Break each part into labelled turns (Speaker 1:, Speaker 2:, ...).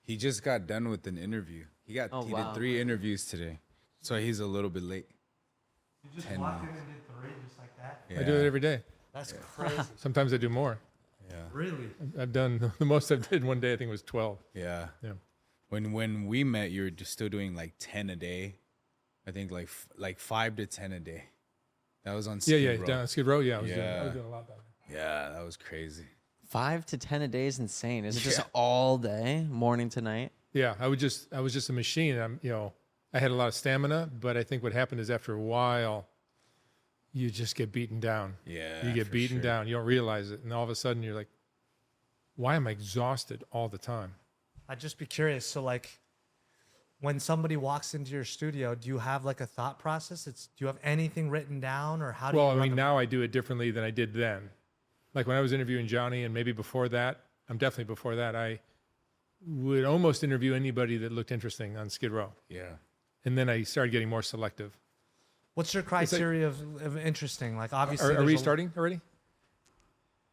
Speaker 1: He just got done with an interview. He did 3 interviews today, so he's a little bit late.
Speaker 2: You just walked in and did 3 just like that?
Speaker 3: Yeah. I do it every day.
Speaker 2: That's crazy.
Speaker 3: Sometimes I do more.
Speaker 1: Yeah.
Speaker 2: Really?
Speaker 3: I've done the most I've did one day. I think was 12.
Speaker 1: Yeah.
Speaker 3: Yeah.
Speaker 1: When we met, you were just still doing like 10 a day. I think like 5 to 10 a day. That was on Skid Row.
Speaker 3: Down on Skid Row. Yeah, I was doing a lot down there.
Speaker 1: Yeah, that was crazy.
Speaker 4: 5 to 10 a day is insane. Is it just
Speaker 1: Yeah.
Speaker 4: all day, morning to night?
Speaker 3: Yeah, I was just a machine. I had a lot of stamina, but I think what happened is after a while, you just get beaten down.
Speaker 1: Yeah,
Speaker 3: you get
Speaker 1: for
Speaker 3: beaten
Speaker 1: sure.
Speaker 3: down. You don't realize it, and all of a sudden you're like, "Why am I exhausted all the time?"
Speaker 2: I'd just be curious. So, like, when somebody walks into your studio, do you have like a thought process? Do you have anything written down, or how do
Speaker 3: Well,
Speaker 2: you?
Speaker 3: I mean, now I do it differently than I did then. Like when I was interviewing Johnny, and maybe before that, definitely before that, I would almost interview anybody that looked interesting on Skid Row.
Speaker 1: Yeah.
Speaker 3: And then I started getting more selective.
Speaker 2: What's your criteria of interesting? Like, obviously,
Speaker 3: Are we starting already?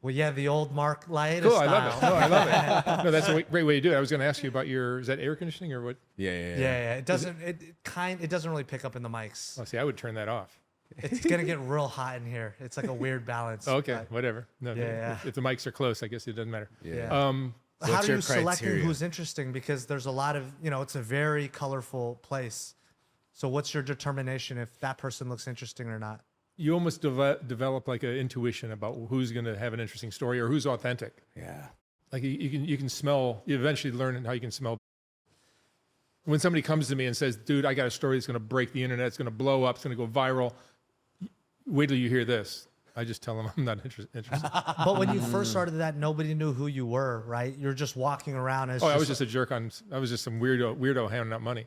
Speaker 2: Well, yeah, the old Mark Laita
Speaker 3: Cool,
Speaker 2: style.
Speaker 3: I love it. No, I love it. No, that's a great way to do it. I was going to ask you about is that air conditioning or what?
Speaker 1: Yeah.
Speaker 2: It doesn't. It doesn't really pick up in the mics.
Speaker 3: Oh, see, I would turn that off.
Speaker 2: It's gonna get real hot in here. It's like a weird balance.
Speaker 3: Okay,
Speaker 2: but-
Speaker 3: whatever. No,
Speaker 2: Yeah.
Speaker 3: If the mics are close, I guess it doesn't matter.
Speaker 1: Yeah.
Speaker 2: How
Speaker 1: What's
Speaker 2: do you
Speaker 1: your
Speaker 2: select
Speaker 1: criteria?
Speaker 2: who's interesting? Because there's a lot of, it's a very colorful place. So what's your determination if that person looks interesting or not?
Speaker 3: You almost develop like an intuition about who's going to have an interesting story or who's authentic.
Speaker 1: Yeah.
Speaker 3: Like you can smell. You eventually learn how you can smell. When somebody comes to me and says, "Dude, I got a story that's going to break the internet. It's going to blow up. It's going to go viral." Wait till you hear this. I just tell them I'm not interested.
Speaker 2: But when you first started that, nobody knew who you were, right? You're just walking around as.
Speaker 3: I was just a jerk I was just some weirdo handing out money,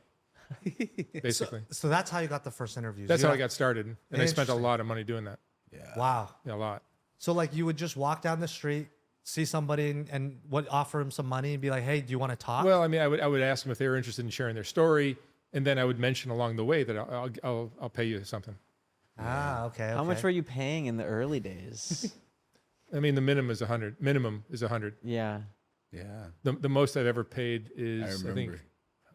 Speaker 3: basically.
Speaker 2: So that's how you got the first interviews.
Speaker 3: That's how I got started, and I spent a
Speaker 2: Interesting.
Speaker 3: lot of money doing that.
Speaker 1: Yeah.
Speaker 2: Wow.
Speaker 3: Yeah, a lot.
Speaker 2: So like you would just walk down the street, see somebody, and what offer them some money and be like, "Hey, do you want to talk?"
Speaker 3: Well, I mean, I would ask them if they were interested in sharing their story, and then I would mention along the way that I'll pay you something.
Speaker 2: Okay.
Speaker 4: How much were you paying in the early days?
Speaker 3: I mean, the minimum is 100. Minimum is 100.
Speaker 4: Yeah.
Speaker 1: Yeah.
Speaker 3: The most I've ever paid
Speaker 1: I
Speaker 3: is I,
Speaker 1: remember.
Speaker 3: think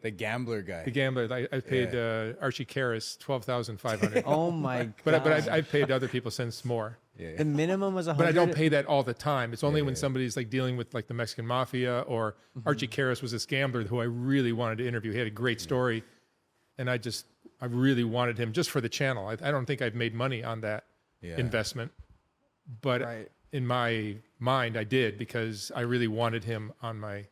Speaker 1: The gambler guy.
Speaker 3: the gambler. I paid Archie Karras $12,500.
Speaker 4: Oh my god.
Speaker 3: but I've paid other people since more.
Speaker 1: Yeah.
Speaker 4: The minimum was 100.
Speaker 3: But I don't pay that all the time. It's only when somebody's like dealing with like the Mexican mafia or Archie Karras was this gambler who I really wanted to interview. He had a great story, and I really wanted him just for the channel. I don't think I've made money on that investment, but
Speaker 4: Right.
Speaker 3: in my mind, I did because I really wanted him on my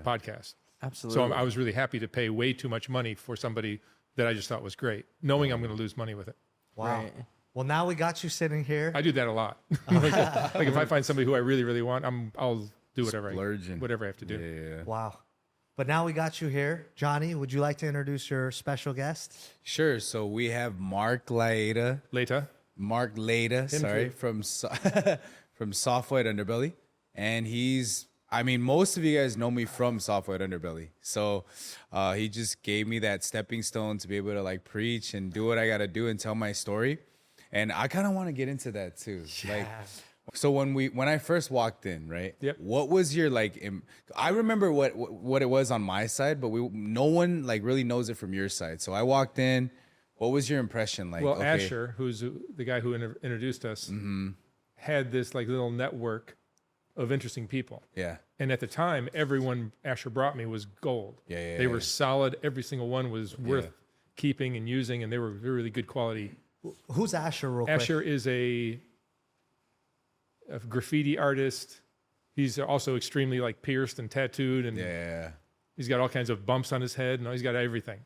Speaker 3: podcast.
Speaker 4: Absolutely.
Speaker 3: So I was really happy to pay way too much money for somebody that I just thought was great, knowing I'm going to lose money with it.
Speaker 2: Wow.
Speaker 4: Right.
Speaker 2: Well, now we got you sitting here.
Speaker 3: I do that a lot. like if I find somebody who I really, really want, I'll do whatever
Speaker 1: Splurging.
Speaker 3: whatever I have to do.
Speaker 1: Yeah.
Speaker 2: Wow. But now we got you here. Johnny, would you like to introduce your special guest?
Speaker 1: Sure. So we have Mark Laita.
Speaker 3: Later.
Speaker 1: Mark Laita, sorry,
Speaker 3: too.
Speaker 1: from Soft White Underbelly. And most of you guys know me from Soft White Underbelly. So he just gave me that stepping stone to be able to like preach and do what I got to do and tell my story. And I kind of want to get into that too. Like, so when I first walked in, right?
Speaker 3: Yep.
Speaker 1: What was your I remember what it was on my side, but no one like really knows it from your side. So I walked in. What was your impression like?
Speaker 3: Well,
Speaker 1: okay.
Speaker 3: Asher, who's the guy who introduced us, had this like little network of interesting people.
Speaker 1: Yeah.
Speaker 3: And at the time, everyone Asher brought me was gold.
Speaker 1: Yeah,
Speaker 3: They were solid. Every single one was worth keeping and using, and they were really good quality.
Speaker 2: Who's Asher, real quick?
Speaker 3: Asher is a graffiti artist. He's also extremely like pierced and tattooed, and he's got all kinds of bumps on his head. And he's got everything.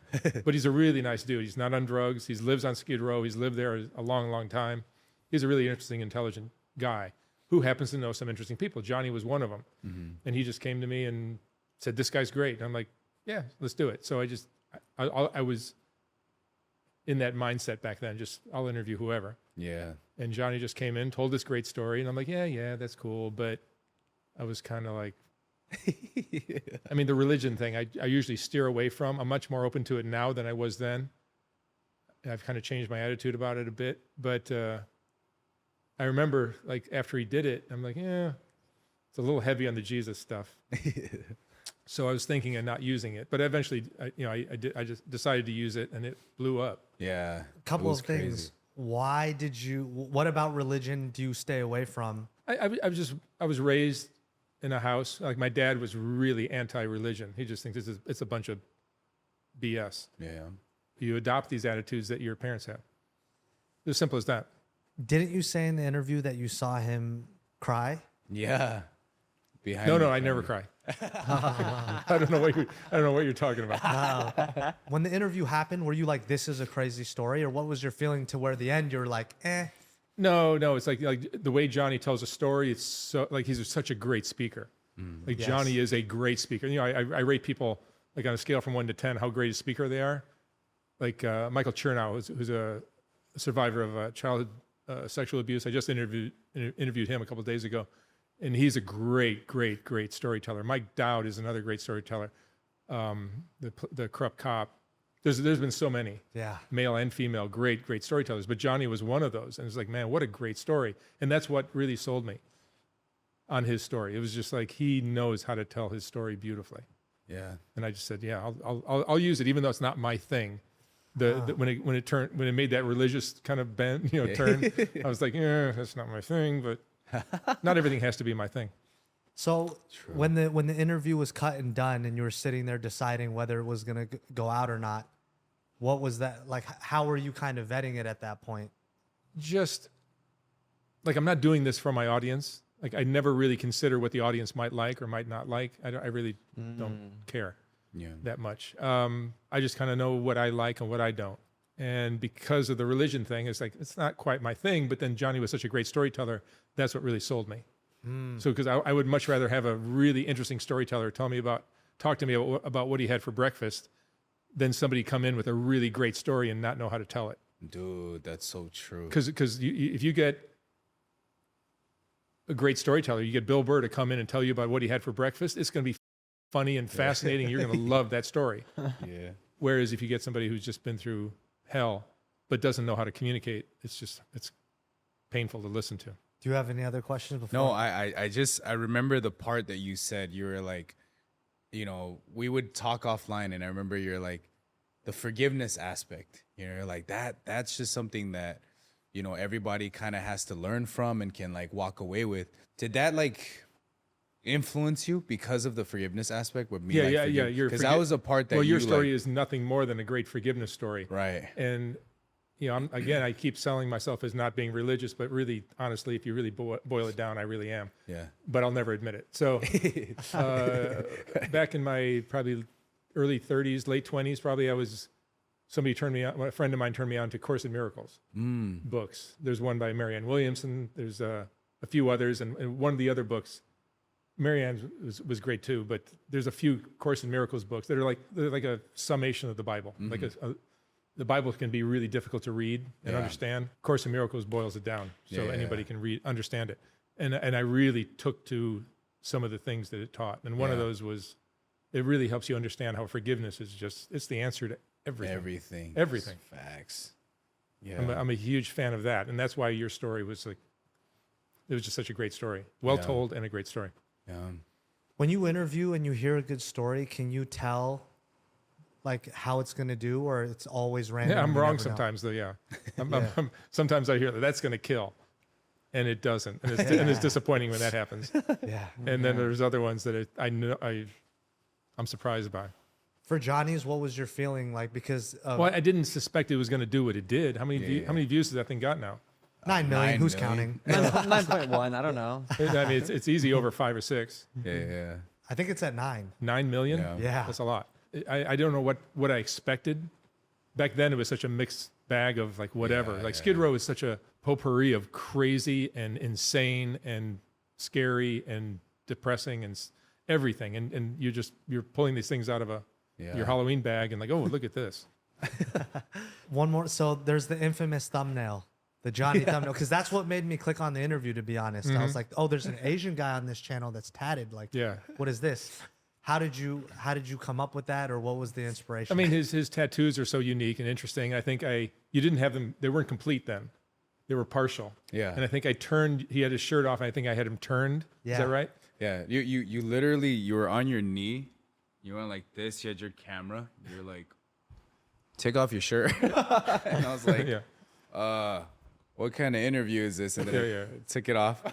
Speaker 3: But he's a really nice dude. He's not on drugs. He lives on Skid Row. He's lived there a long, long time. He's a really interesting, intelligent guy who happens to know some interesting people. Johnny was one of them. And he just came to me and said, "This guy's great." And I'm like, "Yeah, let's do it." So I was in that mindset back then. Just I'll interview whoever.
Speaker 1: Yeah.
Speaker 3: And Johnny just came in, told this great story, and I'm like, yeah, that's cool. But I was kind of like, I mean, the religion thing, I usually steer away from. I'm much more open to it now than I was then. I've kind of changed my attitude about it a bit. But I remember, like, after he did it, I'm like, it's a little heavy on the Jesus stuff. So I was thinking of not using it, but eventually, I just decided to use it, and it blew up.
Speaker 1: Yeah.
Speaker 2: Couple of things. Why did you? What about religion do you stay away from?
Speaker 3: I was raised in a house, like my dad was really anti-religion. He just thinks it's a bunch of BS.
Speaker 1: Yeah.
Speaker 3: You adopt these attitudes that your parents have. It's as simple as that.
Speaker 2: Didn't you say in the interview that you saw him cry?
Speaker 1: Yeah.
Speaker 3: No, I never cry. I don't know what you're talking about.
Speaker 2: When the interview happened, were you like, "This is a crazy story," or what was your feeling to where the end you're like, "Eh"?
Speaker 3: No, it's like the way Johnny tells a story. It's so like he's such a great speaker. Like
Speaker 2: Yes.
Speaker 3: Johnny is a great speaker. I rate people like on a scale from 1 to 10 how great a speaker they are. Like Michael Chernow, who's a survivor of childhood sexual abuse. I just interviewed him a couple of days ago. And he's a great storyteller. Mike Dowd is another great storyteller. The corrupt cop. There's been so many,
Speaker 2: Yeah.
Speaker 3: male and female, great storytellers. But Johnny was one of those, and it's like, man, what a great story. And that's what really sold me on his story. It was just like he knows how to tell his story beautifully.
Speaker 1: Yeah.
Speaker 3: And I just said, yeah, I'll use it, even though it's not my thing. When it made that religious kind of bend, turn, I was like, yeah, that's not my thing, but. Not everything has to be my thing.
Speaker 2: So when the interview was cut and done, and you were sitting there deciding whether it was gonna go out or not, what was that like? How were you kind of vetting it at that point?
Speaker 3: Just like I'm not doing this for my audience. Like I never really consider what the audience might like or might not like. I really don't care that much. I just kind of know what I like and what I don't. And because of the religion thing, it's like, it's not quite my thing, but then Johnny was such a great storyteller. That's what really sold me. So, because I would much rather have a really interesting storyteller talk to me about what he had for breakfast than somebody come in with a really great story and not know how to tell it.
Speaker 1: Dude, that's so true.
Speaker 3: Because if you get a great storyteller, you get Bill Burr to come in and tell you about what he had for breakfast, it's going to be funny and fascinating. You're going to love that story.
Speaker 1: Yeah.
Speaker 3: Whereas if you get somebody who's just been through hell but doesn't know how to communicate, it's painful to listen to.
Speaker 2: Do you have any other questions before?
Speaker 1: No, I remember the part that you said. You were like, we would talk offline, and I remember you're like, the forgiveness aspect, like that's just something that, everybody kind of has to learn from and can like walk away with. Did that like influence you because of the forgiveness aspect with me?
Speaker 3: Yeah.
Speaker 1: Because that was a part that
Speaker 3: your story is nothing more than a great forgiveness story.
Speaker 1: Right.
Speaker 3: And, I keep selling myself as not being religious, but really, honestly, if you really boil it down, I really am.
Speaker 1: Yeah.
Speaker 3: But I'll never admit it. So back in my probably early 30s, late 20s, probably a friend of mine turned me on to Course in Miracles books. There's one by Marianne Williamson. There's a few others. And one of the other books, Marianne was great too, but there's a few Course in Miracles books that are like a summation of the Bible. Like the Bible can be really difficult to read and understand. Course in Miracles boils it down so anybody can understand it. And I really took to some of the things that it taught. And one of those was, it really helps you understand how forgiveness is it's the answer to everything. Everything.
Speaker 1: Facts. Yeah.
Speaker 3: I'm a huge fan of that. And that's why your story was like, it was just such a great story. Well told and a great story.
Speaker 1: Yeah.
Speaker 2: When you interview and you hear a good story, can you tell like how it's going to do, or it's always random?
Speaker 3: Yeah, I'm
Speaker 2: you
Speaker 3: wrong
Speaker 2: never know?
Speaker 3: sometimes though. Yeah. Sometimes I hear that's going to kill, and it doesn't. And it's disappointing when that happens.
Speaker 2: Yeah.
Speaker 3: And then there's other ones that I'm surprised by.
Speaker 2: For Johnny's, what was your feeling like? Because of
Speaker 3: Well, I didn't suspect it was going to do what it did. How many views has that thing got now?
Speaker 2: 9 million.
Speaker 1: 9
Speaker 2: Who's
Speaker 1: million.
Speaker 2: counting?
Speaker 4: 9.1. I don't know.
Speaker 3: I mean, it's easy over 5 or 6.
Speaker 1: Yeah.
Speaker 2: I think it's at 9.
Speaker 3: 9 million?
Speaker 2: Yeah.
Speaker 3: That's a lot. I don't know what I expected. Back then, it was such a mixed bag of like whatever. Skid Row is such a potpourri of crazy and insane and scary and depressing and everything. And you're pulling these things out of your Halloween bag and like, oh, look at this.
Speaker 2: One more. So there's the infamous thumbnail, the Johnny thumbnail, because that's what made me click on the interview, to be honest. I was like, oh, there's an Asian guy on this channel that's tatted. Like, what is this? How did you come up with that, or what was the inspiration?
Speaker 3: I mean, his tattoos are so unique and interesting. I think you didn't have them; they weren't complete then; they were partial.
Speaker 1: Yeah.
Speaker 3: And I think he had his shirt off, and I think I had him turned.
Speaker 2: Yeah.
Speaker 3: Is that right?
Speaker 1: Yeah. You literally, you were on your knee, You went like this. You had your camera. You're like, take off your shirt. And I was like, what kind of interview is this? And then I took it off.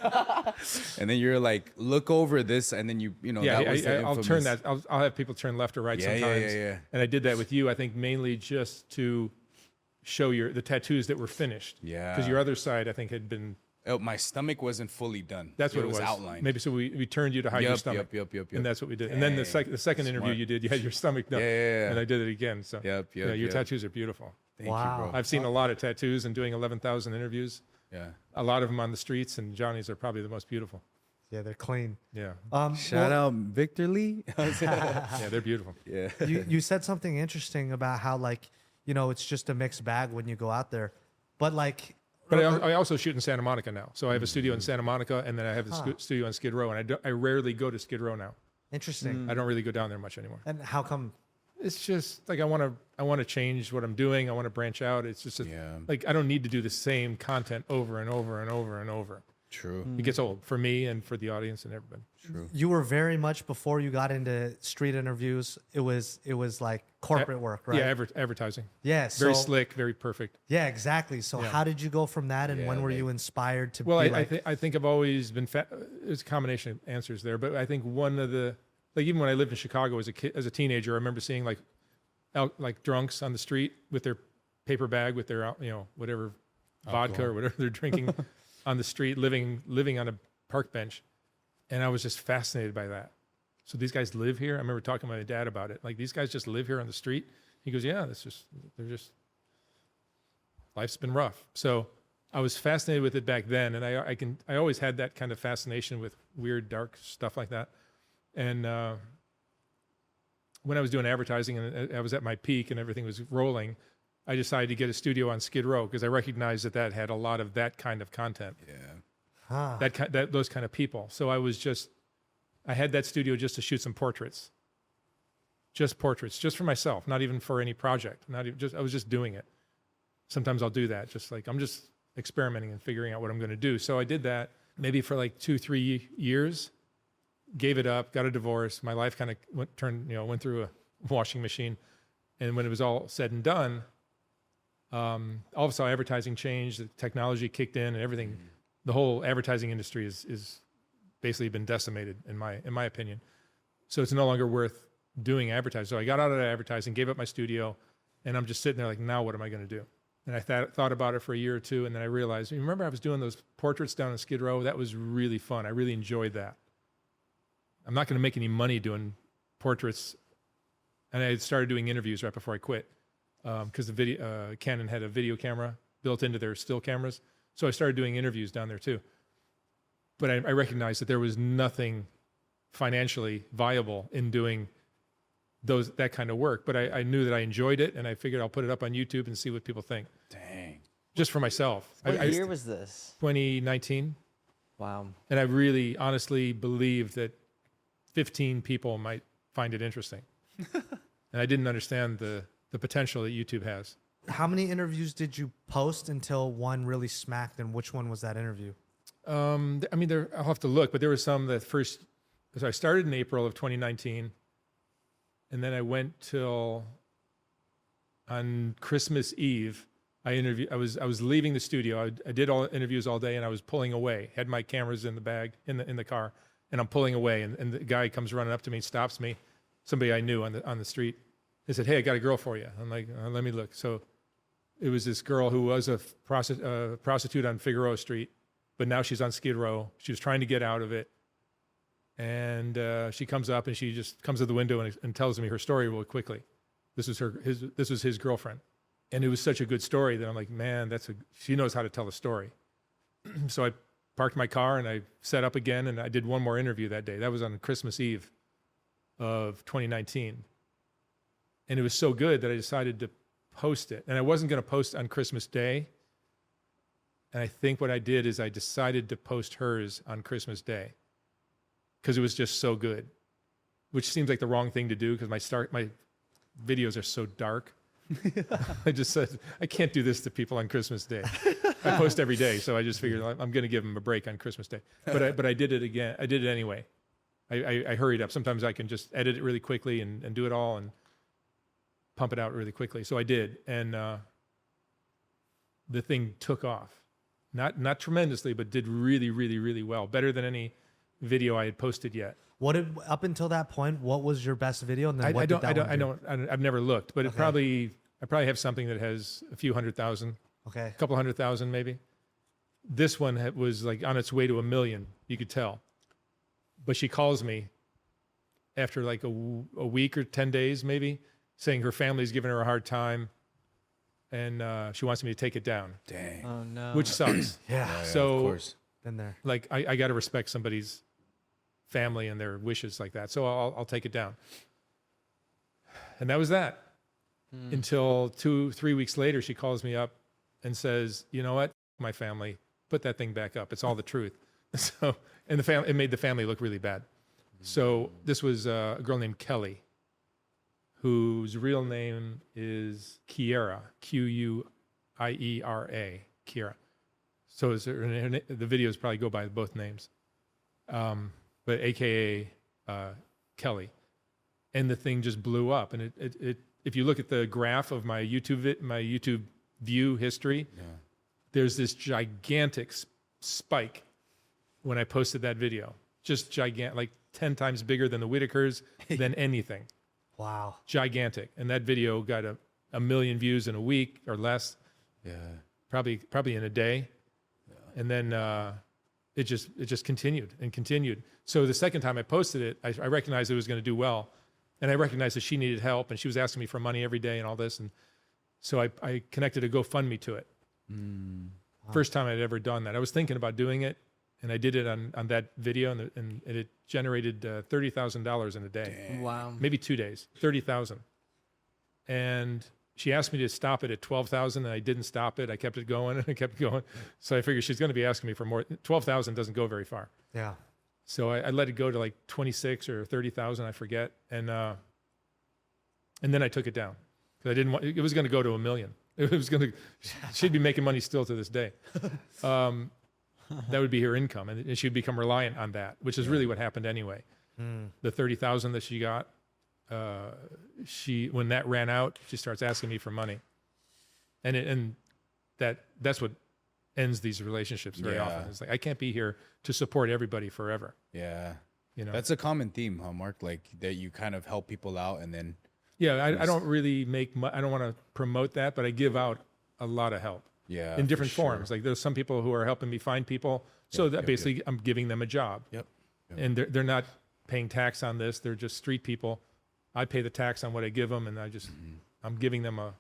Speaker 1: And then you're like, look over this. And then
Speaker 3: I'll turn that. I'll have people turn left or right sometimes.
Speaker 1: Yeah.
Speaker 3: And I did that with you, I think mainly just to show the tattoos that were finished.
Speaker 1: Yeah.
Speaker 3: Because your other side, I think, had been.
Speaker 1: Oh, my stomach wasn't fully done.
Speaker 3: That's what
Speaker 1: it was
Speaker 3: outlined. Maybe so we turned you to hide your stomach.
Speaker 1: Yep.
Speaker 3: And that's what we did. And then the second interview you did, you had your stomach done.
Speaker 1: Yeah.
Speaker 3: And I did it again. So your tattoos are beautiful.
Speaker 1: Thank you, bro.
Speaker 3: I've seen a lot of tattoos and doing 11,000 interviews.
Speaker 1: Yeah.
Speaker 3: A lot of them on the streets, and Johnny's are probably the most beautiful.
Speaker 2: Yeah, they're clean.
Speaker 3: Yeah.
Speaker 1: Shout out Victor Lee.
Speaker 3: Yeah, they're beautiful.
Speaker 1: Yeah.
Speaker 2: You said something interesting about how it's just a mixed bag when you go out there, but
Speaker 3: I also shoot in Santa Monica now. So I have a studio in Santa Monica, and then I have a studio on Skid Row, and I rarely go to Skid Row now.
Speaker 2: Interesting.
Speaker 3: I don't really go down there much anymore.
Speaker 2: And how come?
Speaker 3: It's just like I want to change what I'm doing. I want to branch out. It's just like I don't need to do the same content over and over and over and over.
Speaker 1: True.
Speaker 3: It gets old for me and for the audience and everybody.
Speaker 1: True.
Speaker 2: You were very much before you got into street interviews. It was like corporate work, right?
Speaker 3: Yeah, advertising.
Speaker 2: Yeah,
Speaker 3: Very slick, very perfect.
Speaker 2: Yeah, exactly. So how did you go from that, and when were you inspired to?
Speaker 3: Well, I think I've always been. There's a combination of answers there, but I think one of the even when I lived in Chicago as a teenager, I remember seeing like drunks on the street with their paper bag with their whatever vodka or whatever they're drinking on the street, living on a park bench, and I was just fascinated by that. So these guys live here. I remember talking to my dad about it. Like, these guys just live here on the street. He goes, yeah, life's been rough. So I was fascinated with it back then, and I always had that kind of fascination with weird, dark stuff like that. And when I was doing advertising and I was at my peak and everything was rolling, I decided to get a studio on Skid Row because I recognized that had a lot of that kind of content.
Speaker 1: Yeah.
Speaker 3: Those kind of people. So I had that studio just to shoot some portraits. Just portraits, just for myself, not even for any project. I was just doing it. Sometimes I'll do that, just like I'm just experimenting and figuring out what I'm going to do. So I did that maybe for like 2-3 years, gave it up, got a divorce. My life kind of went through a washing machine. And when it was all said and done, all of a sudden advertising changed, the technology kicked in and everything. The whole advertising industry is basically been decimated in my opinion. So it's no longer worth doing advertising. So I got out of advertising, gave up my studio, and I'm just sitting there like, now what am I going to do? And I thought about it for a year or two, and then I realized, remember I was doing those portraits down in Skid Row? That was really fun. I really enjoyed that. I'm not going to make any money doing portraits. And I started doing interviews right before I quit because Canon had a video camera built into their still cameras. So I started doing interviews down there too. But I recognized that there was nothing financially viable in doing that kind of work. But I knew that I enjoyed it, and I figured I'll put it up on YouTube and see what people think.
Speaker 1: Dang.
Speaker 3: Just for myself.
Speaker 4: What year was this?
Speaker 3: 2019.
Speaker 4: Wow.
Speaker 3: And I really honestly believed that 15 people might find it interesting. And I didn't understand the potential that YouTube has.
Speaker 2: How many interviews did you post until one really smacked, and which one was that interview?
Speaker 3: I'll have to look, but there were some so I started in April of 2019, and then I went till on Christmas Eve. I was leaving the studio. I did all interviews all day, and I was pulling away. Had my cameras in the bag in the car, and I'm pulling away, and the guy comes running up to me, stops me. Somebody I knew on the street. They said, "Hey, I got a girl for you." I'm like, "Let me look." So it was this girl who was a prostitute on Figueroa Street, but now she's on Skid Row. She was trying to get out of it, and she comes up and she just comes to the window and tells me her story real quickly. This was his girlfriend, and it was such a good story that I'm like, man, she knows how to tell a story. So I parked my car and I set up again, and I did one more interview that day. That was on Christmas Eve of 2019. And it was so good that I decided to post it. And I wasn't going to post on Christmas Day. And I think what I did is I decided to post hers on Christmas Day because it was just so good, which seems like the wrong thing to do because my videos are so dark. I just said, I can't do this to people on Christmas Day. I post every day, so I just figured I'm going to give them a break on Christmas Day. But I did it again. I did it anyway. I hurried up. Sometimes I can just edit it really quickly and do it all and pump it out really quickly. So I did. And the thing took off. Not tremendously, but did really, really, really well. Better than any video I had posted yet.
Speaker 2: Up until that point, what was your best video? And then
Speaker 3: I've never looked, but I probably have something that has a few 100,000.
Speaker 2: Okay.
Speaker 3: A couple 100,000 maybe. This one was like on its way to 1 million. You could tell. But she calls me after like a week or 10 days maybe, saying her family's giving her a hard time, and she wants me to take it down.
Speaker 1: Dang.
Speaker 4: Oh no.
Speaker 3: Which sucks.
Speaker 2: Yeah.
Speaker 3: So,
Speaker 1: of course.
Speaker 2: Been there.
Speaker 3: like, I got to respect somebody's family and their wishes like that. So I'll take it down. And that was that. Until 2-3 weeks later, she calls me up and says, "You know what? My family, put that thing back up. It's all the truth." So, and it made the family look really bad. So this was a girl named Kelly, whose real name is Kiera, Q-U-I-E-R-A, Kiera. So the videos probably go by both names, but AKA Kelly. And the thing just blew up. And it if you look at the graph of my YouTube view history, there's this gigantic spike when I posted that video. Just gigantic, like 10 times bigger than the Whitakers, than anything.
Speaker 2: Wow.
Speaker 3: Gigantic. And that video got a million views in a week or less.
Speaker 1: Yeah.
Speaker 3: Probably in a day. Yeah. And then it just continued and continued. So the second time I posted it, I recognized it was going to do well. And I recognized that she needed help, and she was asking me for money every day and all this. And so I connected a GoFundMe to it. Wow. First time I'd ever done that. I was thinking about doing it, and I did it on that video, and it generated $30,000 in a day.
Speaker 1: Dang.
Speaker 4: Wow.
Speaker 3: Maybe 2 days, 30,000. And she asked me to stop it at 12,000, and I didn't stop it. I kept it going, and I kept going. So I figured she's going to be asking me for more. 12,000 doesn't go very far.
Speaker 2: Yeah.
Speaker 3: So I let it go to like 26 or 30,000, I forget, and then I took it down because I didn't want. It was going to go to 1 million. It was going to. She'd be making money still to this day. That would be her income, and she'd become reliant on that, which is really what happened anyway. The 30,000 that she got, when that ran out, she starts asking me for money, and that's what ends these relationships very often. It's like, I can't be here to support everybody forever.
Speaker 1: Yeah.
Speaker 3: You know,
Speaker 1: that's a common theme, huh, Mark? Like that you kind of help people out and then.
Speaker 3: Yeah. I don't really I don't want to promote that, but I give out a lot of help.
Speaker 1: Yeah.
Speaker 3: In different forms. Like there's some people who are helping me find people. So that basically I'm giving them a job.
Speaker 1: Yep.
Speaker 3: And they're not paying tax on this. They're just street people. I pay the tax on what I give them, and I'm giving them a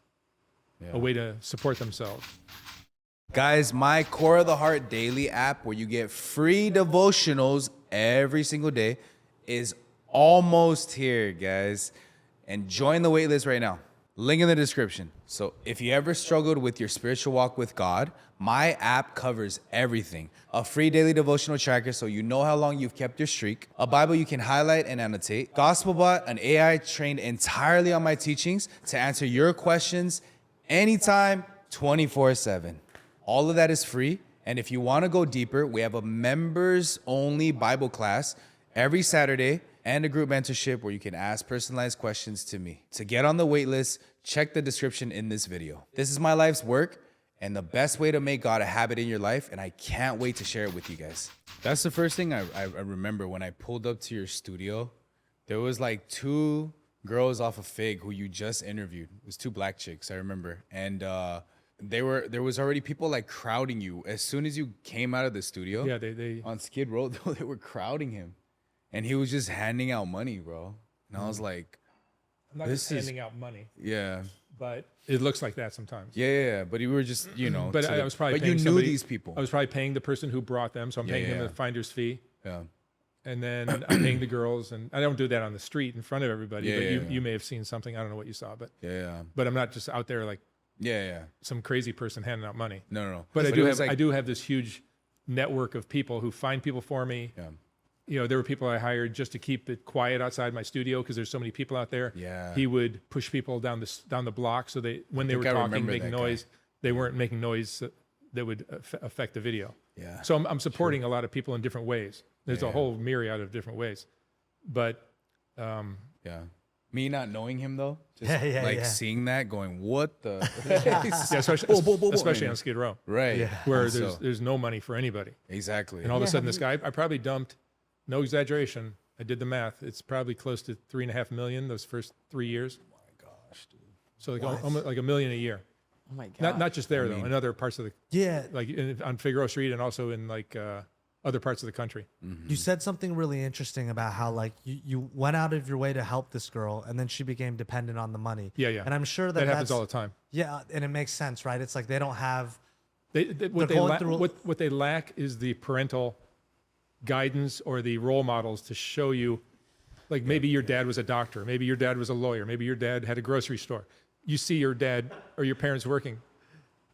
Speaker 3: way to support themselves.
Speaker 1: Guys, my Core of the Heart daily app, where you get free devotionals every single day, is almost here, guys. And join the waitlist right now. Link in the description. So if you ever struggled with your spiritual walk with God, my app covers everything. A free daily devotional tracker so you know how long you've kept your streak. A Bible you can highlight and annotate. GospelBot, an AI trained entirely on my teachings to answer your questions anytime, 24/7. All of that is free. And if you want to go deeper, we have a members only Bible class every Saturday and a group mentorship where you can ask personalized questions to me. To get on the wait list, check the description in this video. This is my life's work and the best way to make God a habit in your life, and I can't wait to share it with you guys. That's the first thing I remember when I pulled up to your studio. There was like 2 girls off of Fig who you just interviewed. It was 2 black chicks, I remember. And there was already people like crowding you as soon as you came out of the studio.
Speaker 3: Yeah, they
Speaker 1: on Skid Row, they were crowding him, and he was just handing out money, bro. And I was like,
Speaker 3: I'm not just handing out money.
Speaker 1: Yeah,
Speaker 3: but it looks like that sometimes.
Speaker 1: Yeah. But you were just,
Speaker 3: But I was probably.
Speaker 1: But you knew these people.
Speaker 3: I was probably paying the person who brought them, so I'm paying him a finder's fee.
Speaker 1: Yeah.
Speaker 3: And then I'm paying the girls, and I don't do that on the street in front of everybody.
Speaker 1: Yeah,
Speaker 3: but you may have seen something. I don't know what you saw, but
Speaker 1: yeah.
Speaker 3: But I'm not just out there like.
Speaker 1: Yeah.
Speaker 3: Some crazy person handing out money.
Speaker 1: No.
Speaker 3: But I do have this huge network of people who find people for me.
Speaker 1: Yeah.
Speaker 3: There were people I hired just to keep it quiet outside my studio because there's so many people out there.
Speaker 1: Yeah.
Speaker 3: He would push people down the block so when they were talking, making noise, they weren't making noise that would affect the video.
Speaker 1: Yeah.
Speaker 3: So I'm supporting a lot of people in different ways. There's a whole myriad of different ways. But
Speaker 1: Yeah. Me not knowing him though, just
Speaker 2: Yeah.
Speaker 1: seeing that, going, what the?
Speaker 3: yeah, especially on Skid Row,
Speaker 1: Right.
Speaker 2: Yeah.
Speaker 3: where there's no money for anybody.
Speaker 1: Exactly.
Speaker 3: And all of a sudden, this guy, I probably dumped, no exaggeration, I did the math. It's probably close to $3.5 million those first 3 years.
Speaker 1: Oh my gosh, dude.
Speaker 3: So almost like $1 million a year.
Speaker 4: Oh my god.
Speaker 3: Not just there though, in other parts of the
Speaker 2: Yeah.
Speaker 3: like on Figueroa Street and also in like other parts of the country.
Speaker 2: You said something really interesting about how like you went out of your way to help this girl and then she became dependent on the money.
Speaker 3: Yeah.
Speaker 2: And I'm sure
Speaker 3: That happens
Speaker 2: that's
Speaker 3: all the time.
Speaker 2: Yeah, and it makes sense, right? It's like they don't have
Speaker 3: What they lack is the parental guidance or the role models to show you, like maybe your dad was a doctor, maybe your dad was a lawyer, maybe your dad had a grocery store. You see your dad or your parents working,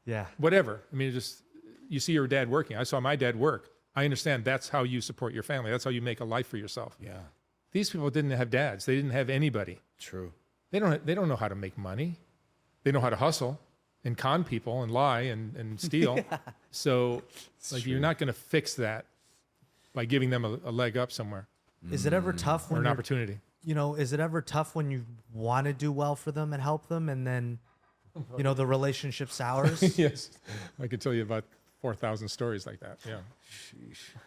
Speaker 2: Yeah.
Speaker 3: whatever. I mean, just you see your dad working. I saw my dad work. I understand that's how you support your family. That's how you make a life for yourself.
Speaker 1: Yeah.
Speaker 3: These people didn't have dads. They didn't have anybody.
Speaker 1: True.
Speaker 3: They don't know how to make money. They know how to hustle and con people and lie and steal. So like you're not going to fix that by giving them a leg up somewhere
Speaker 2: Is it ever tough
Speaker 3: or
Speaker 2: when
Speaker 3: an
Speaker 2: you're-
Speaker 3: opportunity.
Speaker 2: is it ever tough when you want to do well for them and help them and then the relationship sours?
Speaker 3: Yes. I could tell you about 4,000 stories like that. Yeah.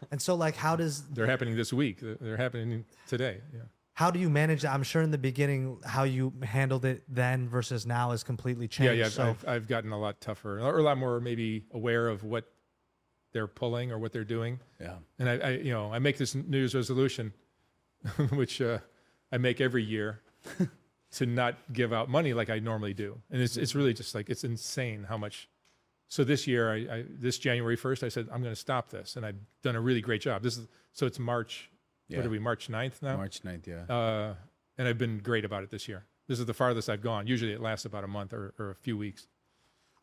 Speaker 2: And so like how
Speaker 3: They're happening this week. They're happening today. Yeah.
Speaker 2: how do you manage that? I'm sure in the beginning how you handled it then versus now has completely changed.
Speaker 3: Yeah.
Speaker 2: So
Speaker 3: I've gotten a lot tougher or a lot more maybe aware of what they're pulling or what they're doing.
Speaker 1: Yeah.
Speaker 3: And I make this New Year's resolution, which I make every year to not give out money like I normally do. And it's really just like, it's insane how much. So this year, this January 1st, I said, I'm going to stop this. And I've done a really great job. So it's March, what are we, March 9th now?
Speaker 1: March 9th, yeah.
Speaker 3: And I've been great about it this year. This is the farthest I've gone. Usually it lasts about a month or a few weeks.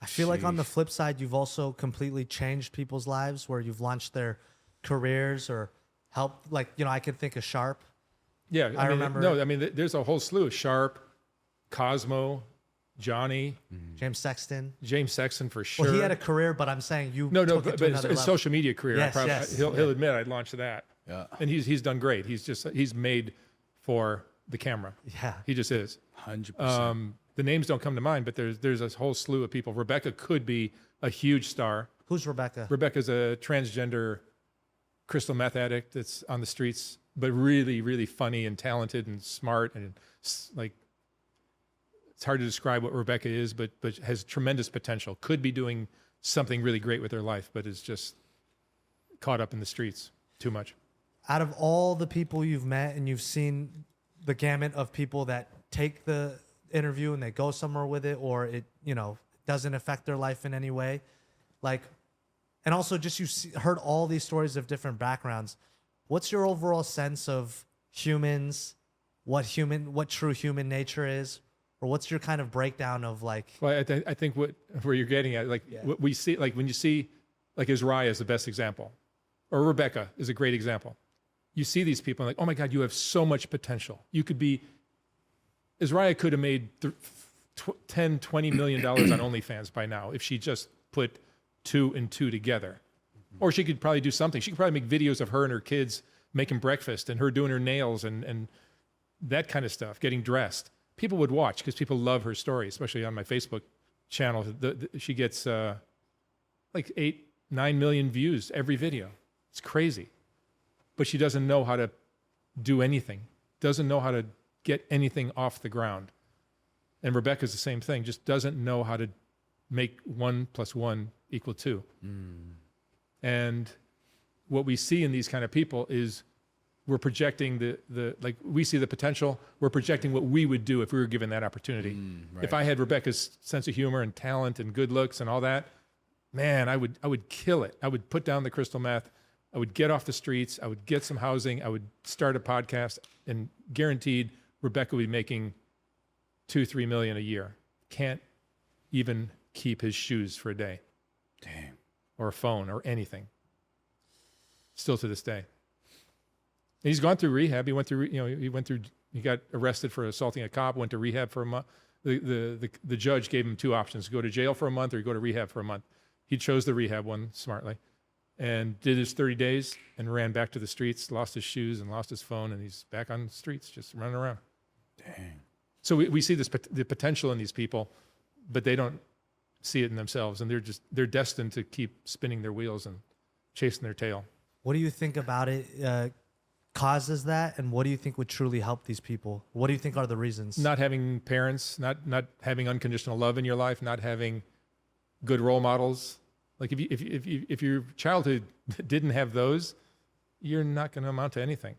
Speaker 2: I feel like on the flip side, you've also completely changed people's lives where you've launched their careers or helped, like, I could think of Sharp.
Speaker 3: Yeah.
Speaker 2: I remember.
Speaker 3: No, I mean, there's a whole slew of Sharp, Cosmo, Johnny,
Speaker 2: James Sexton.
Speaker 3: James Sexton for sure.
Speaker 2: Well, he had a career, but I'm saying you
Speaker 3: No,
Speaker 2: took it
Speaker 3: but
Speaker 2: to another
Speaker 3: his
Speaker 2: level.
Speaker 3: social media career,
Speaker 2: Yes.
Speaker 3: he'll admit I launched that.
Speaker 1: Yeah.
Speaker 3: And he's done great. He's made for the camera.
Speaker 2: Yeah.
Speaker 3: He just is.
Speaker 1: 100%.
Speaker 3: The names don't come to mind, but there's a whole slew of people. Rebecca could be a huge star.
Speaker 2: Who's Rebecca?
Speaker 3: Rebecca's a transgender crystal meth addict that's on the streets, but really, really funny and talented and smart and like it's hard to describe what Rebecca is, but has tremendous potential. Could be doing something really great with her life, but is just caught up in the streets too much.
Speaker 2: Out of all the people you've met and you've seen the gamut of people that take the interview and they go somewhere with it, or it, doesn't affect their life in any way, like, and also just heard all these stories of different backgrounds. What's your overall sense of humans, what true human nature is, or what's your kind of breakdown of like?
Speaker 3: Well, I think where you're getting at, like what we see, like when you see, like Israel is the best example, or Rebecca is a great example. You see these people and like, oh my God, you have so much potential. You could be, Israel could have made $10, $20 million on OnlyFans by now if she just put 2 and 2 together. Or she could probably do something. She could probably make videos of her and her kids making breakfast and her doing her nails and that kind of stuff, getting dressed. People would watch because people love her story, especially on my Facebook channel. She gets like 8, 9 million views every video. It's crazy. But she doesn't know how to do anything, doesn't know how to get anything off the ground. And Rebecca's the same thing, just doesn't know how to make 1 + 1 = 2. And what we see in these kind of people is we're projecting like we see the potential, we're projecting what we would do if we were given that opportunity.
Speaker 1: Right.
Speaker 3: If I had Rebecca's sense of humor and talent and good looks and all that, man, I would kill it. I would put down the crystal meth. I would get off the streets. I would get some housing. I would start a podcast, and guaranteed Rebecca would be making $2-3 million a year. Can't even keep his shoes for a day.
Speaker 1: Damn.
Speaker 3: Or a phone or anything. Still to this day. And he's gone through rehab. He got arrested for assaulting a cop, went to rehab for a month. The judge gave him 2 options: go to jail for a month or go to rehab for a month. He chose the rehab one smartly. and did his 30 days and ran back to the streets, lost his shoes and lost his phone, and he's back on the streets just running around.
Speaker 1: Dang.
Speaker 3: So we see the potential in these people, but they don't see it in themselves, and they're destined to keep spinning their wheels and chasing their tail.
Speaker 2: What do you think about it causes that, and what do you think would truly help these people? What do you think are the reasons?
Speaker 3: Not having parents, not having unconditional love in your life, not having good role models. Like if your childhood didn't have those, you're not going to amount to anything.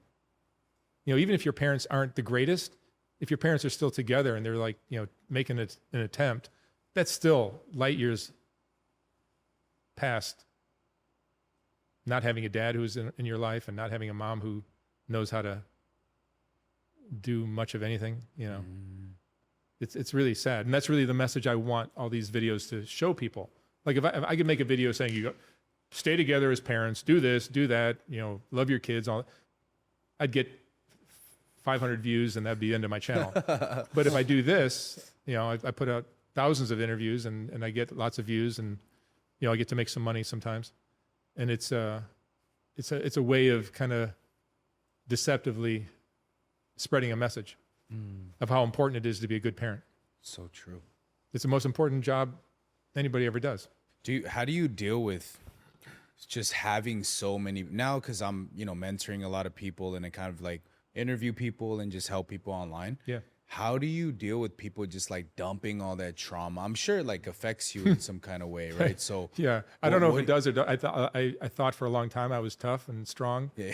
Speaker 3: You know, even if your parents aren't the greatest, if your parents are still together and they're like, you know, making an attempt, that's still light years past not having a dad who's in your life and not having a mom who knows how to do much of anything. You know, it's really sad, and that's really the message I want all these videos to show people. Like if I could make a video saying, you go, stay together as parents, do this, do that, you know, love your kids, all, I'd get 500 views and that'd be the end of my channel. But if I do this, you know, I put out thousands of interviews and I get lots of views, and, you know, I get to make some money sometimes. And it's a way of kind of deceptively spreading a message of how important it is to be a good parent.
Speaker 1: So true.
Speaker 3: It's the most important job anybody ever does.
Speaker 1: How do you deal with just having so many now? Because I'm, you know, mentoring a lot of people and I kind of like interview people and just help people online.
Speaker 3: Yeah.
Speaker 1: How do you deal with people just like dumping all that trauma? I'm sure it like affects you in some kind of way, right? So
Speaker 3: yeah, I don't know if it does or don't. I thought for a long time I was tough and strong.
Speaker 1: Yeah.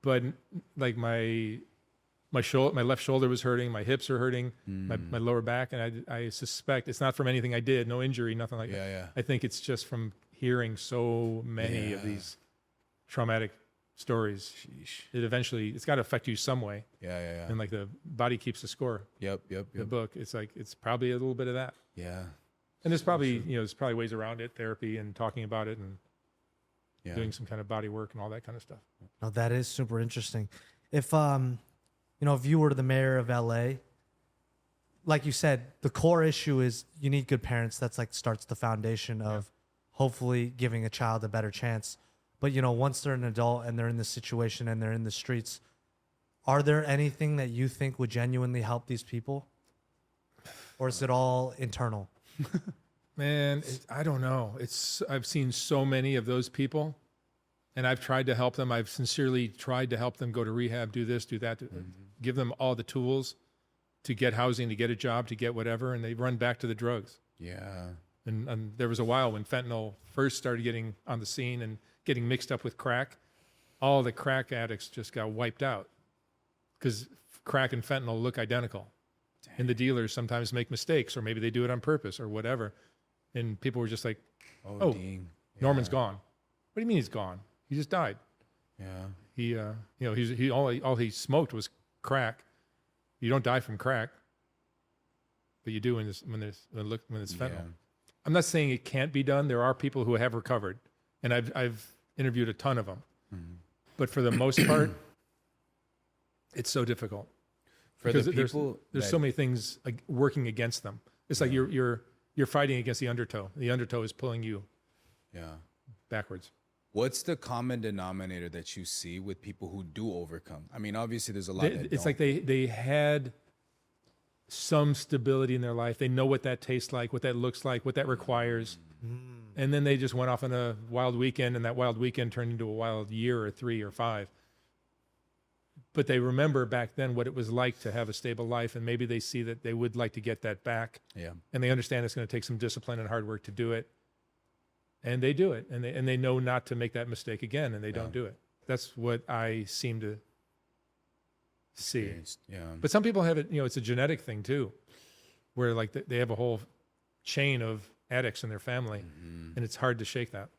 Speaker 3: But like my left shoulder was hurting, my hips are hurting, my lower back, and I suspect it's not from anything I did, no injury, nothing like that.
Speaker 1: Yeah.
Speaker 3: I think it's just from hearing so many of these traumatic stories.
Speaker 1: Sheesh.
Speaker 3: It's got to affect you some way.
Speaker 1: Yeah.
Speaker 3: And like the body keeps the score.
Speaker 1: Yep.
Speaker 3: The book, it's like it's probably a little bit of that.
Speaker 1: Yeah.
Speaker 3: And there's probably there's probably ways around it, therapy and talking about it and
Speaker 1: Yeah.
Speaker 3: doing some kind of body work and all that kind of stuff.
Speaker 2: No, that is super interesting. If you know, if you were the mayor of LA, like you said, the core issue is you need good parents. That's like starts the foundation of hopefully giving a child a better chance. But, you know, once they're an adult and they're in this situation and they're in the streets, are there anything that you think would genuinely help these people? Or is it all internal?
Speaker 3: Man, I don't know. I've seen so many of those people, and I've tried to help them. I've sincerely tried to help them go to rehab, do this, do that, give them all the tools to get housing, to get a job, to get whatever, and they run back to the drugs.
Speaker 1: Yeah.
Speaker 3: And there was a while when fentanyl first started getting on the scene and getting mixed up with crack. All the crack addicts just got wiped out because crack and fentanyl look identical. Dang. And the dealers sometimes make mistakes, or maybe they do it on purpose or whatever. And people were just like, oh
Speaker 1: dang. Yeah.
Speaker 3: Norman's gone. What do you mean he's gone? He just died.
Speaker 1: Yeah.
Speaker 3: He all he smoked was crack. You don't die from crack, but you do when it's fentanyl.
Speaker 1: Yeah.
Speaker 3: I'm not saying it can't be done. There are people who have recovered, and I've interviewed a ton of them. But for the most part, it's so difficult.
Speaker 1: Because
Speaker 3: there's so many things working against them. It's like you're fighting against the undertow. The undertow is pulling you backwards.
Speaker 1: What's the common denominator that you see with people who do overcome? I mean, obviously there's a lot that
Speaker 3: it's
Speaker 1: don't.
Speaker 3: like they had some stability in their life. They know what that tastes like, what that looks like, what that requires. And then they just went off on a wild weekend, and that wild weekend turned into a wild year or 3 or 5. But they remember back then what it was like to have a stable life, and maybe they see that they would like to get that back.
Speaker 1: Yeah.
Speaker 3: And they understand it's going to take some discipline and hard work to do it. And they do it, and they know not to make that mistake again, and they don't do it. That's what I seem to see.
Speaker 1: Yeah.
Speaker 3: But some people have it, it's a genetic thing too, where like they have a whole chain of addicts in their family, and it's hard to shake that.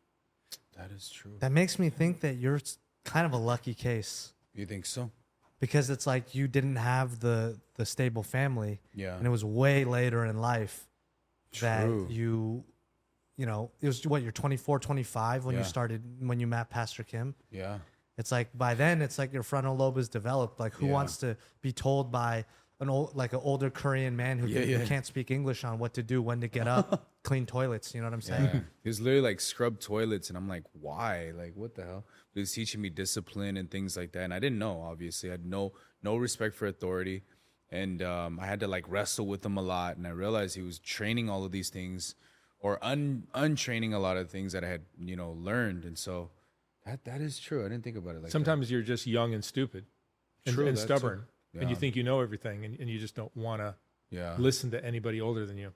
Speaker 1: That is true.
Speaker 2: That makes me think that you're kind of a lucky case.
Speaker 1: You think so?
Speaker 2: Because it's like you didn't have the stable family.
Speaker 1: Yeah.
Speaker 2: And it was way later in life that
Speaker 1: True.
Speaker 2: you know, it was what, you're 24, 25 when
Speaker 1: Yeah.
Speaker 2: you started, when you met Pastor Kim.
Speaker 1: Yeah.
Speaker 2: It's like by then, it's like your frontal lobe is developed. Like who
Speaker 1: Yeah.
Speaker 2: wants to be told by like an older Korean man who can't speak English on what to do, when to get up, clean toilets. You know what I'm saying?
Speaker 1: Yeah. He was literally like scrub toilets, and I'm like, why? Like, what the hell? He was teaching me discipline and things like that, and I didn't know. Obviously, I had no respect for authority, and I had to like wrestle with him a lot. And I realized he was training all of these things, or untraining a lot of things that I had learned. And so that is true. I didn't think about it like
Speaker 3: Sometimes you're just young and stupid, and stubborn.
Speaker 1: Yeah.
Speaker 3: And you think you know everything, and you just don't want to listen to anybody older than you.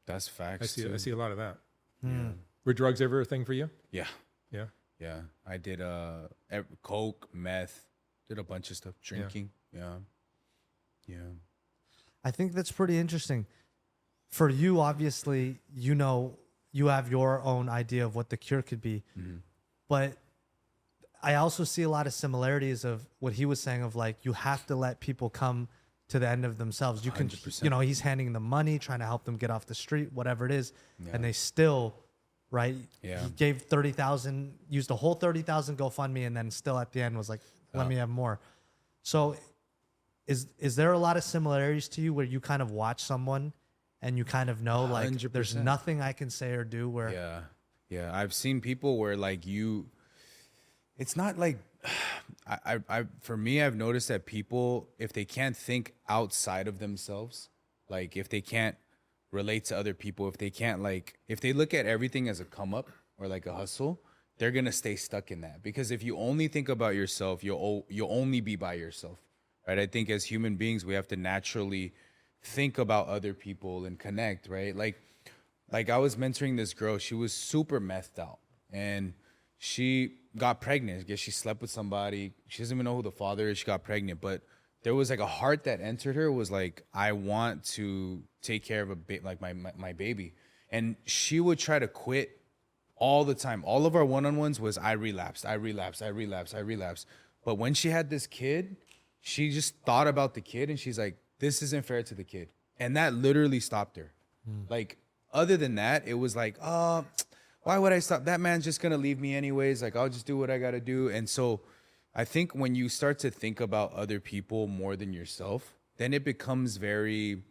Speaker 1: That's facts.
Speaker 3: I see a lot of that.
Speaker 2: Mm.
Speaker 3: Were drugs ever a thing for you?
Speaker 1: Yeah.
Speaker 3: Yeah.
Speaker 1: Yeah. I did coke, meth, did a bunch of stuff, drinking. Yeah.
Speaker 2: I think that's pretty interesting. For you, obviously, you have your own idea of what the cure could be.
Speaker 1: Mm-hmm.
Speaker 2: But I also see a lot of similarities of what he was saying of like, you have to let people come to the end of themselves. You can,
Speaker 1: 100%.
Speaker 2: He's handing them money, trying to help them get off the street, whatever it is.
Speaker 1: Yeah.
Speaker 2: And they still, right?
Speaker 1: Yeah.
Speaker 2: He gave 30,000, used a whole 30,000 GoFundMe, and then still at the end was like, let me have more. So is there a lot of similarities to you where you kind of watch someone and you kind of know like
Speaker 1: 100%.
Speaker 2: there's nothing I can say or do where
Speaker 1: Yeah. I've seen people where like it's not like I for me, I've noticed that people, if they can't think outside of themselves, like if they can't relate to other people, if they look at everything as a come up or like a hustle, they're gonna stay stuck in that. Because if you only think about yourself, you'll only be by yourself, right? I think as human beings, we have to naturally think about other people and connect, right? Like I was mentoring this girl. She was super methed out, and she got pregnant. I guess she slept with somebody. She doesn't even know who the father is. She got pregnant, but there was like a heart that entered her. Was like, I want to take care of my baby. And she would try to quit all the time. All of our one-on-ones was I relapsed. But when she had this kid, she just thought about the kid, and she's like, this isn't fair to the kid. And that literally stopped her. Like, other than that, it was like, why would I stop? That man's just going to leave me anyways. Like, I'll just do what I got to do. And so I think when you start to think about other people more than yourself, then it becomes very,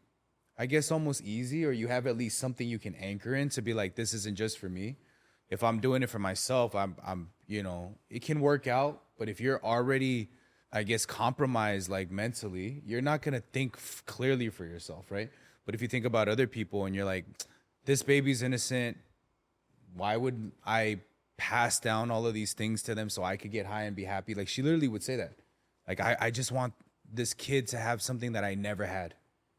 Speaker 1: I guess, almost easy, or you have at least something you can anchor in to be like, this isn't just for me. If I'm doing it for myself, I'm it can work out. But if you're already, I guess, compromised, like mentally, you're not going to think clearly for yourself, right? But if you think about other people and you're like, this baby's innocent, why would I pass down all of these things to them so I could get high and be happy? Like, she literally would say that. Like, I just want this kid to have something that I never had.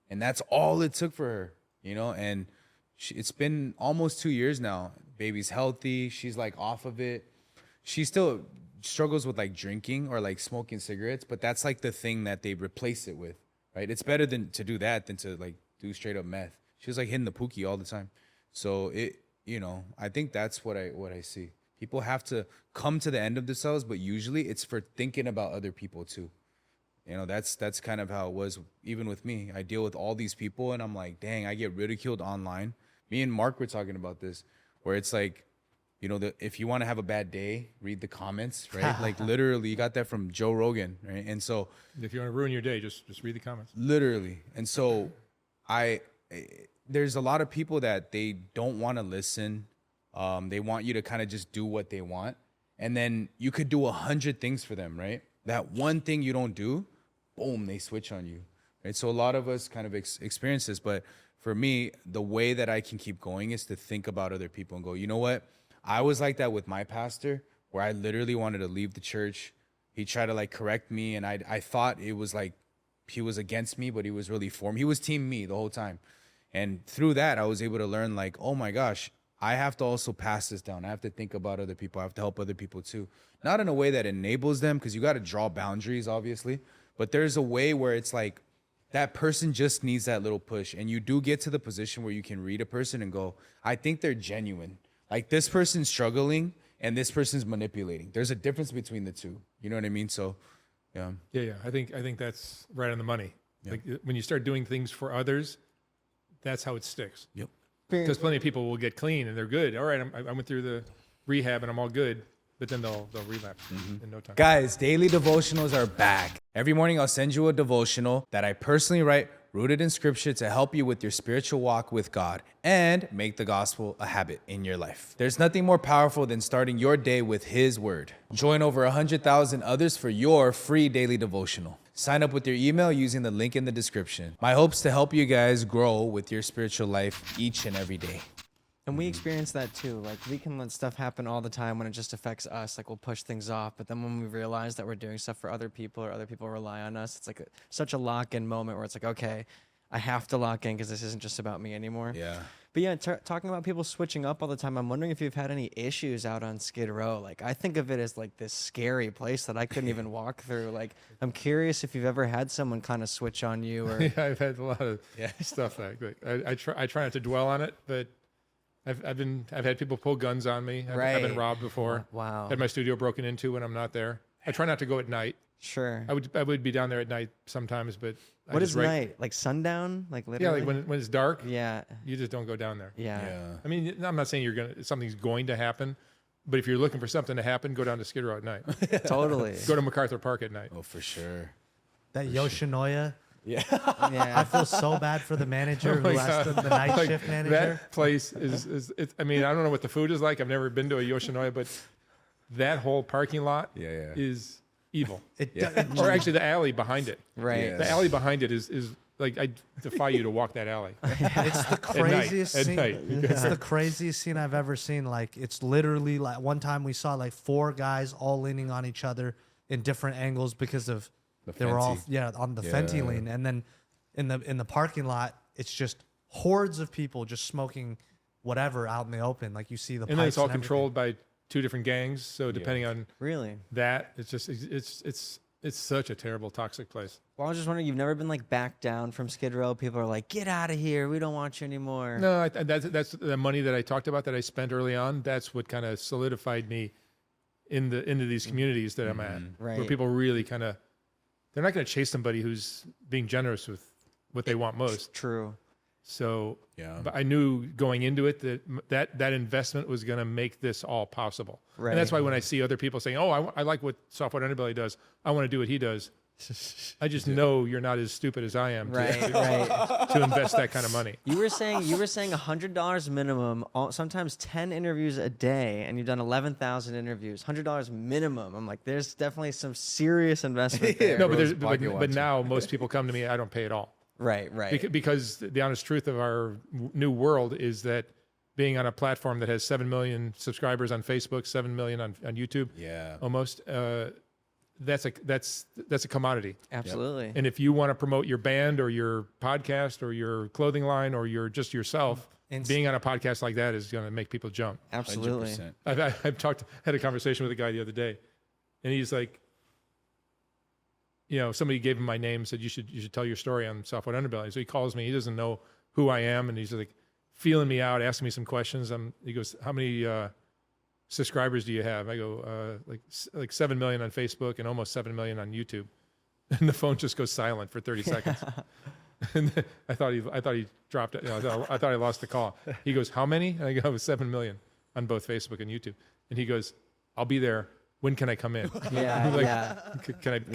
Speaker 1: And that's all it took for her, and it's been almost 2 years now. Baby's healthy. She's like off of it. She still struggles with like drinking or like smoking cigarettes, but that's like the thing that they replace it with, right? It's better than to do that than to like do straight up meth. She was like hitting the pookie all the time. So I think that's what I see. People have to come to the end of themselves, but usually it's for thinking about other people too. That's kind of how it was even with me. I deal with all these people, and I'm like, dang, I get ridiculed online. Me and Mark were talking about this, where it's like, if you want to have a bad day, read the comments, right? Like, literally, you got that from Joe Rogan, right? And so,
Speaker 3: if you want to ruin your day, just read the comments.
Speaker 1: Literally. And so there's a lot of people that they don't want to listen. They want you to kind of just do what they want. And then you could do 100 things for them, right? That one thing you don't do, boom, they switch on you, right? So a lot of us kind of experience this. But for me, the way that I can keep going is to think about other people and go, you know what? I was like that with my pastor, where I literally wanted to leave the church. He tried to like correct me, and I thought it was like he was against me, but he was really for me. He was team me the whole time. And through that, I was able to learn like, oh my gosh, I have to also pass this down. I have to think about other people. I have to help other people too. Not in a way that enables them, because you got to draw boundaries, obviously. But there's a way where it's like that person just needs that little push. And you do get to the position where you can read a person and go, I think they're genuine. Like, this person's struggling and this person's manipulating. There's a difference between the two. You know what I mean? So, yeah.
Speaker 3: Yeah. I think that's right on the money.
Speaker 1: Yeah.
Speaker 3: Like, when you start doing things for others, that's how it sticks.
Speaker 1: Yep.
Speaker 3: Because plenty of people will get clean and they're good. All right, I went through the rehab and I'm all good. but then they'll relapse in no time.
Speaker 1: Guys, daily devotionals are back. Every morning I'll send you a devotional that I personally write, rooted in scripture, to help you with your spiritual walk with God and make the gospel a habit in your life. There's nothing more powerful than starting your day with His word. Join over 100,000 others for your free daily devotional. Sign up with your email using the link in the description. My hope's to help you guys grow with your spiritual life each and every day.
Speaker 4: And we experience that too. Like, we can let stuff happen all the time when it just affects us. Like, we'll push things off. But then when we realize that we're doing stuff for other people or other people rely on us, it's like such a lock-in moment where it's like, okay, I have to lock in because this isn't just about me anymore.
Speaker 1: Yeah.
Speaker 4: But yeah, talking about people switching up all the time, I'm wondering if you've had any issues out on Skid Row. Like, I think of it as like this scary place that I couldn't even walk through. Like, I'm curious if you've ever had someone kind of switch on you or...
Speaker 3: Yeah, I've had a lot of stuff like that. I try not to dwell on it, but I've had people pull guns on me. I've been robbed before.
Speaker 4: Wow.
Speaker 3: Had my studio broken into when I'm not there. I try not to go at night.
Speaker 4: Sure.
Speaker 3: I would be down there at night sometimes, but
Speaker 4: what is night? Like sundown? Like literally?
Speaker 3: Yeah, like when it's dark.
Speaker 4: Yeah.
Speaker 3: You just don't go down there.
Speaker 4: Yeah.
Speaker 3: I mean, I'm not saying something's going to happen, but if you're looking for something to happen, go down to Skid Row at night.
Speaker 4: Totally.
Speaker 3: Go to MacArthur Park at night.
Speaker 1: Oh, for sure.
Speaker 2: That Yoshinoya.
Speaker 1: Yeah.
Speaker 2: I feel so bad for the manager who asked the night
Speaker 3: Like,
Speaker 2: shift manager.
Speaker 3: That place is I mean, I don't know what the food is like. I've never been to a Yoshinoya, but that whole parking lot is evil. Or actually the alley behind it.
Speaker 4: Right.
Speaker 1: Yeah.
Speaker 3: The alley behind it is like, I defy you to walk that alley.
Speaker 2: It's the craziest
Speaker 3: At
Speaker 2: scene.
Speaker 3: night.
Speaker 2: It's the craziest scene I've ever seen. Like, it's literally like one time we saw like 4 guys all leaning on each other in different angles because of they were all on the Fenty lean, and then in the parking lot it's just hordes of people just smoking whatever out in the open. Like, you see the
Speaker 3: And then it's all
Speaker 2: everything.
Speaker 3: controlled by 2 different gangs. So depending on
Speaker 4: Really?
Speaker 3: that, it's just it's such a terrible, toxic place.
Speaker 4: Well, I was just wondering, you've never been like backed down from Skid Row? People are like, get out of here. We don't want you anymore.
Speaker 3: No, that's the money that I talked about that I spent early on. That's what kind of solidified me into these communities that I'm at,
Speaker 4: Right.
Speaker 3: where people really kind of, they're not going to chase somebody who's being generous with what they want most.
Speaker 4: True.
Speaker 3: So, but I knew going into it that investment was going to make this all possible.
Speaker 4: Right.
Speaker 3: And that's why when I see other people saying, "Oh, I like what Soft White Underbelly does. I want to do what he does," I just know you're not as stupid as I am to invest that kind of money.
Speaker 4: You were saying $100 minimum, sometimes 10 interviews a day, and you've done 11,000 interviews. $100 minimum. I'm like, there's definitely some serious investment there.
Speaker 3: No, but now most people come to me. I don't pay at all.
Speaker 4: Right.
Speaker 3: Because the honest truth of our new world is that being on a platform that has 7 million subscribers on Facebook, 7 million on YouTube, almost, that's a commodity.
Speaker 4: Absolutely.
Speaker 3: And if you want to promote your band or your podcast or your clothing line or your just yourself, being on a podcast like that is going to make people jump.
Speaker 4: Absolutely.
Speaker 3: 100%. I've had a conversation with a guy the other day, and he's like, somebody gave him my name, said you should tell your story on Soft White Underbelly. So he calls me. He doesn't know who I am, and he's like feeling me out, asking me some questions. He goes, "How many subscribers do you have?" I go, like 7 million on Facebook and almost 7 million on YouTube. And the phone just goes silent for 30 seconds. And then I thought he dropped it. I thought I lost the call. He goes, "How many?" And I go, 7 million on both Facebook and YouTube. And he goes, "I'll be there. When can I come in?" Can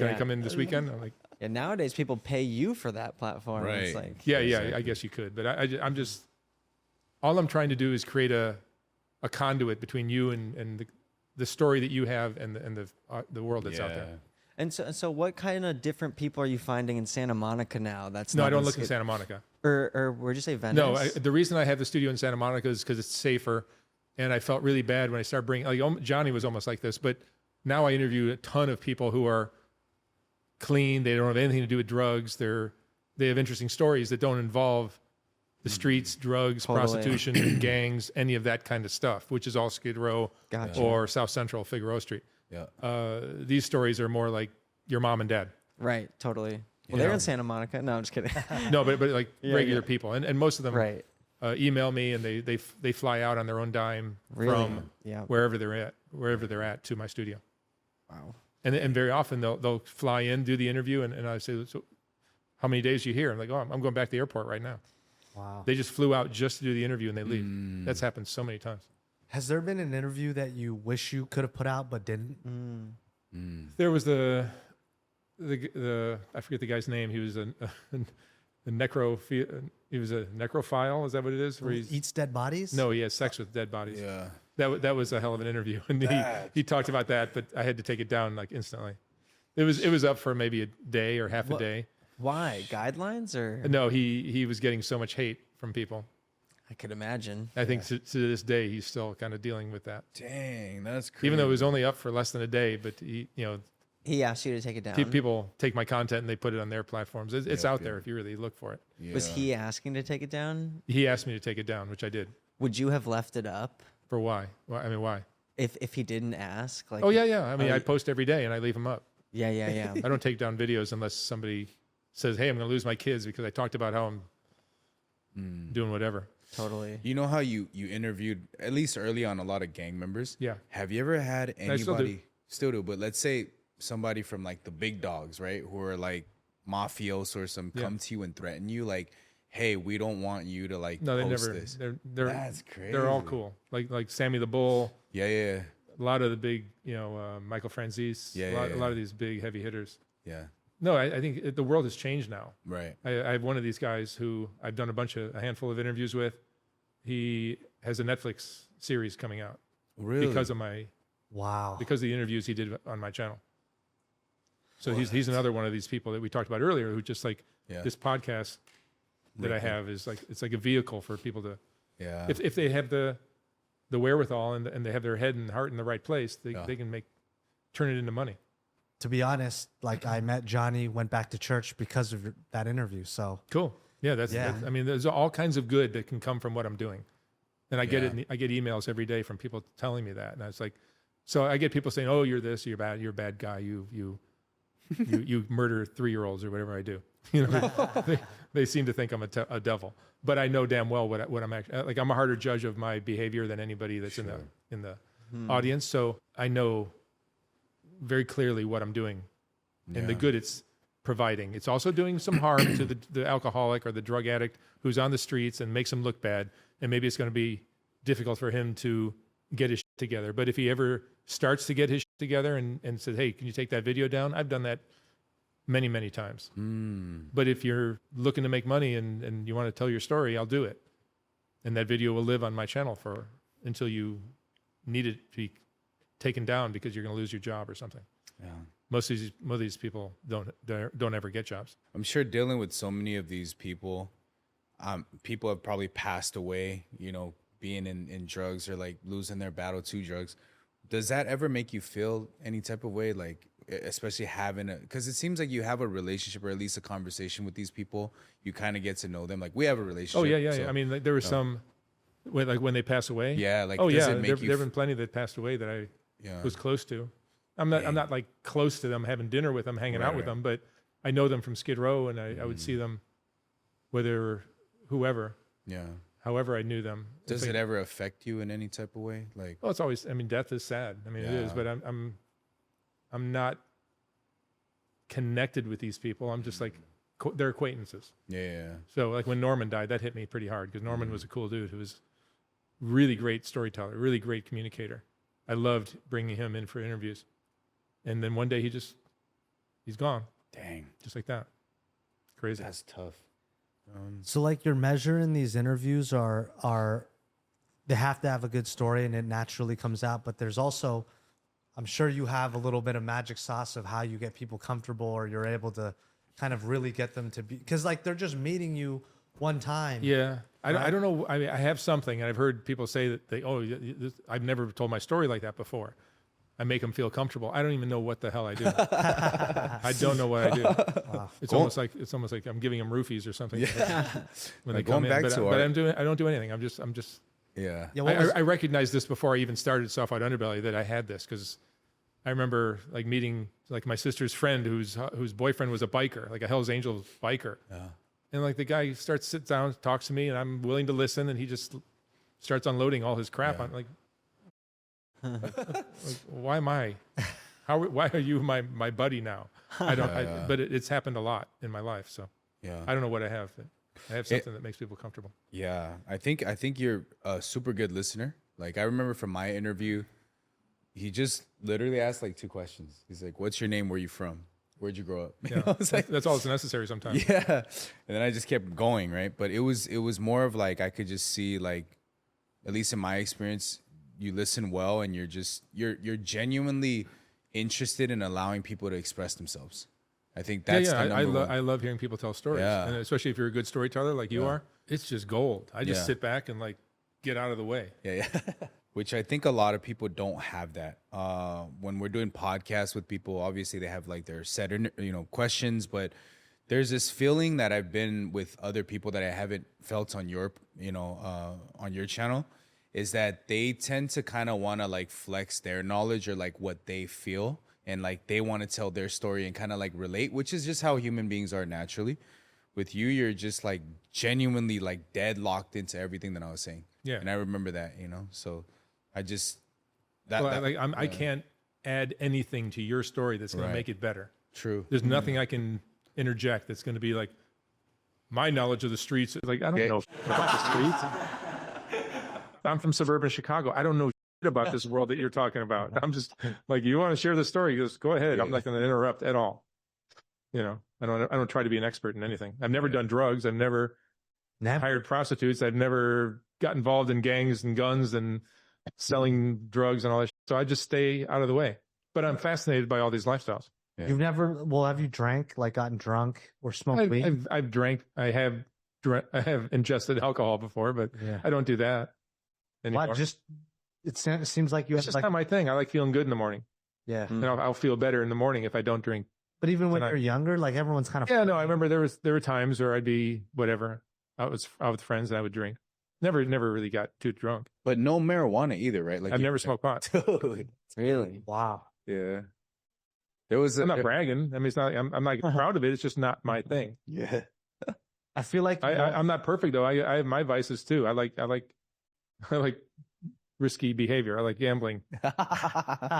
Speaker 3: I come in this weekend? I'm like,
Speaker 4: yeah. Nowadays, people pay you for that platform.
Speaker 1: Right.
Speaker 4: It's like,
Speaker 3: I guess you could, but I'm just, all I'm trying to do is create a conduit between you and the story that you have and the world that's out there.
Speaker 4: And so what kind of different people are you finding in Santa Monica now?
Speaker 3: I don't look in Santa Monica.
Speaker 4: Or where'd you say Venice?
Speaker 3: No, the reason I have the studio in Santa Monica is because it's safer, and I felt really bad when I started bringing, Johnny was almost like this, but now I interview a ton of people who are clean. They don't have anything to do with drugs. They have interesting stories that don't involve the streets, drugs, prostitution, gangs, any of that kind of stuff, which is all Skid Row or South Central Figueroa Street. Yeah. These stories are more like your mom and dad.
Speaker 4: Right, totally. Well, they're in Santa Monica. No, I'm just kidding.
Speaker 3: No, but like regular people. And most of them email me, and they fly out on their own dime from wherever they're at to my studio.
Speaker 4: Wow.
Speaker 3: And very often they'll fly in, do the interview, and I say, "So how many days are you here?" I'm like, "Oh, I'm going back to the airport right now."
Speaker 2: Wow.
Speaker 3: They just flew out just to do the interview and they leave. That's happened so many times.
Speaker 2: Has there been an interview that you wish you could have put out but didn't?
Speaker 3: There was the I forget the guy's name. He was a he was a necrophile. Is that what it is? Where he
Speaker 2: Eats dead bodies?
Speaker 3: No, he has sex with dead bodies.
Speaker 1: Yeah.
Speaker 3: That was a hell of an interview, and he talked about that, but I had to take it down like instantly. It was up for maybe a day or half a day.
Speaker 4: Why? Guidelines or?
Speaker 3: No, he was getting so much hate from people.
Speaker 4: I could imagine.
Speaker 3: I think to this day he's still kind of dealing with that.
Speaker 1: Dang, that's crazy.
Speaker 3: Even though it was only up for less than a day, but he
Speaker 4: asked you to take it down.
Speaker 3: people take my content and they put it on their platforms. It's out there if you really look for it.
Speaker 1: Yeah.
Speaker 4: Was he asking to take it down?
Speaker 3: He asked me to take it down, which I did.
Speaker 4: Would you have left it up
Speaker 3: For why? I mean, why?
Speaker 4: if he didn't ask? Like,
Speaker 3: Oh yeah. I mean, I post every day and I leave them up.
Speaker 4: yeah.
Speaker 3: I don't take down videos unless somebody says, "Hey, I'm going to lose my kids because I talked about how I'm doing whatever."
Speaker 4: Totally.
Speaker 1: You know how you interviewed, at least early on, a lot of gang members?
Speaker 3: Yeah.
Speaker 1: Have you ever had
Speaker 3: I still do.
Speaker 1: anybody, still do, but let's say somebody from like the big dogs, right? Who are like mafioso or some come to you and threaten you like, hey, we don't want you to like
Speaker 3: No, they
Speaker 1: post
Speaker 3: never.
Speaker 1: this.
Speaker 3: They're
Speaker 1: That's crazy.
Speaker 3: They're all cool. Like Sammy the Bull.
Speaker 1: Yeah.
Speaker 3: A lot of the big, Michael Franzese.
Speaker 1: Yeah,
Speaker 3: A lot of these big heavy hitters.
Speaker 1: Yeah.
Speaker 3: No, I think the world has changed now.
Speaker 1: Right.
Speaker 3: I have one of these guys who I've done a handful of interviews with. He has a Netflix series coming out
Speaker 1: Really?
Speaker 3: because of the interviews he did on my channel. So he's another one of these people that we talked about earlier who just like this podcast that I have is like, it's like a vehicle for people to, if they have the wherewithal and they have their head and heart in the right place, they can turn it into money.
Speaker 2: To be honest, like I met Johnny, went back to church because of that interview. So
Speaker 3: Cool. Yeah, that's I mean, there's all kinds of good that can come from what I'm doing. And I get it. I get emails every day from people telling me that. And I was like, so I get people saying, "Oh, you're this, you're bad, you're a bad guy. You murder 3-year-olds or whatever I do." They seem to think I'm a devil, but I know damn well what I'm actually like. I'm a harder judge of my behavior than anybody that's in the audience. So I know very clearly what I'm doing and the good it's providing. It's also doing some harm to the alcoholic or the drug addict who's on the streets and makes him look bad. And maybe it's going to be difficult for him to get his shit together. But if he ever starts to get his shit together and says, "Hey, can you take that video down?" I've done that many, many times. But if you're looking to make money and you want to tell your story, I'll do it. And that video will live on my channel until you need it to be taken down because you're going to lose your job or something.
Speaker 1: Yeah.
Speaker 3: Most of these people don't ever get jobs.
Speaker 1: I'm sure dealing with so many of these people, people have probably passed away, being in drugs or like losing their battle to drugs. Does that ever make you feel any type of way? Like, especially because it seems like you have a relationship or at least a conversation with these people. You kind of get to know them. Like we have a relationship.
Speaker 3: Oh yeah. So, I mean, like, there were some, when they pass away.
Speaker 1: Yeah. Like,
Speaker 3: oh yeah,
Speaker 1: there
Speaker 3: have been plenty that passed away that I was close to. I'm not like close to them, having dinner with them, hanging out with them, but I know them from Skid Row, and I would see them, whether whoever. Yeah. However I knew them.
Speaker 1: Does it ever affect you in any type of way? Like,
Speaker 3: well, it's always. I mean, death is sad. I mean, it is, but I'm not connected with these people. I'm just like they're acquaintances. Yeah. So like when Norman died, that hit me pretty hard because Norman was a cool dude who was really great storyteller, really great communicator. I loved bringing him in for interviews. And then one day he's gone.
Speaker 1: Dang.
Speaker 3: Just like that. Crazy.
Speaker 1: That's tough.
Speaker 2: So like your measure in these interviews are they have to have a good story and it naturally comes out, but there's also, I'm sure you have a little bit of magic sauce of how you get people comfortable or you're able to kind of really get them to be, because like they're just meeting you one time.
Speaker 3: Yeah. I don't know. I mean, I have something, and I've heard people say that I've never told my story like that before. I make them feel comfortable. I don't even know what the hell I do. I don't know what I do. Wow. It's almost like I'm giving them roofies or something. Yeah. When they come in, but I don't do anything. I'm just. Yeah. I recognized this before I even started Soft White Underbelly that I had this because I remember like meeting like my sister's friend whose boyfriend was a biker, like a Hell's Angels biker. Yeah. And like the guy sits down, talks to me, and I'm willing to listen, and he just starts unloading all his crap. I'm like, why am I? Why are you my buddy now? I don't. But it's happened a lot in my life, so I don't know what I have. I have something that makes people comfortable.
Speaker 1: Yeah, I think you're a super good listener. Like I remember from my interview, he just literally asked like 2 questions. He's like, "What's your name? Where you from? Where'd you grow up?"
Speaker 3: Yeah.
Speaker 1: I was like,
Speaker 3: that's all that's necessary sometimes.
Speaker 1: yeah. And then I just kept going, right? But it was more of like I could just see like, at least in my experience, you listen well and you're genuinely interested in allowing people to express themselves. I think that's the number one.
Speaker 3: I love hearing people tell stories, and especially if you're a good storyteller like you are, it's just gold. I just sit back and like get out of the way.
Speaker 1: Yeah. Which I think a lot of people don't have that. When we're doing podcasts with people, obviously they have like their set, questions, but there's this feeling that I've been with other people that I haven't felt on your, on your channel, is that they tend to kind of want to like flex their knowledge or like what they feel, and like they want to tell their story and kind of like relate, which is just how human beings are naturally. With you, you're just like genuinely like deadlocked into everything that I was saying. Yeah. And I remember that, so I just,
Speaker 3: I can't add anything to your story that's going to make it better.
Speaker 1: True.
Speaker 3: There's nothing I can interject that's going to be like my knowledge of the streets. Like, I don't know about the streets. I'm from suburban Chicago. I don't know about this world that you're talking about. I'm just like, you want to share the story? Just go ahead. I'm not going to interrupt at all. I don't try to be an expert in anything. I've never done drugs. I've never hired prostitutes. I've never got involved in gangs and guns and selling drugs and all that. So I just stay out of the way. But I'm fascinated by all these lifestyles.
Speaker 2: Yeah. You've never, have you drank, like gotten drunk or smoked weed?
Speaker 3: I've drank. I have ingested alcohol before, but I don't do that anymore.
Speaker 2: It seems like you have
Speaker 3: just not my thing. I like feeling good in the morning.
Speaker 2: Yeah.
Speaker 3: And I'll feel better in the morning if I don't drink.
Speaker 2: But even when you're younger, like everyone's kind of...
Speaker 3: Yeah, no, I remember there were times where I'd be whatever. I was out with friends and I would drink. Never really got too drunk.
Speaker 1: But no marijuana either, right? Like
Speaker 3: I've never smoked pot.
Speaker 1: Totally.
Speaker 2: Really? Wow.
Speaker 1: Yeah.
Speaker 3: I'm not bragging. I mean, it's not. I'm not proud of it. It's just not my thing.
Speaker 1: Yeah.
Speaker 2: I feel like
Speaker 3: I'm not perfect though. I have my vices too. I like risky behavior. I like gambling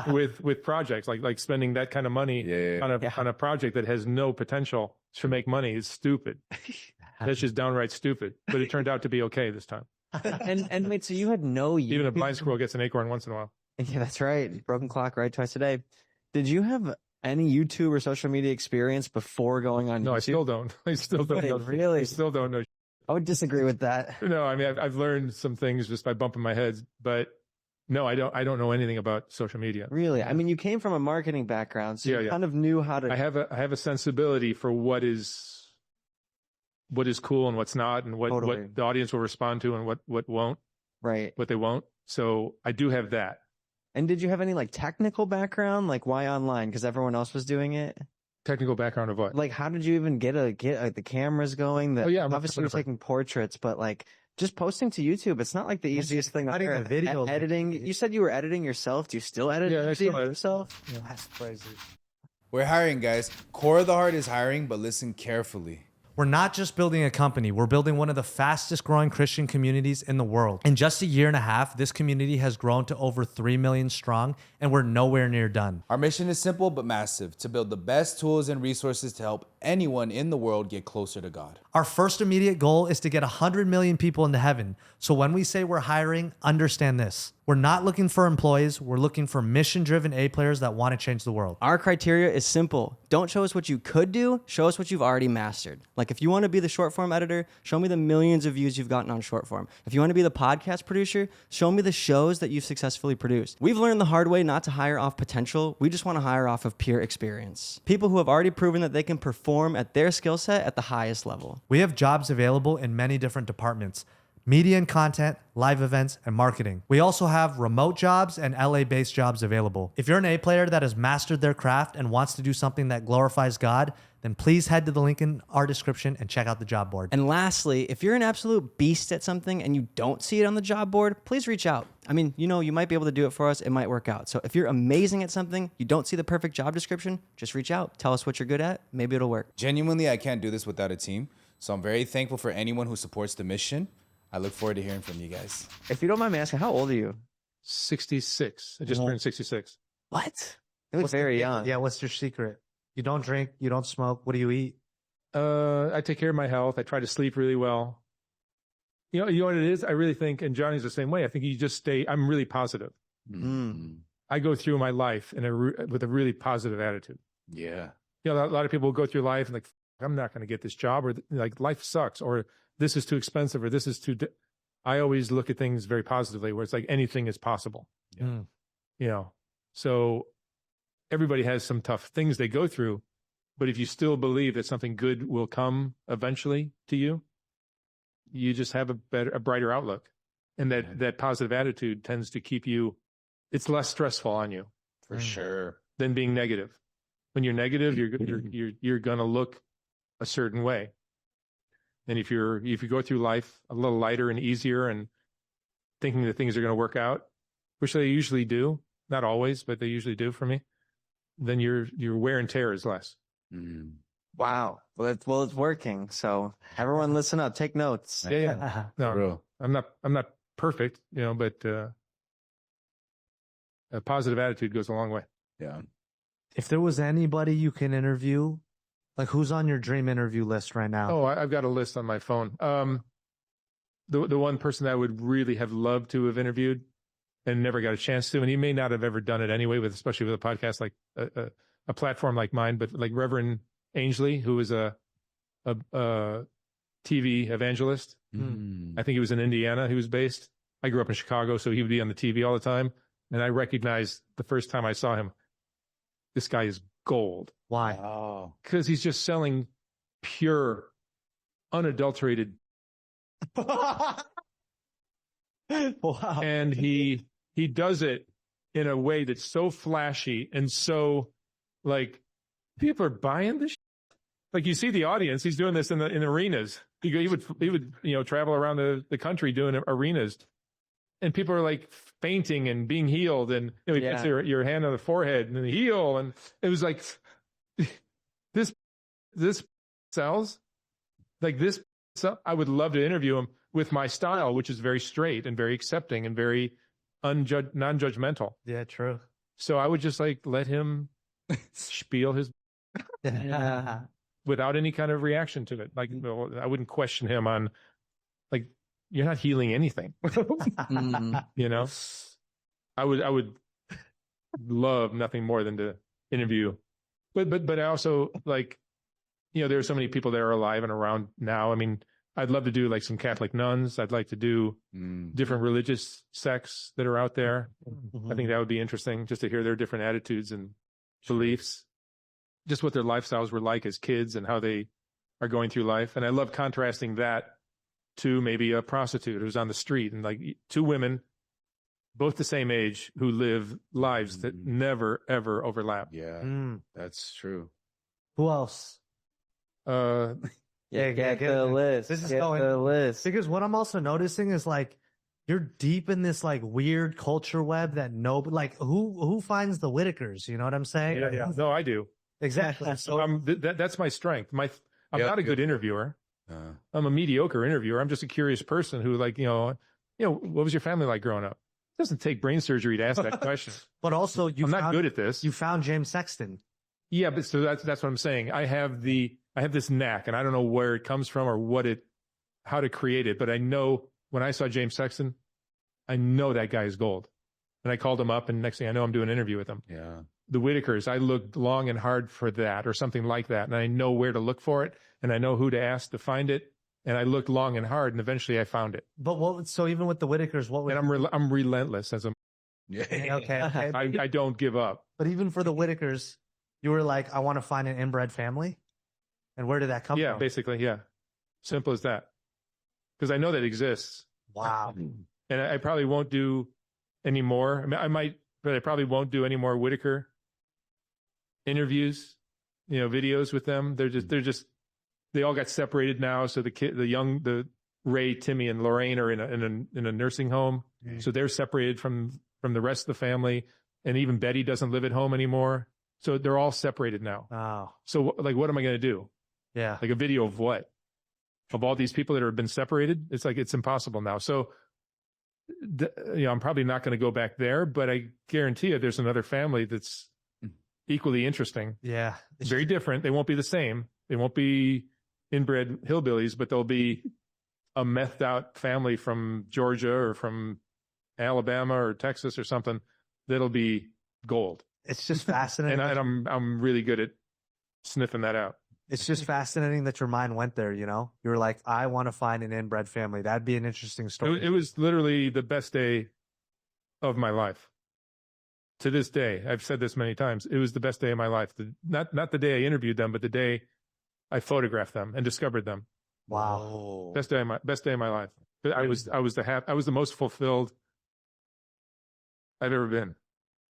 Speaker 3: with projects, like spending that kind of money on a project that has no potential to make money is stupid. That's just downright stupid. But it turned out to be okay this time.
Speaker 4: And wait, so you had no...
Speaker 3: Even a blind squirrel gets an acorn once in a while.
Speaker 4: Yeah, that's right. Broken clock, right? Twice a day. Did you have any YouTube or social media experience before going on YouTube?
Speaker 3: No, I still don't. I still don't know.
Speaker 4: Really?
Speaker 3: I still don't know.
Speaker 4: I would disagree with that.
Speaker 3: No, I mean, I've learned some things just by bumping my heads, but no, I don't know anything about social media.
Speaker 4: Really? I mean, you came from a marketing background, so you kind of knew how to...
Speaker 3: I have a sensibility for what is cool and what's not, and what the audience will respond to and what won't.
Speaker 4: Right.
Speaker 3: What they won't. So I do have that.
Speaker 4: And did you have any like technical background? Like why online? Because everyone else was doing it?
Speaker 3: Technical background of what?
Speaker 4: Like how did you even get the cameras going? Obviously you're taking portraits, but like just posting to YouTube, it's not like the easiest thing. Editing. You said you were editing yourself. Do you still edit yourself?
Speaker 2: Yeah, that's crazy.
Speaker 1: We're hiring, guys. Core of the Heart is hiring, but listen carefully.
Speaker 2: We're not just building a company, we're building one of the fastest growing Christian communities in the world. In just a year and a half, this community has grown to over 3 million strong, and we're nowhere near done.
Speaker 1: Our mission is simple but massive: to build the best tools and resources to help anyone in the world get closer to God.
Speaker 2: Our first immediate goal is to get 100 million people into heaven. So when we say we're hiring, understand this. We're not looking for employees. We're looking for mission-driven A players that want to change the world.
Speaker 4: Our criteria is simple. Don't show us what you could do. Show us what you've already mastered. Like if you want to be the short form editor, show me the millions of views you've gotten on short form. If you want to be the podcast producer, show me the shows that you've successfully produced. We've learned the hard way not to hire off potential. We just want to hire off of pure experience. People who have already proven that they can perform at their skill set at the highest level.
Speaker 2: We have jobs available in many different departments: media and content, live events, and marketing. We also have remote jobs and LA-based jobs available. If you're an A player that has mastered their craft and wants to do something that glorifies God, then please head to the link in our description and check out the job board.
Speaker 4: And lastly, if you're an absolute beast at something and you don't see it on the job board, please reach out. I mean, you might be able to do it for us. It might work out. So if you're amazing at something, you don't see the perfect job description, just reach out. Tell us what you're good at. Maybe it'll work.
Speaker 1: Genuinely, I can't do this without a team. So I'm very thankful for anyone who supports the mission. I look forward to hearing from you guys.
Speaker 4: If you don't mind me asking, how old are you?
Speaker 3: 66. I just turned 66.
Speaker 4: What? It was very young.
Speaker 2: Yeah, what's your secret? You don't drink, you don't smoke. What do you eat?
Speaker 3: I take care of my health. I try to sleep really well. You know what it is? I really think, and Johnny's the same way. I think you just stay. I'm really positive. I go through my life with a really positive attitude.
Speaker 1: Yeah.
Speaker 3: You know, a lot of people go through life and like, I'm not going to get this job, or like life sucks, or this is too expensive, or this is too. I always look at things very positively, where it's like anything is possible.
Speaker 1: Yeah.
Speaker 3: You know, so everybody has some tough things they go through, but if you still believe that something good will come eventually to you, you just have a brighter outlook, and that positive attitude tends to keep you. It's less stressful on you,
Speaker 1: For sure.
Speaker 3: than being negative. When you're negative, you're going to look a certain way. And if you go through life a little lighter and easier and thinking that things are going to work out, which they usually do, not always, but they usually do for me, then your wear and tear is less.
Speaker 4: Wow. Well, it's working. So everyone listen up, take notes.
Speaker 3: Yeah. No,
Speaker 1: Bro.
Speaker 3: I'm not perfect, you know, but a positive attitude goes a long way.
Speaker 1: Yeah.
Speaker 2: If there was anybody you can interview, like who's on your dream interview list right now?
Speaker 3: Oh, I've got a list on my phone. The one person that I would really have loved to have interviewed and never got a chance to, and he may not have ever done it anyway, especially with a podcast like a platform like mine, but like Reverend Ainsley, who is a TV evangelist. I think he was in Indiana. He was based. I grew up in Chicago, so he would be on the TV all the time. And I recognized the first time I saw him, this guy is gold.
Speaker 2: Why?
Speaker 1: Oh.
Speaker 3: Because he's just selling pure, unadulterated.
Speaker 4: Wow.
Speaker 3: And he does it in a way that's so flashy and so like people are buying this. Like you see the audience, he's doing this in arenas. He would travel around the country doing arenas, and people are like fainting and being healed, and he puts your hand on the forehead and heal, and it was like this sells like this. So I would love to interview him with my style, which is very straight and very accepting and very non-judgmental.
Speaker 2: Yeah, true.
Speaker 3: So I would just like let him spiel his without any kind of reaction to it. Like I wouldn't question him on like, you're not healing anything. You know, I would love nothing more than to interview, but I also like, you know, there are so many people that are alive and around now. I mean, I'd love to do like some Catholic nuns. I'd like to do different religious sects that are out there. I think that would be interesting just to hear their different attitudes and beliefs, just what their lifestyles were like as kids and how they are going through life. And I love contrasting that to maybe a prostitute who's on the street, and like two women, both the same age, who live lives that never, ever overlap.
Speaker 1: Yeah, that's true.
Speaker 2: Who else?
Speaker 4: Get the list.
Speaker 2: This is
Speaker 4: Get
Speaker 2: going
Speaker 4: the list.
Speaker 2: because what I'm also noticing is like you're deep in this like weird culture web that who finds the Whitakers? You know what I'm saying?
Speaker 3: Yeah. No, I do.
Speaker 2: Exactly. So
Speaker 3: That's my strength. I'm not a good interviewer. I'm a mediocre interviewer. I'm just a curious person who, like, you know, what was your family like growing up? It doesn't take brain surgery to ask that question.
Speaker 2: But also,
Speaker 3: I'm not good at this.
Speaker 2: You found James Sexton.
Speaker 3: Yeah, but so that's what I'm saying. I have this knack, and I don't know where it comes from or how to create it. But I know when I saw James Sexton, I know that guy is gold. And I called him up, and next thing I know, I'm doing an interview with him.
Speaker 1: Yeah.
Speaker 3: The Whitakers, I looked long and hard for that or something like that. And I know where to look for it, and I know who to ask to find it. And I looked long and hard, and eventually I found it.
Speaker 2: But so even with the Whitakers, what would
Speaker 3: And I'm relentless as a.
Speaker 2: okay.
Speaker 3: I don't give up.
Speaker 2: But even for the Whitakers, you were like, I want to find an inbred family. And where did that come from?
Speaker 3: Yeah, basically, yeah. Simple as that. Because I know that exists.
Speaker 2: Wow.
Speaker 3: And I probably won't do any more. I mean, I might, but I probably won't do any more Whitaker interviews, videos with them. They all got separated now. So the Ray, Timmy, and Lorraine are in a nursing home. Mm-hmm. So they're separated from the rest of the family. And even Betty doesn't live at home anymore. So they're all separated now.
Speaker 2: Oh.
Speaker 3: So like, what am I going to do?
Speaker 2: Yeah.
Speaker 3: Like a video of what? Of all these people that have been separated? It's like, it's impossible now. So, I'm probably not going to go back there, but I guarantee you there's another family that's equally interesting.
Speaker 2: Yeah.
Speaker 3: Very different. They won't be the same. They won't be inbred hillbillies, but they'll be a methed out family from Georgia or from Alabama or Texas or something, that'll be gold.
Speaker 2: It's just fascinating.
Speaker 3: And I'm really good at sniffing that out.
Speaker 2: It's just fascinating that your mind went there, you know? You were like, I want to find an inbred family. That'd be an interesting story.
Speaker 3: It was literally the best day of my life. To this day, I've said this many times, it was the best day of my life. Not the day I interviewed them, but the day I photographed them and discovered them.
Speaker 2: Wow.
Speaker 3: Best day of my life. I was the most fulfilled I've ever been.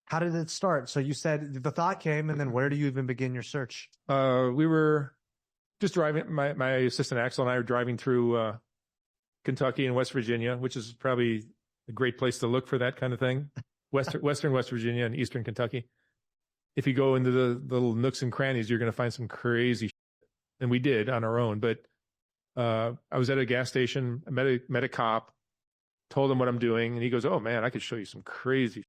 Speaker 2: How did it start? So you said the thought came, and then where do you even begin your search?
Speaker 3: We were just driving. My assistant Axel and I were driving through Kentucky and West Virginia, which is probably a great place to look for that kind of thing. Western West Virginia and Eastern Kentucky. If you go into the little nooks and crannies, you're going to find some crazy shit. And we did on our own. But I was at a gas station. I met a cop, told him what I'm doing, and he goes, "Oh man, I could show you some crazy shit."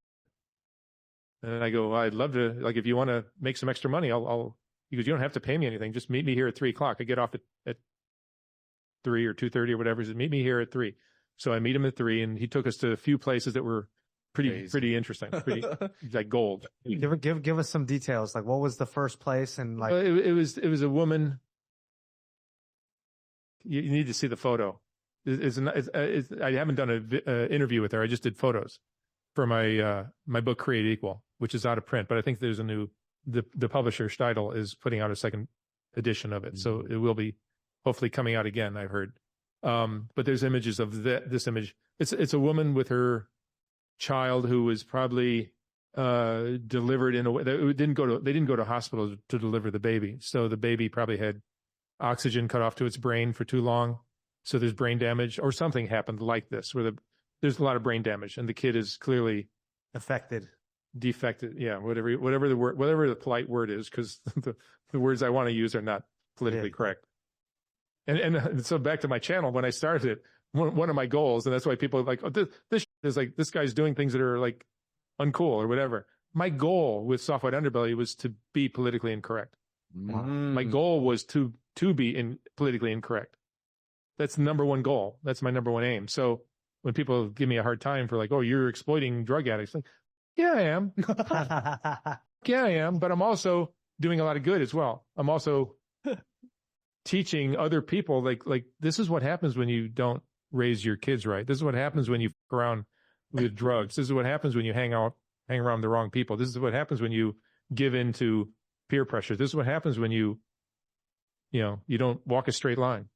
Speaker 3: And I go, well, "I'd love to. Like, if you want to make some extra money, I'll." He goes, "You don't have to pay me anything. Just meet me here at 3:00. I get off at 3 or 2:30 or whatever. He said, "Meet me here at 3." So I meet him at 3, and he took us to a few places that were pretty interesting, pretty like gold.
Speaker 2: Give us some details. Like, what was the first place? And like,
Speaker 3: it was a woman. You need to see the photo. I haven't done an interview with her. I just did photos for my book Create Equal, which is out of print. But I think there's a new the publisher Steidl is putting out a second edition of it, so it will be hopefully coming out again. I've heard. But there's images of this image. It's a woman with her child who was probably delivered in a way that they didn't go to hospital to deliver the baby. So the baby probably had oxygen cut off to its brain for too long. So there's brain damage, or something happened like this, where there's a lot of brain damage, and the kid is clearly defected. Yeah, whatever the polite word is, because the words I want to use are not politically correct. And so back to my channel, when I started it, one of my goals, and that's why people are like, "Oh, this is like, this guy's doing things that are like uncool or whatever." My goal with Soft White Underbelly was to be politically incorrect. My goal was to be politically incorrect. That's the number one goal. That's my number one aim. So when people give me a hard time for like, "Oh, you're exploiting drug addicts," like, yeah, I am. Yeah, I am. But I'm also doing a lot of good as well. I'm also teaching other people like this is what happens when you don't raise your kids right. This is what happens when you f around with drugs. This is what happens when you hang around the wrong people. This is what happens when you give in to peer pressure. This is what happens when you don't walk a straight line.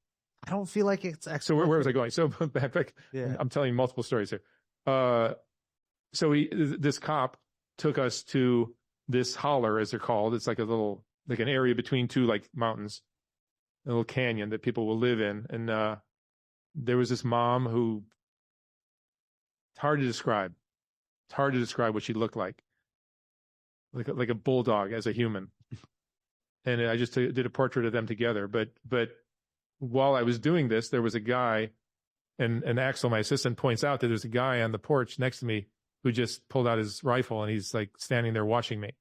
Speaker 2: I don't feel like it's
Speaker 3: So where was I going? So back
Speaker 2: yeah.
Speaker 3: I'm telling you multiple stories here. So this cop took us to this holler, as they're called. It's like an area between two like mountains, a little canyon that people will live in. And there was this mom who, it's hard to describe. It's hard to describe what she looked like a bulldog as a human. And I just did a portrait of them together. But while I was doing this, there was a guy, and Axel, my assistant, points out that there's a guy on the porch next to me who just pulled out his rifle, and he's like standing there watching me.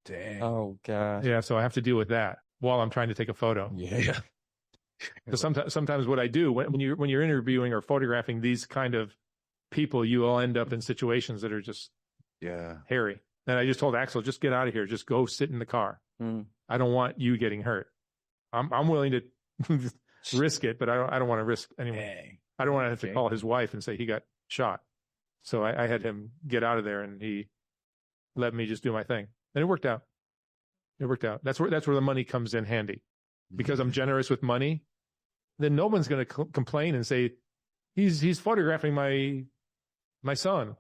Speaker 1: Dang.
Speaker 4: Oh gosh.
Speaker 3: Yeah, so I have to deal with that while I'm trying to take a photo.
Speaker 1: Yeah.
Speaker 3: So sometimes what I do when you're interviewing or photographing these kind of people, you will end up in situations that are just hairy. And I just told Axel, just get out of here. Just go sit in the car. I don't want you getting hurt. I'm willing to risk it, but I don't want to risk anyone.
Speaker 1: Dang.
Speaker 3: I don't want to have to call his wife and say he got shot. So I had him get out of there, and he let me just do my thing, and it worked out. That's where the money comes in handy, because I'm generous with money. Then no one's going to complain and say he's photographing my son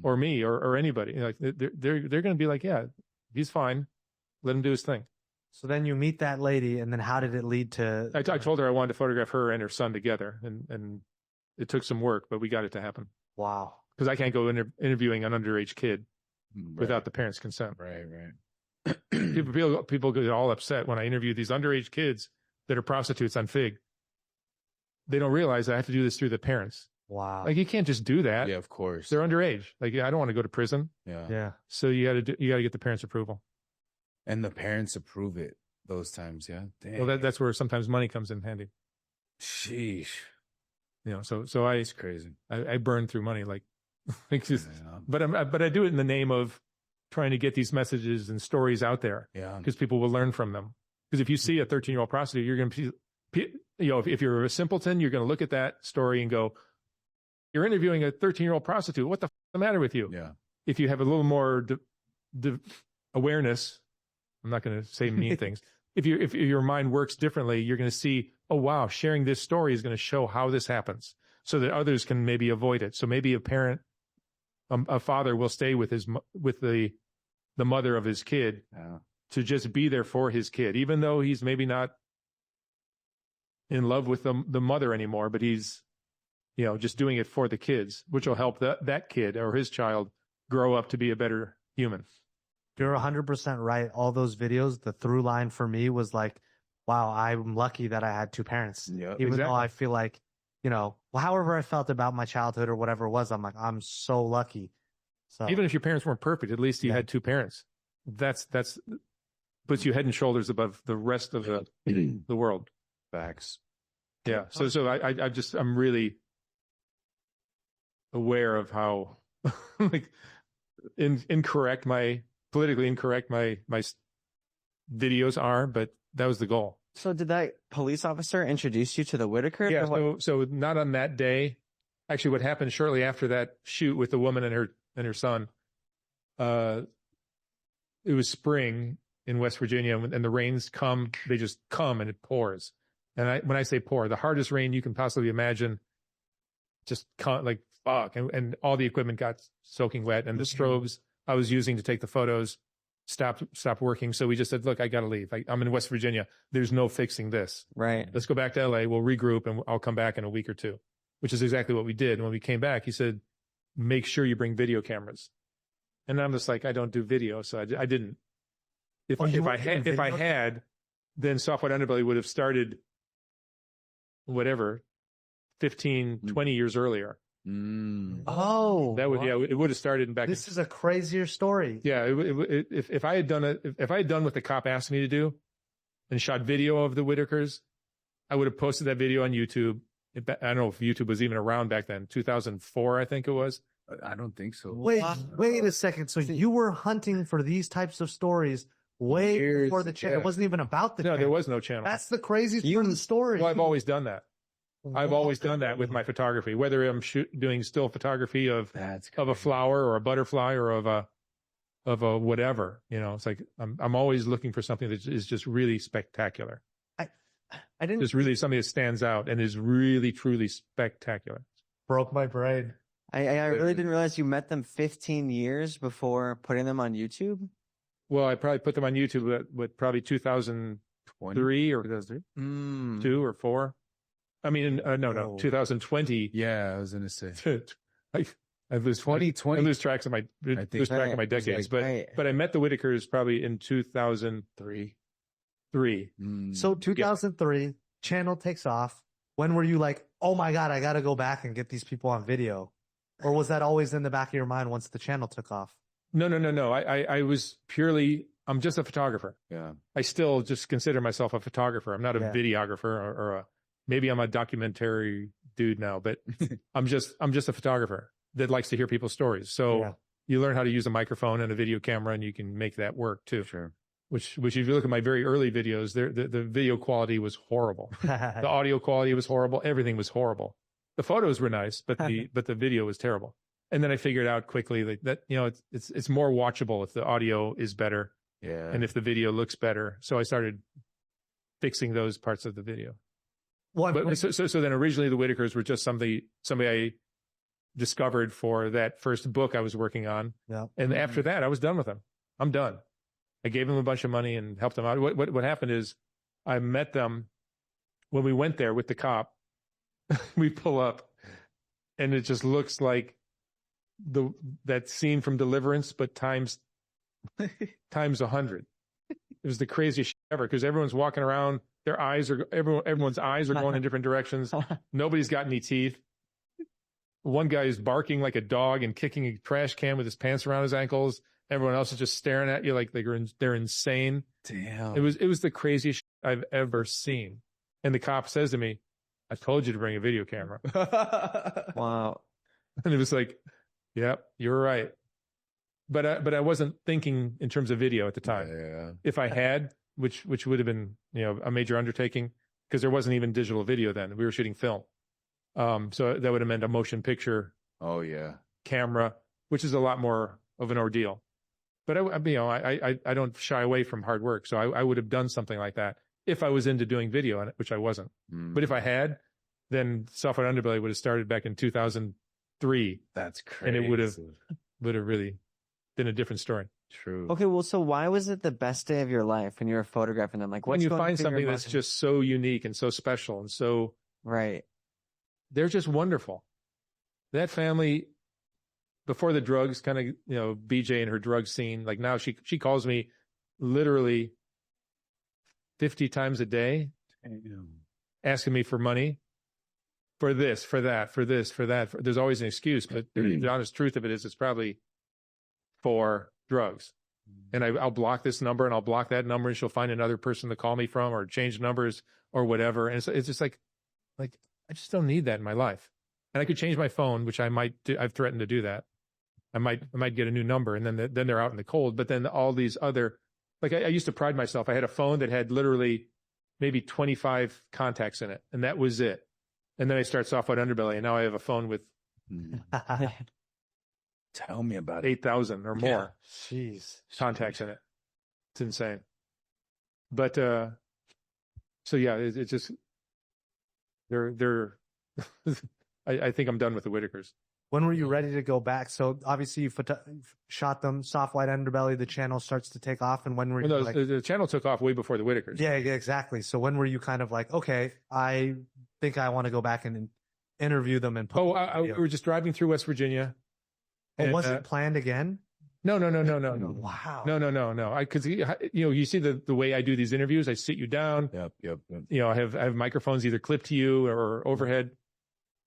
Speaker 3: or me or anybody. Like they're going to be like, yeah, he's fine. Let him do his thing.
Speaker 2: So then you meet that lady, and then how did it lead to?
Speaker 3: I told her I wanted to photograph her and her son together, and it took some work, but we got it to happen.
Speaker 2: Wow. Because
Speaker 3: I can't go interviewing an underage kid without the parents' consent.
Speaker 1: Right.
Speaker 3: People get all upset when I interview these underage kids that are prostitutes on Fig. They don't realize I have to do this through the parents.
Speaker 2: Wow.
Speaker 3: Like, you can't just do that.
Speaker 1: Yeah, of course.
Speaker 3: They're underage. Like, I don't want to go to prison.
Speaker 1: Yeah.
Speaker 3: So you got to get the parents' approval.
Speaker 1: And the parents approve it those times. Yeah. Dang.
Speaker 3: Well, that's where sometimes money comes in handy.
Speaker 1: Sheesh.
Speaker 3: So
Speaker 1: It's crazy.
Speaker 3: I burn through money like, but I do it in the name of trying to get these messages and stories out there.
Speaker 1: Yeah.
Speaker 3: Because people will learn from them. Because if you see a 13-year-old prostitute, you're going to, if you're a simpleton, you're going to look at that story and go, you're interviewing a 13-year-old prostitute. What the the matter with you?
Speaker 1: Yeah.
Speaker 3: If you have a little more awareness, I'm not going to say mean things. If your mind works differently, you're going to see, oh, wow, sharing this story is going to show how this happens so that others can maybe avoid it. So maybe a parent, a father will stay with the mother of his kid to just be there for his kid, even though he's maybe not in love with the mother anymore, but he's, just doing it for the kids, which will help that kid or his child grow up to be a better human.
Speaker 2: You're 100% right. All those videos, the through line for me was like, wow, I'm lucky that I had two parents.
Speaker 1: Yeah,
Speaker 2: Even though I feel like, however I felt about my childhood or whatever it was, I'm like, I'm so lucky. So
Speaker 3: even if your parents weren't perfect, at least you had two parents. That's puts you head and shoulders above the rest of the world.
Speaker 1: Facts.
Speaker 3: Yeah. So I'm really aware of how like politically incorrect my videos are, but that was the goal.
Speaker 4: So did that police officer introduce you to the Whitakers?
Speaker 3: Yeah. So not on that day. Actually, what happened shortly after that shoot with the woman and her son, it was spring in West Virginia, and the rains come. They just come and it pours. And when I say pour, the hardest rain you can possibly imagine, just like fuck, and all the equipment got soaking wet, and the strobes I was using to take the photos stopped working. So we just said, look, I got to leave. I'm in West Virginia. There's no fixing this.
Speaker 4: Right.
Speaker 3: Let's go back to LA. We'll regroup and I'll come back in a week or two, which is exactly what we did. And when we came back, he said, make sure you bring video cameras. And I'm just like, I don't do video. So I didn't. If I had, then Soft White Underbelly would have started whatever, 15, 20 years earlier.
Speaker 2: Oh,
Speaker 3: that would it would have started back.
Speaker 2: This is a crazier story.
Speaker 3: Yeah, if I had done what the cop asked me to do, and shot video of the Whitakers, I would have posted that video on YouTube. I don't know if YouTube was even around back then. 2004, I think it was.
Speaker 1: I don't think so.
Speaker 2: Wait a second. So you were hunting for these types of stories way before the channel. It wasn't even about the channel.
Speaker 3: No, there was no channel.
Speaker 2: That's the craziest part of the story.
Speaker 3: Well, I've always done that. I've always done that with my photography, whether I'm doing still photography of a flower or a butterfly or of a whatever. It's like I'm always looking for something that is just really spectacular.
Speaker 4: I didn't
Speaker 3: just really something that stands out and is really truly spectacular.
Speaker 2: Broke my brain.
Speaker 4: I really didn't realize you met them 15 years before putting them on YouTube.
Speaker 3: Well, I probably put them on YouTube with probably 2003 or 2 or 4. I mean, no, 2020.
Speaker 1: Yeah, I was gonna say.
Speaker 3: I lose
Speaker 1: 2020.
Speaker 3: I lose track of my decades, but I met the Whitakers probably in 2003.
Speaker 2: So 2003, channel takes off. When were you like, oh my god, I got to go back and get these people on video, or was that always in the back of your mind once the channel took off?
Speaker 3: No. I was purely. I'm just a photographer.
Speaker 1: Yeah.
Speaker 3: I still just consider myself a photographer. I'm not a videographer or a. Maybe I'm a documentary dude now, but I'm just a photographer that likes to hear people's stories. So you learn how to use a microphone and a video camera, and you can make that work too.
Speaker 1: Sure.
Speaker 3: Which if you look at my very early videos, the video quality was horrible. The audio quality was horrible. Everything was horrible. The photos were nice, but the video was terrible. And then I figured out quickly that it's more watchable if the audio is better.
Speaker 1: Yeah.
Speaker 3: And if the video looks better. So I started fixing those parts of the video. So then originally the Whitakers were just somebody I discovered for that first book I was working on.
Speaker 2: Yeah.
Speaker 3: And after that, I was done with them. I'm done. I gave them a bunch of money and helped them out. What happened is I met them when we went there with the cop. We pull up and it just looks like that scene from Deliverance, but times 100. It was the craziest shit ever because everyone's walking around. Everyone's eyes are going in different directions. Nobody's got any teeth. One guy is barking like a dog and kicking a trash can with his pants around his ankles. Everyone else is just staring at you like they're insane.
Speaker 1: Damn.
Speaker 3: It was the craziest shit I've ever seen. And the cop says to me, I told you to bring a video camera.
Speaker 4: Wow.
Speaker 3: And it was like, yep, you're right. But I wasn't thinking in terms of video at the time.
Speaker 1: Yeah.
Speaker 3: If I had, which would have been, a major undertaking, because there wasn't even digital video then. We were shooting film. So that would have meant a motion picture.
Speaker 1: Oh yeah.
Speaker 3: Camera, which is a lot more of an ordeal. But I don't shy away from hard work. So I would have done something like that if I was into doing video, which I wasn't. But if I had, then Soft White Underbelly would have started back in 2003.
Speaker 1: That's crazy.
Speaker 3: And it would have really been a different story.
Speaker 1: True.
Speaker 4: Okay, well, so why was it the best day of your life when you were photographing them? Like,
Speaker 3: When
Speaker 4: what's
Speaker 3: you
Speaker 4: going
Speaker 3: find
Speaker 4: through your
Speaker 3: something that's
Speaker 4: mind?
Speaker 3: just so unique and so special and so,
Speaker 4: right.
Speaker 3: they're just wonderful. That family, before the drugs, kind of, BJ and her drug scene, like now she calls me literally 50 times a day, asking me for money for this, for that, for this, for that. There's always an excuse, but the honest truth of it is it's probably for drugs. And I'll block this number and I'll block that number, and she'll find another person to call me from or change numbers or whatever. And it's just like I just don't need that in my life. And I could change my phone, which I might do. I've threatened to do that. I might get a new number, and then they're out in the cold. But then all these other, like I used to pride myself. I had a phone that had literally maybe 25 contacts in it, and that was it. And then I start Soft White Underbelly, and now I have a phone with
Speaker 1: Tell me about it.
Speaker 3: 8,000 or more
Speaker 2: Jeez.
Speaker 3: contacts in it. It's insane. But so yeah, it's just they're. I think I'm done with the Whitakers.
Speaker 2: When were you ready to go back? So obviously you shot them, Soft White Underbelly, the channel starts to take off. And when were you like...
Speaker 3: the channel took off way before the Whitakers.
Speaker 2: Yeah, exactly. So when were you kind of like, okay, I think I want to go back and interview them and put
Speaker 3: we were just driving through West Virginia.
Speaker 2: And was it planned again?
Speaker 3: No.
Speaker 2: Wow.
Speaker 3: No. Because you see the way I do these interviews. I sit you down.
Speaker 1: Yep.
Speaker 3: I have microphones either clipped to you or overhead,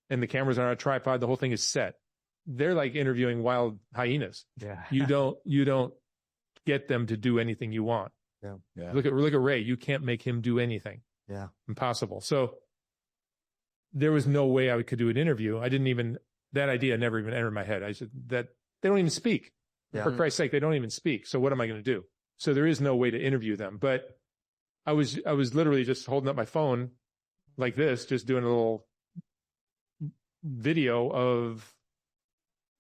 Speaker 3: and the cameras are on a tripod. The whole thing is set. They're like interviewing wild hyenas.
Speaker 2: Yeah.
Speaker 3: You don't get them to do anything you want.
Speaker 2: Yeah.
Speaker 3: Look at Ray. You can't make him do anything.
Speaker 2: Yeah.
Speaker 3: Impossible. So there was no way I could do an interview. That idea never even entered my head. I said that they don't even speak.
Speaker 2: Yeah.
Speaker 3: For Christ's sake, they don't even speak. So what am I going to do? So there is no way to interview them. But I was literally just holding up my phone like this, just doing a little video of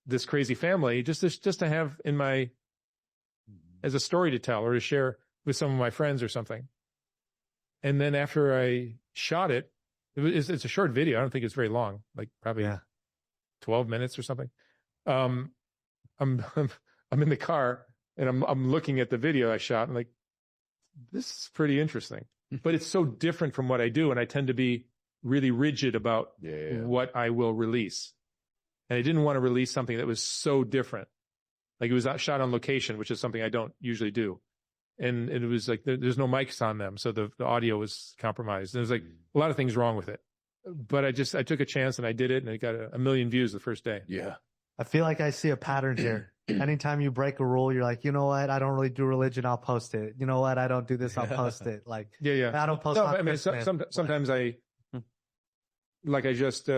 Speaker 3: this crazy family, just to have in my, as a story to tell or to share with some of my friends or something. And then after I shot it, it's a short video. I don't think it's very long, like probably 12 minutes or something. I'm in the car and I'm looking at the video I shot and like, this is pretty interesting, but it's so different from what I do. And I tend to be really rigid about what I will release. And I didn't want to release something that was so different. Like it was shot on location, which is something I don't usually do. And it was like, there's no mics on them. So the audio was compromised. There's like a lot of things wrong with it. But I took a chance and I did it, and it got a million views the first day.
Speaker 1: Yeah.
Speaker 2: I feel like I see a pattern here. Anytime you break a rule, you're like, you know what? I don't really do religion. I'll post it. You know what? I don't do this. I'll post it. Like,
Speaker 3: yeah.
Speaker 2: I don't post.
Speaker 3: No,
Speaker 2: on
Speaker 3: I mean,
Speaker 2: Christmas.
Speaker 3: sometimes I just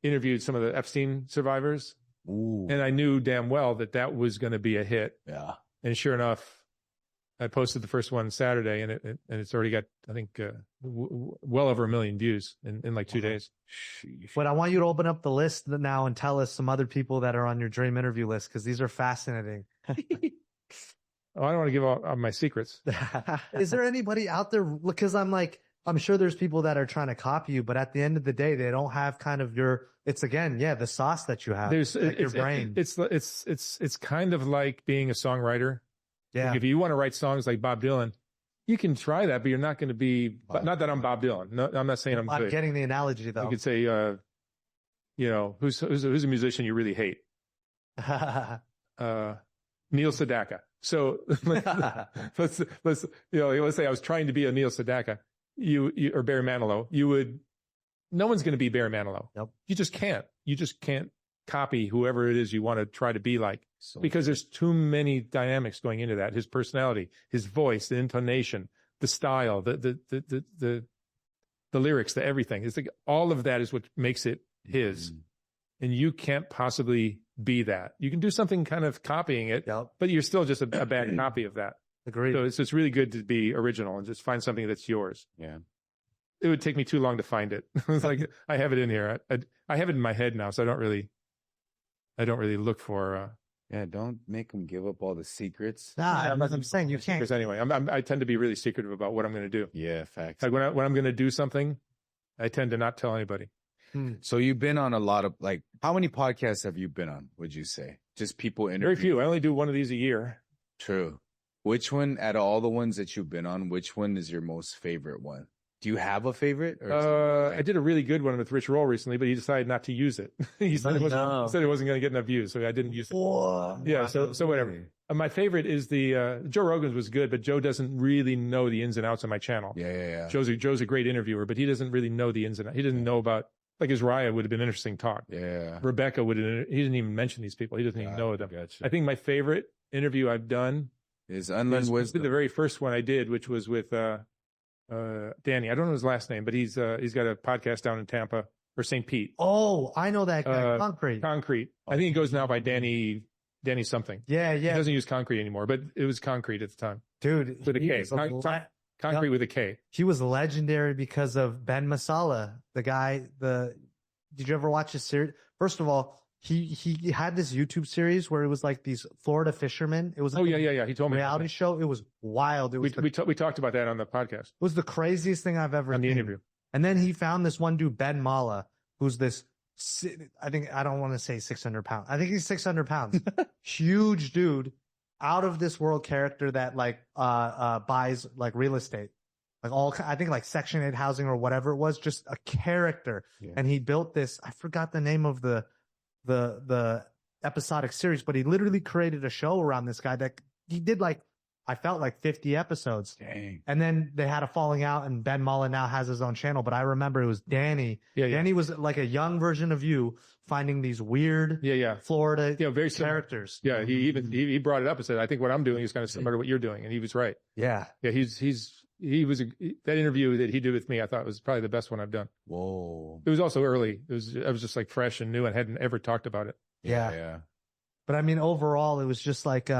Speaker 3: interviewed some of the Epstein survivors.
Speaker 1: Ooh.
Speaker 3: And I knew damn well that was going to be a hit.
Speaker 1: Yeah.
Speaker 3: And sure enough, I posted the first one Saturday, and it's already got, I think, well over 1 million views in like 2 days.
Speaker 2: But I want you to open up the list now and tell us some other people that are on your dream interview list, because these are fascinating.
Speaker 3: Oh, I don't want to give out my secrets.
Speaker 2: Is there anybody out there? Because I'm sure there's people that are trying to copy you, but at the end of the day, they don't have kind of it's again, the sauce that you have. Your brain.
Speaker 3: It's kind of like being a songwriter.
Speaker 2: Yeah.
Speaker 3: Like if you want to write songs like Bob Dylan, you can try that, but you're not going to be. Not that I'm Bob Dylan. No, I'm not saying I'm good.
Speaker 2: Getting the analogy though.
Speaker 3: You could say, who's a musician you really hate? Neil Sedaka. So let's say I was trying to be a Neil Sedaka, you or Barry Manilow. No one's going to be Barry Manilow.
Speaker 2: Nope.
Speaker 3: You just can't copy whoever it is you want to try to be like. Because there's too many dynamics going into that. His personality, his voice, the intonation, the style, the the lyrics, the everything. It's like all of that is what makes it his. And you can't possibly be that. You can do something kind of copying it, but you're still just a bad copy of that.
Speaker 2: Agreed.
Speaker 3: So it's really good to be original and just find something that's yours.
Speaker 1: Yeah.
Speaker 3: It would take me too long to find it. It's like, I have it in here. I have it in my head now, so I don't really look for.
Speaker 1: Yeah, don't make them give up all the secrets.
Speaker 2: Nah, I'm saying you can't.
Speaker 3: Because anyway, I tend to be really secretive about what I'm going to do.
Speaker 1: Yeah, facts.
Speaker 3: Like when I'm going to do something, I tend to not tell anybody.
Speaker 1: So you've been on a lot of, like, how many podcasts have you been on, would you say? Just people interviewing?
Speaker 3: Very few. I only do one of these a year.
Speaker 1: True. Which one, out of all the ones that you've been on, which one is your most favorite one? Do you have a favorite? Or
Speaker 3: I did a really good one with Rich Roll recently, but he decided not to use it. He said it wasn't going to get enough views, so I didn't use it. Yeah, so whatever. My favorite is the Joe Rogan's was good, but Joe doesn't really know the ins and outs of my channel.
Speaker 1: Yeah.
Speaker 3: Joe's a great interviewer, but he doesn't really know the ins and outs. He doesn't know about, like, his Raya would have been interesting talk.
Speaker 1: Yeah.
Speaker 3: Rebecca he didn't even mention these people. He doesn't even know them.
Speaker 1: Gotcha.
Speaker 3: I think my favorite interview I've done
Speaker 1: is Unlearned Wisdom.
Speaker 3: The very first one I did, which was with Danny. I don't know his last name, but he's got a podcast down in Tampa or St. Pete.
Speaker 2: Oh, I know that guy. Concrete.
Speaker 3: I think he goes now by Danny something.
Speaker 2: Yeah.
Speaker 3: He doesn't use Concrete anymore, but it was Concrete at the time.
Speaker 2: Dude,
Speaker 3: With a K. Concrete with a K.
Speaker 2: He was legendary because of Ben Masala, the guy. Did you ever watch his series? First of all, he had this YouTube series where it was like these Florida fishermen. It was
Speaker 3: yeah. He told me
Speaker 2: reality show. It was wild. It was
Speaker 3: we talked about that on the podcast.
Speaker 2: It was the craziest thing I've ever
Speaker 3: on the
Speaker 2: seen.
Speaker 3: interview.
Speaker 2: And then he found this one dude, Ben Mala, who's this. I don't want to say 600 pounds. I think he's 600 pounds. Huge dude, out of this world character that like buys like real estate. I think like Section 8 housing or whatever it was, just a character. Yeah. And he built this, I forgot the name of the episodic series, but he literally created a show around this guy that he did I felt like 50 episodes.
Speaker 1: Dang.
Speaker 2: And then they had a falling out and Ben Mullen now has his own channel, but I remember it was Danny. Yeah. Danny was like a young version of you finding these weird Florida very characters.
Speaker 3: Yeah. He brought it up and said, I think what I'm doing is kind of similar to what you're doing. And he was right.
Speaker 2: Yeah.
Speaker 3: Yeah. That interview that he did with me, I thought was probably the best one I've done.
Speaker 1: Whoa.
Speaker 3: It was also early. I was just like fresh and new and hadn't ever talked about it.
Speaker 2: Yeah. But I mean, overall, it was just like,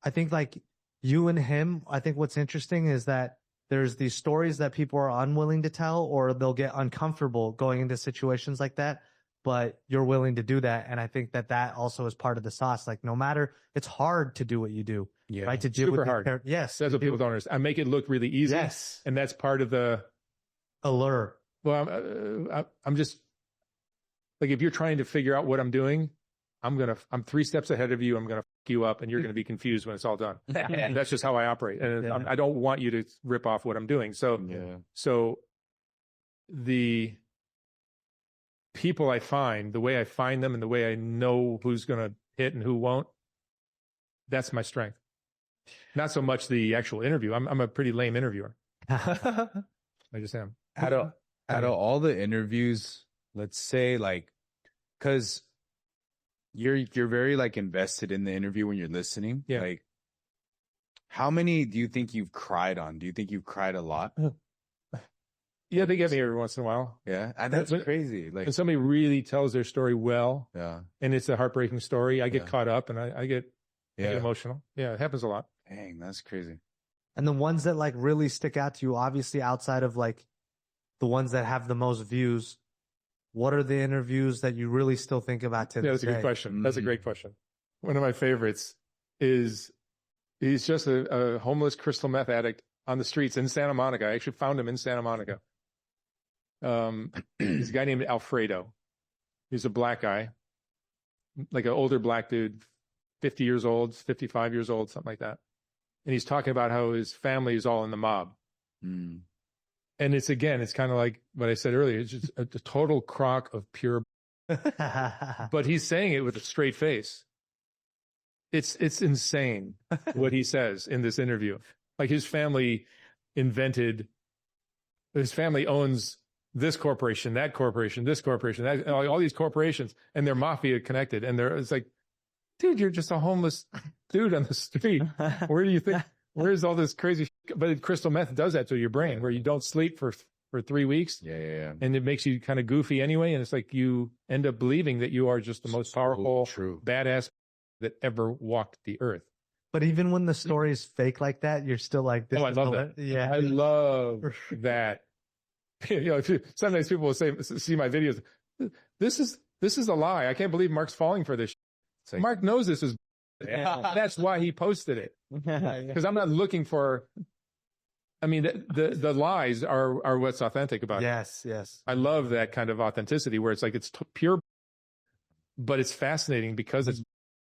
Speaker 2: I think like you and him, I think what's interesting is that there's these stories that people are unwilling to tell, or they'll get uncomfortable going into situations like that, but you're willing to do that. And I think that also is part of the sauce. Like no matter, it's hard to do what you do.
Speaker 1: Yeah.
Speaker 2: Right. To do
Speaker 3: super hard.
Speaker 2: Yes.
Speaker 3: That's what people don't understand. I make it look really easy.
Speaker 2: Yes.
Speaker 3: And that's part of the
Speaker 2: allure.
Speaker 3: Well, I'm just like, if you're trying to figure out what I'm doing, I'm 3 steps ahead of you. I'm going to fuck you up and you're going to be confused when it's all done. And that's just how I operate. And I don't want you to rip off what I'm doing. So the people I find, the way I find them and the way I know who's going to hit and who won't, that's my strength. Not so much the actual interview. I'm a pretty lame interviewer. I just am.
Speaker 1: Out of all the interviews, let's say because you're very invested in the interview when you're listening.
Speaker 3: Yeah.
Speaker 1: Like, how many do you think you've cried on? Do you think you've cried a lot?
Speaker 3: Yeah, they get me every once in a while.
Speaker 1: Yeah, and that's crazy. Like,
Speaker 3: when somebody really tells their story well,
Speaker 1: and
Speaker 3: it's a heartbreaking story, I get caught up and I get emotional. Yeah, it happens a lot.
Speaker 1: Dang, that's crazy.
Speaker 2: And the ones that really stick out to you, obviously outside of the ones that have the most views, what are the interviews that you really still think about today?
Speaker 3: Yeah, that's a good question. Mm-hmm. That's a great question. One of my favorites is he's just a homeless crystal meth addict on the streets in Santa Monica. I actually found him in Santa Monica. He's a guy named Alfredo. He's a black guy, like an older black dude, 50 years old, 55 years old, something like that. And he's talking about how his family is all in the mob. Mm. And it's kind of like what I said earlier. It's just a total crock of pure. But he's saying it with a straight face. It's insane what he says in this interview. Like his family owns this corporation, that corporation, this corporation, that, all these corporations, and they're mafia connected. And it's like, dude, you're just a homeless dude on the street. Where do you think? Where's all this crazy shit? But crystal meth does that to your brain, where you don't sleep for for 3 weeks.
Speaker 1: Yeah.
Speaker 3: And it makes you kind of goofy anyway. And it's like you end up believing that you are just the most powerful, badass that ever walked the earth.
Speaker 2: But even when the story is fake like that, you're still like, this
Speaker 3: I love that.
Speaker 2: Yeah.
Speaker 3: I love that. Sometimes people will see my videos. This is a lie. I can't believe Mark's falling for this. Like, Mark knows this is. That's why he posted it. Because I'm not looking for. I mean, the lies are what's authentic about it.
Speaker 2: Yes.
Speaker 3: I love that kind of authenticity where it's like it's pure, but it's fascinating because it's.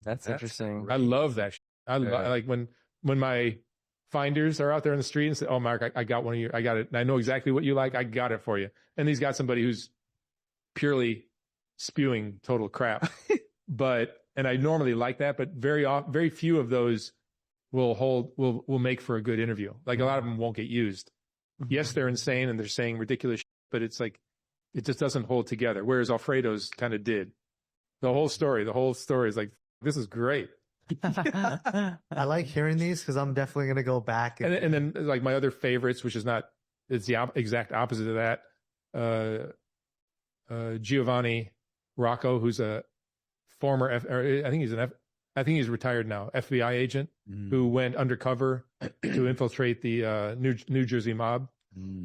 Speaker 4: That's interesting.
Speaker 3: I love that. I like when my finders are out there in the street and say, "Oh, Mark, I got one of your. I got it. And I know exactly what you like. I got it for you." And he's got somebody who's purely spewing total crap, and I normally like that, but very few of those will make for a good interview. Like a lot of them won't get used. Yes, they're insane and they're saying ridiculous shit, but it's like it just doesn't hold together. Whereas Alfredo's kind of did. The whole story is like, this is great.
Speaker 2: I like hearing these because I'm definitely gonna go back.
Speaker 3: And then like my other favorites, which is it's the exact opposite of that. Giovanni Rocco, who's a former I think he's retired now, FBI agent who went undercover to infiltrate the New Jersey mob,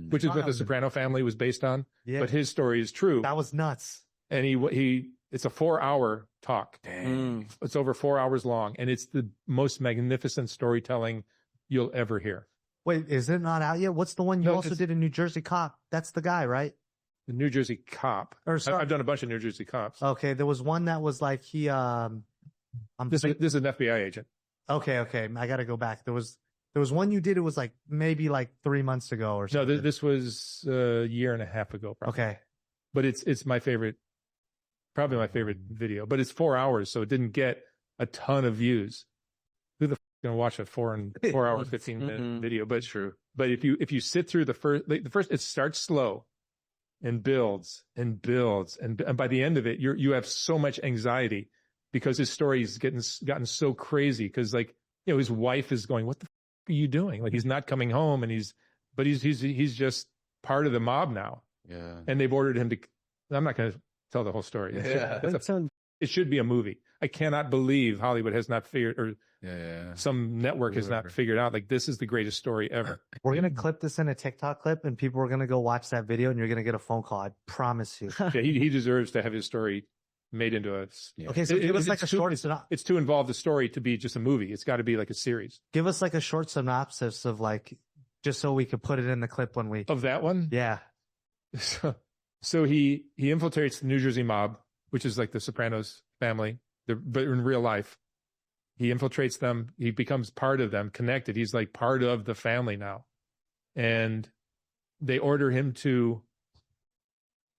Speaker 3: which is what the Soprano family was based on. Yeah. But his story is true.
Speaker 2: That was nuts.
Speaker 3: And it's a 4-hour talk.
Speaker 1: Dang.
Speaker 3: It's over 4 hours long, and it's the most magnificent storytelling you'll ever hear.
Speaker 2: Wait, is it not out yet? What's the one you also did in New Jersey Cop? That's the guy, right?
Speaker 3: The New Jersey Cop. I've done a bunch of New Jersey Cops.
Speaker 2: Okay, there was one that was like
Speaker 3: This is an FBI agent.
Speaker 2: Okay. I got to go back. There was one you did. It was like maybe like 3 months ago or something.
Speaker 3: No, this was a year and a half ago. Probably.
Speaker 2: Okay,
Speaker 3: but it's my favorite, probably my favorite video. But it's 4 hours, so it didn't get a ton of views. Who the f is gonna watch a 4 hour 15-minute video? But
Speaker 1: true.
Speaker 3: But if you sit through the first, it starts slow, and builds and builds, and by the end of it, you have so much anxiety. Because his story's gotten so crazy. Because his wife is going, "What the f are you doing?" Like he's not coming home, and he's just part of the mob now.
Speaker 1: Yeah.
Speaker 3: And they've ordered him to. I'm not going to tell the whole story. It should be a movie. I cannot believe Hollywood has not figured, or some network has not figured out. Like this is the greatest story ever.
Speaker 2: We're gonna clip this in a TikTok clip, and people are gonna go watch that video, and you're gonna get a phone call. I promise you.
Speaker 3: Yeah, he deserves to have his story made into a.
Speaker 2: Okay, so give us like a short synopsis.
Speaker 3: It's too involved a story to be just a movie. It's got to be like a series.
Speaker 2: Give us like a short synopsis of just so we could put it in the clip when we.
Speaker 3: Of that one?
Speaker 2: Yeah.
Speaker 3: So he infiltrates the New Jersey mob, which is like the Sopranos family, but in real life. He infiltrates them. He becomes part of them, connected. He's like part of the family now. And they order him to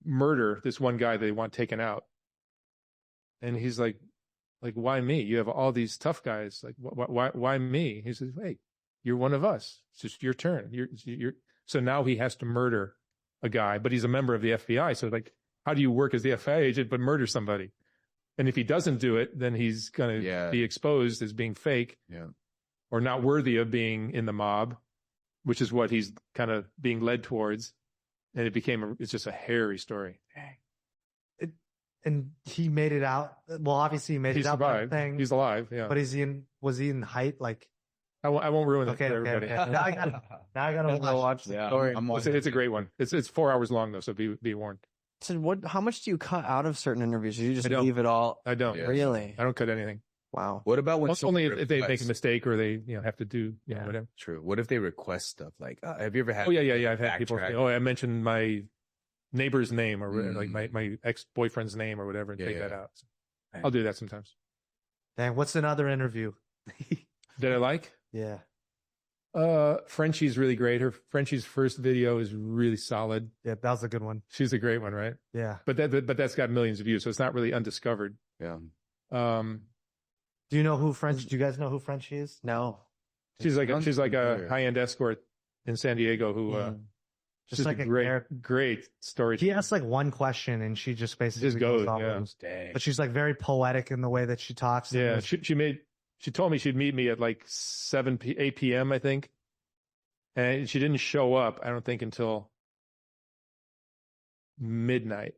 Speaker 3: murder this one guy they want taken out. And he's like, why me? You have all these tough guys. Like, why me? He says, hey, you're one of us. It's just your turn. You're. So now he has to murder a guy, but he's a member of the FBI. So how do you work as the FBI agent but murder somebody? And if he doesn't do it, then he's going to be exposed as being fake, or not worthy of being in the mob, which is what he's kind of being led towards. And it's just a hairy story.
Speaker 2: And he made it out. Well, obviously he made it out.
Speaker 3: He survived. He's alive. Yeah.
Speaker 2: But was he in height?
Speaker 3: I won't ruin it for everybody.
Speaker 2: Okay. Now I gotta watch the story.
Speaker 3: It's a great one. It's 4 hours long though, so be warned.
Speaker 4: So how much do you cut out of certain interviews? Or you just leave it all?
Speaker 3: I don't.
Speaker 4: Really?
Speaker 3: I don't cut anything.
Speaker 4: Wow.
Speaker 1: What about when
Speaker 3: only if they make a mistake or they have to do whatever.
Speaker 1: True. What if they request stuff like? Have you ever had?
Speaker 3: Oh yeah. I've had people say, "Oh, I mentioned my neighbor's name or like my ex-boyfriend's name or whatever," and take that out. So I'll do that sometimes.
Speaker 2: Dang, what's another interview?
Speaker 3: Did I like?
Speaker 2: Yeah.
Speaker 3: Frenchie's really great. Frenchie's first video is really solid.
Speaker 2: Yeah, that was a good one.
Speaker 3: She's a great one, right?
Speaker 2: Yeah.
Speaker 3: But that's got millions of views, so it's not really undiscovered.
Speaker 1: Yeah.
Speaker 2: Do you know who French? Do you guys know who Frenchie is?
Speaker 4: No.
Speaker 3: She's like a high-end escort in San Diego who just like a great story.
Speaker 2: He asks like one question and she just basically
Speaker 3: just goes.
Speaker 2: But she's like very poetic in the way that she talks.
Speaker 3: Yeah. She told me she'd meet me at like 8 p.m. I think, and she didn't show up. I don't think until midnight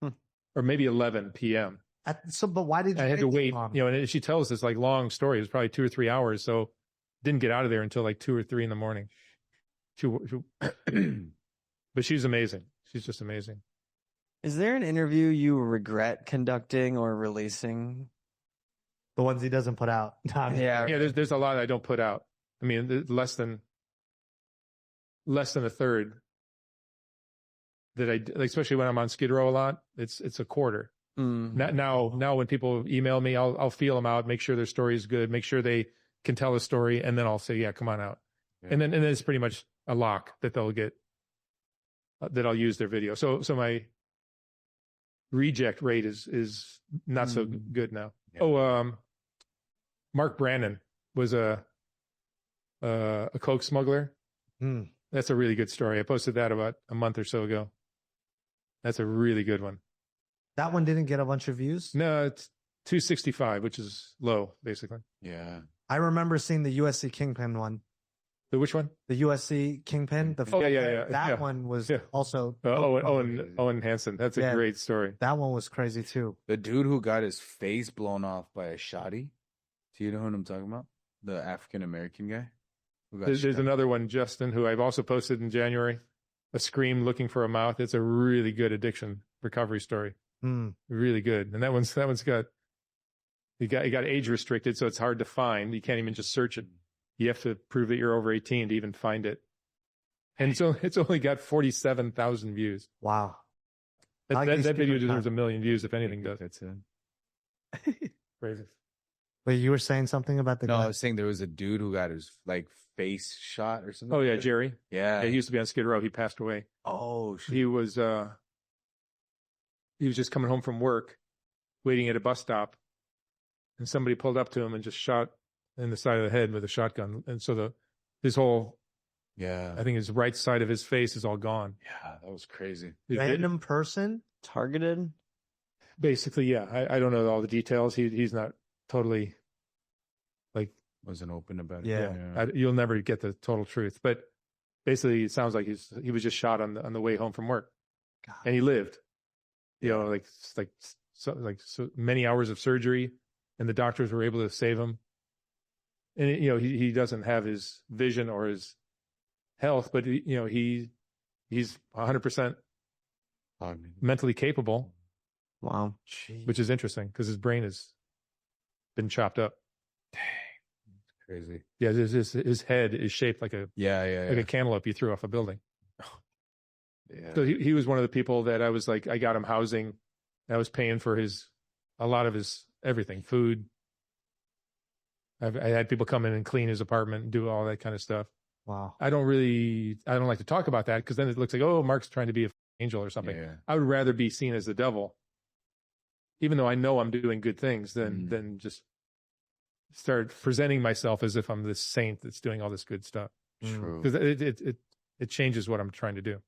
Speaker 4: Hmm.
Speaker 3: or maybe 11 p.m.
Speaker 2: But why did you
Speaker 3: I had to
Speaker 2: wait
Speaker 3: wait,
Speaker 2: so long?
Speaker 3: and she tells this like long story. It was probably 2 or 3 hours. So didn't get out of there until like 2 or 3 in the morning. But she's amazing. She's just amazing.
Speaker 4: Is there an interview you regret conducting or releasing?
Speaker 2: The ones he doesn't put out.
Speaker 4: Yeah.
Speaker 3: Yeah, there's a lot I don't put out. I mean, less than a third that like, especially when I'm on Skid Row a lot, it's a quarter. Now when people email me, I'll feel them out, make sure their story is good, make sure they can tell a story, and then I'll say, yeah, come on out. Yeah. And then it's pretty much a lock that they'll get, that I'll use their video. So my reject rate is not so good now. Yeah. Mark Brannon was a coke smuggler. That's a really good story. I posted that about a month or so ago. That's a really good one.
Speaker 2: That one didn't get a bunch of views?
Speaker 3: No, it's 265, which is low, basically.
Speaker 1: Yeah.
Speaker 2: I remember seeing the USC Kingpin one.
Speaker 3: The which one?
Speaker 2: The USC Kingpin.
Speaker 3: Yeah.
Speaker 2: That one was also...
Speaker 3: Owen Hansen. That's a great story.
Speaker 2: That one was crazy, too.
Speaker 1: The dude who got his face blown off by a shotty. Do you know who I'm talking about? The African-American guy?
Speaker 3: There's another one, Justin, who I've also posted in January. A scream looking for a mouth. It's a really good addiction recovery story. Really good. And that one's got age restricted, so it's hard to find. You can't even just search it. You have to prove that you're over 18 to even find it. And so it's only got 47,000 views.
Speaker 2: Wow.
Speaker 3: That video deserves 1 million views if anything does.
Speaker 1: That's it.
Speaker 3: Crazy.
Speaker 2: Wait, you were saying something about the guy?
Speaker 1: I was saying there was a dude who got his like face shot or something.
Speaker 3: Oh yeah, Jerry.
Speaker 1: Yeah.
Speaker 3: He used to be on Skid Row. He passed away.
Speaker 1: Oh shit.
Speaker 3: He was just coming home from work, waiting at a bus stop, and somebody pulled up to him and just shot in the side of the head with a shotgun. And so his whole, I think his right side of his face is all gone.
Speaker 1: Yeah, that was crazy.
Speaker 2: Random person?
Speaker 4: Targeted?
Speaker 3: Basically, yeah. I don't know all the details. He's not totally
Speaker 1: wasn't open about it.
Speaker 3: Yeah. You'll never get the total truth. But basically, it sounds like he was just shot on the way home from work. God. And he lived. So many hours of surgery, and the doctors were able to save him. And he doesn't have his vision or his health, but he's 100% mentally capable.
Speaker 4: Wow,
Speaker 3: which is interesting because his brain has been chopped up.
Speaker 1: Dang, crazy.
Speaker 3: Yeah, his head is shaped like a a cantaloupe you threw off a building. Yeah. So he was one of the people that I was like, I got him housing. I was paying for a lot of his everything, food. I had people come in and clean his apartment and do all that kind of stuff.
Speaker 2: Wow.
Speaker 3: I don't like to talk about that because then it looks like, oh, Mark's trying to be an angel or something. Yeah. I would rather be seen as the devil, even though I know I'm doing good things, than just start presenting myself as if I'm this saint that's doing all this good stuff.
Speaker 1: True.
Speaker 3: Because it changes what I'm trying to do.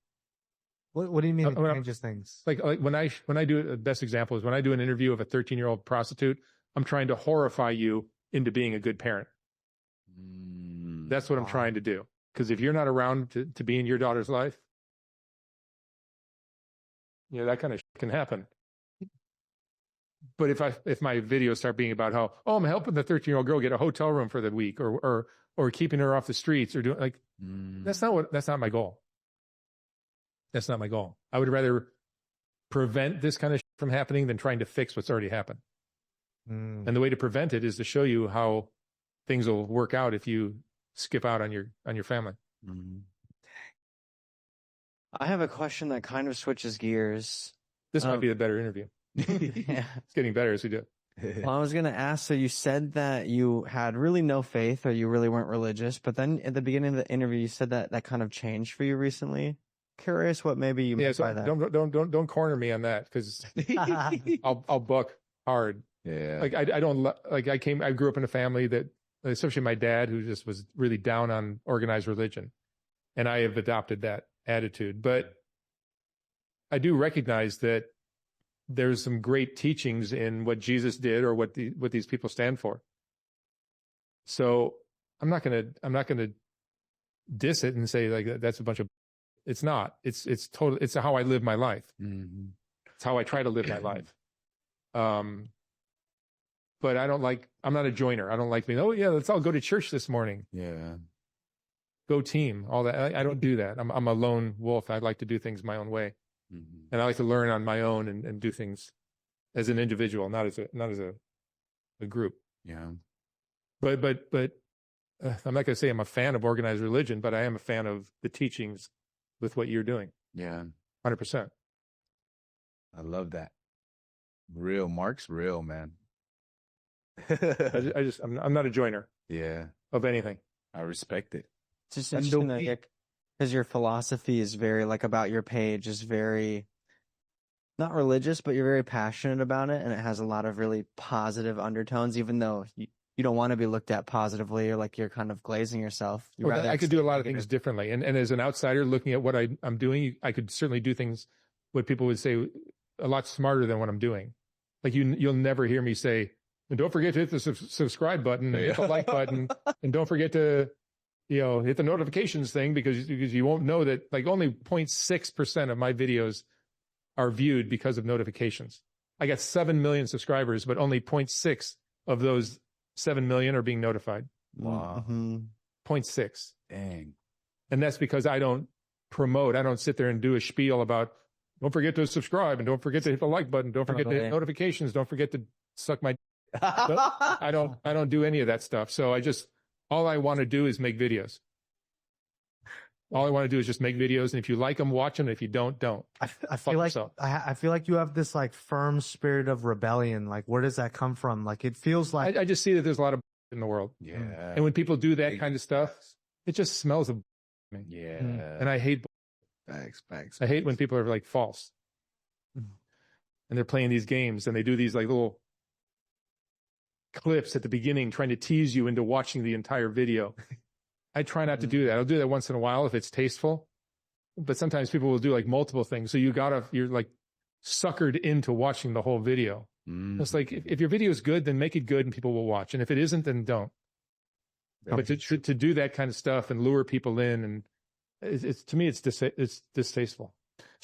Speaker 2: What do you mean it changes things?
Speaker 3: Like when I do the best example is when I do an interview of a 13-year-old prostitute, I'm trying to horrify you into being a good parent. That's what I'm trying to do. Because if you're not around to be in your daughter's life, that kind of can happen. But if my videos start being about how, I'm helping the 13-year-old girl get a hotel room for the week or keeping her off the streets or doing that's not my goal. That's not my goal. I would rather prevent this kind of from happening than trying to fix what's already happened. And the way to prevent it is to show you how things will work out if you skip out on your family.
Speaker 4: I have a question that kind of switches gears.
Speaker 3: This might be a better interview.
Speaker 4: Yeah.
Speaker 3: It's getting better as we do it.
Speaker 4: Well, I was going to ask, so you said that you had really no faith or you really weren't religious, but then at the beginning of the interview, you said that kind of changed for you recently. Curious what maybe you meant by that.
Speaker 3: Don't corner me on that because I'll buck hard.
Speaker 1: Yeah.
Speaker 3: Like I grew up in a family that, especially my dad, who just was really down on organized religion, and I have adopted that attitude. But I do recognize that there's some great teachings in what Jesus did or what these people stand for. So I'm not gonna diss it and say like that's a bunch of. It's not. It's total. It's how I live my life.
Speaker 1: Mm-hmm.
Speaker 3: It's how I try to live my life. But I'm not a joiner. I don't like being, oh yeah, let's all go to church this morning.
Speaker 1: Yeah.
Speaker 3: Go team, all that. I don't do that. I'm a lone wolf. I like to do things my own way.
Speaker 1: Mm-hmm.
Speaker 3: And I like to learn on my own and do things as an individual, not as a group.
Speaker 1: Yeah.
Speaker 3: But I'm not going to say I'm a fan of organized religion, but I am a fan of the teachings with what you're doing.
Speaker 1: Yeah.
Speaker 3: 100%.
Speaker 1: I love that. Real. Mark's real, man.
Speaker 3: I'm not a joiner.
Speaker 1: Yeah.
Speaker 3: Of anything.
Speaker 1: I respect it.
Speaker 4: It's just interesting because your philosophy is very like about your page is very not religious, but you're very passionate about it, and it has a lot of really positive undertones, even though you don't want to be looked at positively or like you're kind of glazing yourself.
Speaker 3: Well, I could do a lot of things differently, and as an outsider looking at what I'm doing, I could certainly do things what people would say a lot smarter than what I'm doing. Like you'll never hear me say, and don't forget to hit the subscribe button, and hit the like button, and don't forget to hit the notifications thing because you won't know that like only 0.6% of my videos are viewed because of notifications. I got 7 million subscribers, but only 0.6 of those 7 million are being notified.
Speaker 1: Wow.
Speaker 4: Mm-hmm.
Speaker 3: 0.6.
Speaker 1: Dang.
Speaker 3: And that's because I don't promote. I don't sit there and do a spiel about don't forget to subscribe and don't forget to hit the like button. Don't forget to hit notifications. Don't forget to suck my. I don't do any of that stuff. So all I want to do is make videos. All I want to do is just make videos, and if you like them, watch them. If you don't.
Speaker 2: I feel like I feel like you have this like firm spirit of rebellion. Like, where does that come from? Like, it feels like
Speaker 3: I just see that there's a lot of in the world.
Speaker 1: Yeah.
Speaker 3: And when people do that kind of stuff, it just smells of me.
Speaker 1: Yeah.
Speaker 3: And I hate
Speaker 1: Facts.
Speaker 3: I hate when people are like false, and they're playing these games, and they do these like little clips at the beginning, trying to tease you into watching the entire video. I try not to do that. I'll do that once in a while if it's tasteful, but sometimes people will do like multiple things. So you're like suckered into watching the whole video. It's like, if your video is good, then make it good and people will watch. And if it isn't, then don't. But to do that kind of stuff and lure people in, and it's to me, it's distasteful.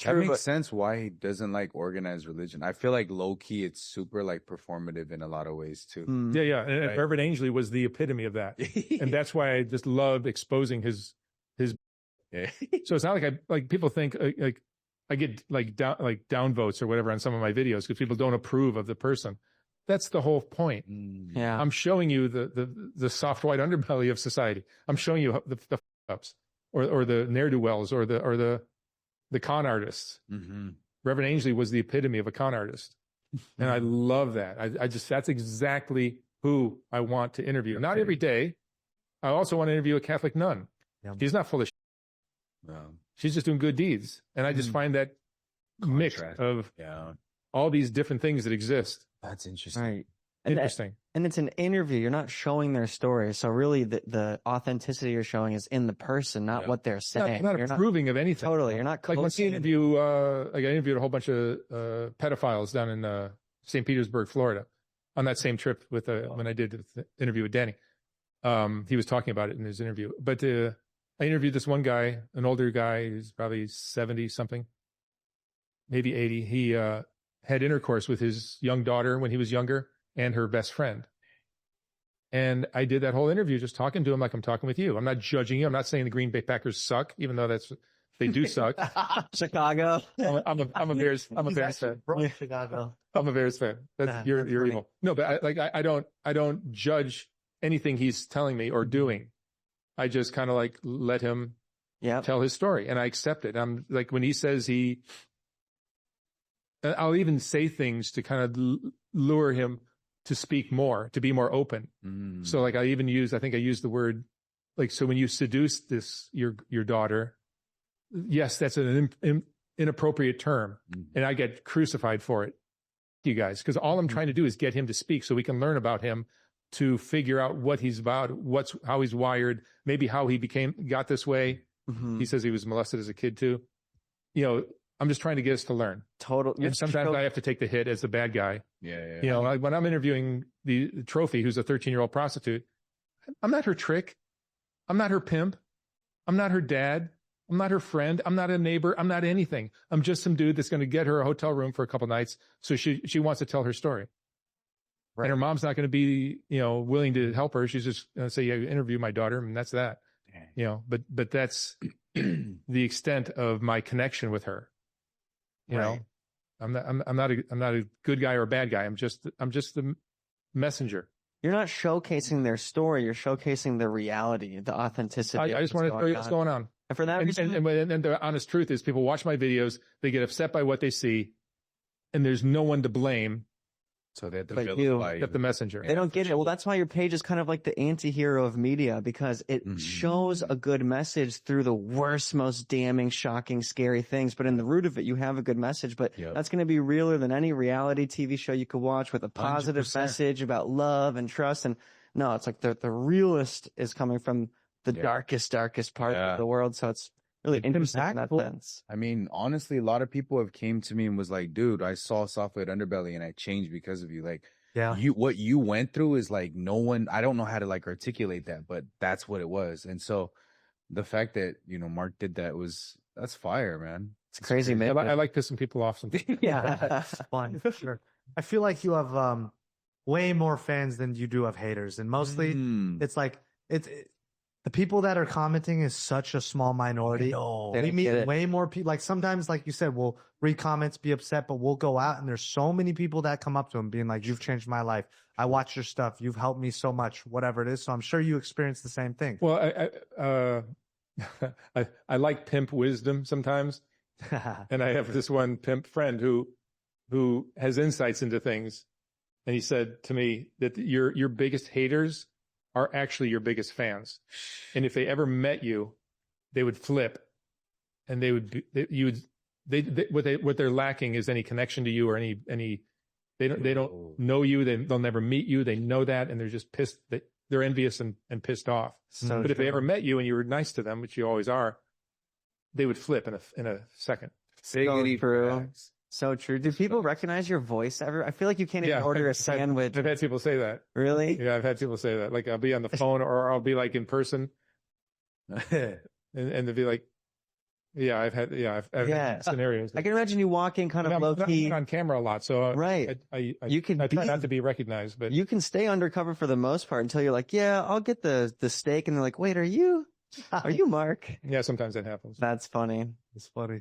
Speaker 1: That makes sense why he doesn't like organized religion. I feel like low key, it's super like performative in a lot of ways too.
Speaker 3: Yeah. And
Speaker 1: Right.
Speaker 3: Reverend Ainsley was the epitome of that. And that's why I just love exposing his.
Speaker 1: Yeah.
Speaker 3: So it's not like people think like I get like down votes or whatever on some of my videos because people don't approve of the person. That's the whole point.
Speaker 4: Yeah.
Speaker 3: I'm showing you the soft white underbelly of society. I'm showing you the ups or the ne'er-do-wells or the con artists.
Speaker 1: Mm-hmm.
Speaker 3: Reverend Ainsley was the epitome of a con artist. And I love that. That's exactly who I want to interview. Not every day. I also want to interview a Catholic nun.
Speaker 2: Yeah.
Speaker 3: She's not full of shit. She's just doing good deeds. And I just find that mix of all these different things that exist.
Speaker 1: That's interesting.
Speaker 4: Right.
Speaker 3: Interesting.
Speaker 4: And it's an interview. You're not showing their story. So really the authenticity you're showing is in the person, not what they're saying.
Speaker 3: Not
Speaker 4: you're
Speaker 3: approving of anything.
Speaker 4: Totally. You're not
Speaker 3: like once you interview, I interviewed a whole bunch of pedophiles down in St. Petersburg, Florida, on that same trip with when I did the interview with Danny. He was talking about it in his interview. But I interviewed this one guy, an older guy who's probably 70 something, maybe 80. He had intercourse with his young daughter when he was younger and her best friend. And I did that whole interview just talking to him like I'm talking with you. I'm not judging you. I'm not saying the Green Bay Packers suck, even though they do suck.
Speaker 4: Chicago.
Speaker 3: I'm a Bears fan.
Speaker 2: From Chicago.
Speaker 3: I'm a Bears fan. You're evil. No, but I don't judge anything he's telling me or doing. I just kind of like let him tell his story, and I accept it. I'm like, when he says I'll even say things to kind of lure him to speak more, to be more open. So like I think I used the word, like, so when you seduce your daughter, yes, that's an inappropriate term, and I get crucified for it, you guys, because all I'm trying to do is get him to speak so we can learn about him, to figure out what he's about, how he's wired, maybe how he got this way. He says he was molested as a kid too. I'm just trying to get us to learn. And sometimes I have to take the hit as the bad guy.
Speaker 1: Yeah.
Speaker 3: Like when I'm interviewing the trophy, who's a 13-year-old prostitute, I'm not her trick. I'm not her pimp. I'm not her dad. I'm not her friend. I'm not a neighbor. I'm not anything. I'm just some dude that's going to get her a hotel room for a couple nights. So she wants to tell her story. Right. And her mom's not going to be, willing to help her. She's just going to say, yeah, interview my daughter. And that's that, but that's the extent of my connection with her. You know, I'm not a good guy or a bad guy. I'm just the messenger.
Speaker 4: You're not showcasing their story. You're showcasing the reality, the authenticity.
Speaker 3: I just want to tell you what's going on.
Speaker 4: And for that reason,
Speaker 3: and the honest truth is, people watch my videos, they get upset by what they see, and there's no one to blame.
Speaker 1: So they have to
Speaker 3: vilify the messenger.
Speaker 4: They don't get it. Well, that's why your page is kind of like the anti-hero of media, because it shows a good message through the worst, most damning, shocking, scary things. But in the root of it, you have a good message. But that's going to be realer than any reality TV show you could watch, with a positive 100%. Message about love and trust. And no, it's like the realist is coming from the darkest part of the world. So it's really interesting in that sense.
Speaker 1: I mean, honestly, a lot of people have came to me and was like, dude, I saw Soft White Underbelly and I changed because of you. Like, what you went through is like, I don't know how to like articulate that, but that's what it was. And so the fact that, Mark did that that's fire, man.
Speaker 4: It's crazy, man.
Speaker 3: I like pissing people off sometimes.
Speaker 2: It's fun, for sure. I feel like you have way more fans than you do have haters. And mostly it's like, the people that are commenting is such a small minority. We meet way more people. Like sometimes, like you said, we'll read comments, be upset, but we'll go out and there's so many people that come up to him being like, you've changed my life. I watch your stuff. You've helped me so much, whatever it is. So I'm sure you experience the same thing.
Speaker 3: Well, I like pimp wisdom sometimes. And I have this one pimp friend who has insights into things. And he said to me that your biggest haters are actually your biggest fans. And if they ever met you, they would flip, and what they're lacking is any connection to you or any, they don't know you. They'll never meet you. They know that. And they're just pissed that they're envious and pissed off. But if they ever met you and you were nice to them, which you always are, they would flip in a second.
Speaker 4: So true. So true. Do people recognize your voice ever? I feel like you can't even order a sandwich.
Speaker 3: I've had people say that.
Speaker 4: Really?
Speaker 3: Yeah, I've had people say that. Like, I'll be on the phone or I'll be like in person, and they'll be like, I've had scenarios.
Speaker 4: I can imagine you walking kind of low key.
Speaker 3: I'm not on camera a lot, so
Speaker 4: right.
Speaker 3: I try not to be recognized, but
Speaker 4: you can stay undercover for the most part until you're like, I'll get the steak, and they're like, wait, are you Mark?
Speaker 3: Yeah, sometimes that happens.
Speaker 4: That's funny.
Speaker 2: It's funny.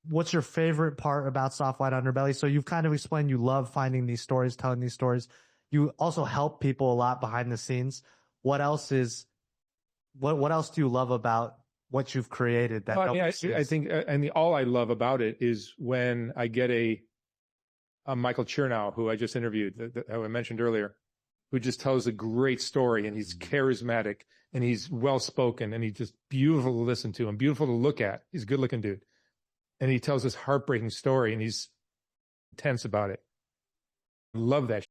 Speaker 2: What's your favorite part about Soft White Underbelly? So you've kind of explained you love finding these stories, telling these stories. You also help people a lot behind the scenes. What else do you love about what you've created?
Speaker 3: I think, and all I love about it is when I get a Michael Chernow, who I just interviewed, who I mentioned earlier, who just tells a great story, and he's charismatic and he's well-spoken and he's just beautiful to listen to and beautiful to look at. He's a good-looking dude. And he tells this heartbreaking story, and he's intense about it. Love that.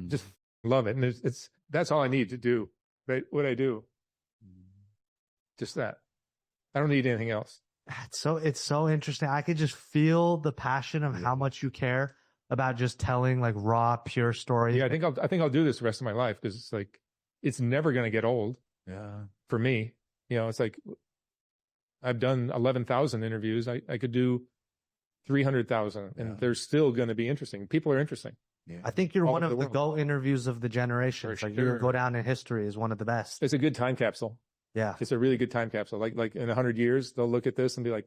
Speaker 3: Just love it. And that's all I need to do. Right? What I do. Just that. I don't need anything else.
Speaker 2: It's so interesting. I could just feel the passion of how much you care about just telling like raw, pure stories.
Speaker 3: Yeah, I think I'll do this the rest of my life, because it's like, it's never going to get old.
Speaker 1: Yeah. For
Speaker 3: me, it's like, I've done 11,000 interviews. I could do 300,000, and they're still going to be interesting. People are interesting.
Speaker 2: Yeah. I think you're one of the GO interviews of the generation. Like, you go down in history as one of the best.
Speaker 3: It's a good time capsule.
Speaker 2: Yeah.
Speaker 3: It's a really good time capsule. Like in 100 years, they'll look at this and be like,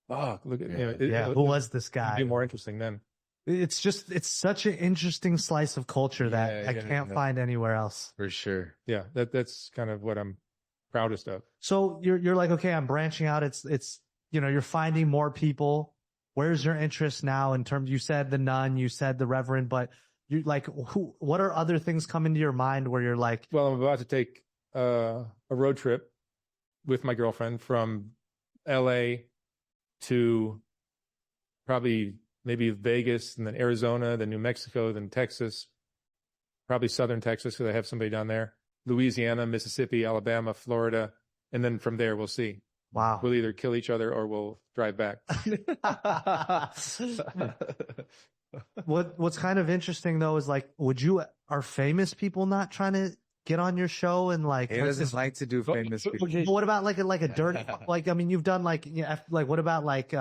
Speaker 3: oh, look at,
Speaker 2: who was this guy?
Speaker 3: It'll be more interesting then.
Speaker 2: It's such an interesting slice of culture that I can't find anywhere else.
Speaker 1: For sure.
Speaker 3: Yeah. That's kind of what I'm proudest of.
Speaker 2: So you're like, okay, I'm branching out. It's you're finding more people. Where's your interest now in terms? You said the nun, you said the reverend, but you like what are other things coming to your mind where you're like?
Speaker 3: Well, I'm about to take a road trip with my girlfriend from LA to probably maybe Vegas, and then Arizona, then New Mexico, then Texas, probably southern Texas, because I have somebody down there. Louisiana, Mississippi, Alabama, Florida, and then from there we'll see.
Speaker 2: Wow.
Speaker 3: We'll either kill each other or we'll drive back.
Speaker 2: What's kind of interesting though is like, are famous people not trying to get on your show and like?
Speaker 1: He doesn't like to do famous people.
Speaker 3: Okay.
Speaker 2: What about like a dirty? Like, I mean, you've done like, like what about like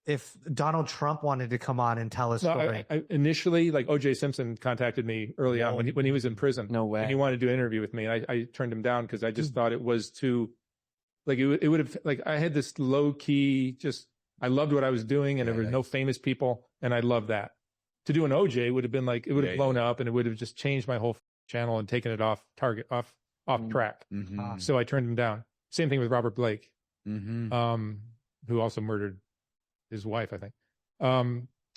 Speaker 2: if Donald Trump wanted to come on and tell a story?
Speaker 3: I initially, like O.J. Simpson contacted me early on when he was in prison.
Speaker 4: No way.
Speaker 3: And he wanted to do an interview with me, and I turned him down because I just thought it was too, like it would have, like I had this low key, just I loved what I was doing, and there were no famous people, and I loved that. To do an O.J. would have been like it would have blown up, and it would have just changed my whole channel and taken it off target, off track. So I turned him down. Same thing with Robert Blake, who also murdered his wife, I think.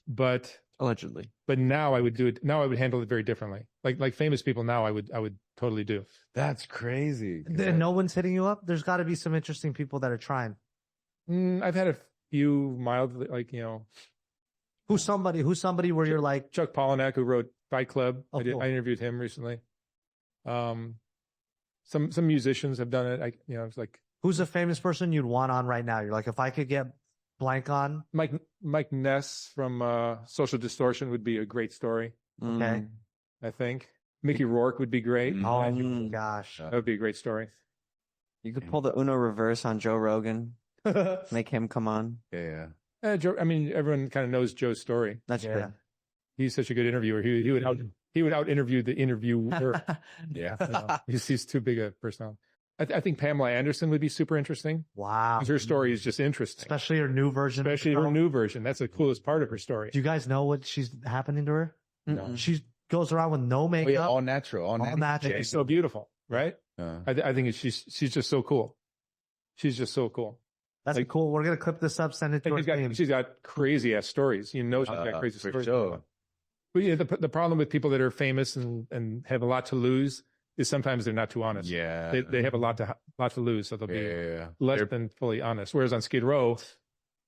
Speaker 3: But
Speaker 4: Allegedly.
Speaker 3: But now I would do it. Now I would handle it very differently. Like famous people now, I would totally do.
Speaker 1: That's crazy.
Speaker 2: And no one's hitting you up. There's got to be some interesting people that are trying.
Speaker 3: I've had a few mildly, like
Speaker 2: Who's somebody where you're like
Speaker 3: Chuck Palahniuk, who wrote Fight Club.
Speaker 2: Oh, cool.
Speaker 3: I interviewed him recently. Some musicians have done it. It's like
Speaker 2: who's a famous person you'd want on right now? You're like, if I could get blank on
Speaker 3: Mike Ness from Social Distortion would be a great story.
Speaker 2: Okay.
Speaker 3: I think Mickey Rourke would be great.
Speaker 2: Oh gosh,
Speaker 3: that would be a great story.
Speaker 4: You could pull the Uno reverse on Joe Rogan. Make him come on.
Speaker 1: Yeah.
Speaker 3: Joe, I mean, everyone kind of knows Joe's story.
Speaker 4: That's true.
Speaker 3: He's such a good interviewer. He would out interview the interviewer.
Speaker 1: Yeah.
Speaker 3: He's too big a personality. I think Pamela Anderson would be super interesting.
Speaker 2: Wow.
Speaker 3: Her story is just interesting.
Speaker 2: Especially her new version.
Speaker 3: Especially her new version. That's the coolest part of her story.
Speaker 2: Do you guys know what she's happening to her?
Speaker 4: No.
Speaker 2: She goes around with no makeup.
Speaker 1: all natural. All natural.
Speaker 3: She's so beautiful, right? I think she's just so cool. She's just so cool.
Speaker 2: That's cool. We're going to clip this up, send it to her.
Speaker 3: She's got crazy ass stories. She's got crazy stories.
Speaker 1: Sure.
Speaker 3: But yeah, the problem with people that are famous and have a lot to lose is sometimes they're not too honest.
Speaker 1: Yeah.
Speaker 3: They have a lot to lose, so they'll be less than fully honest. Whereas on Skid Row,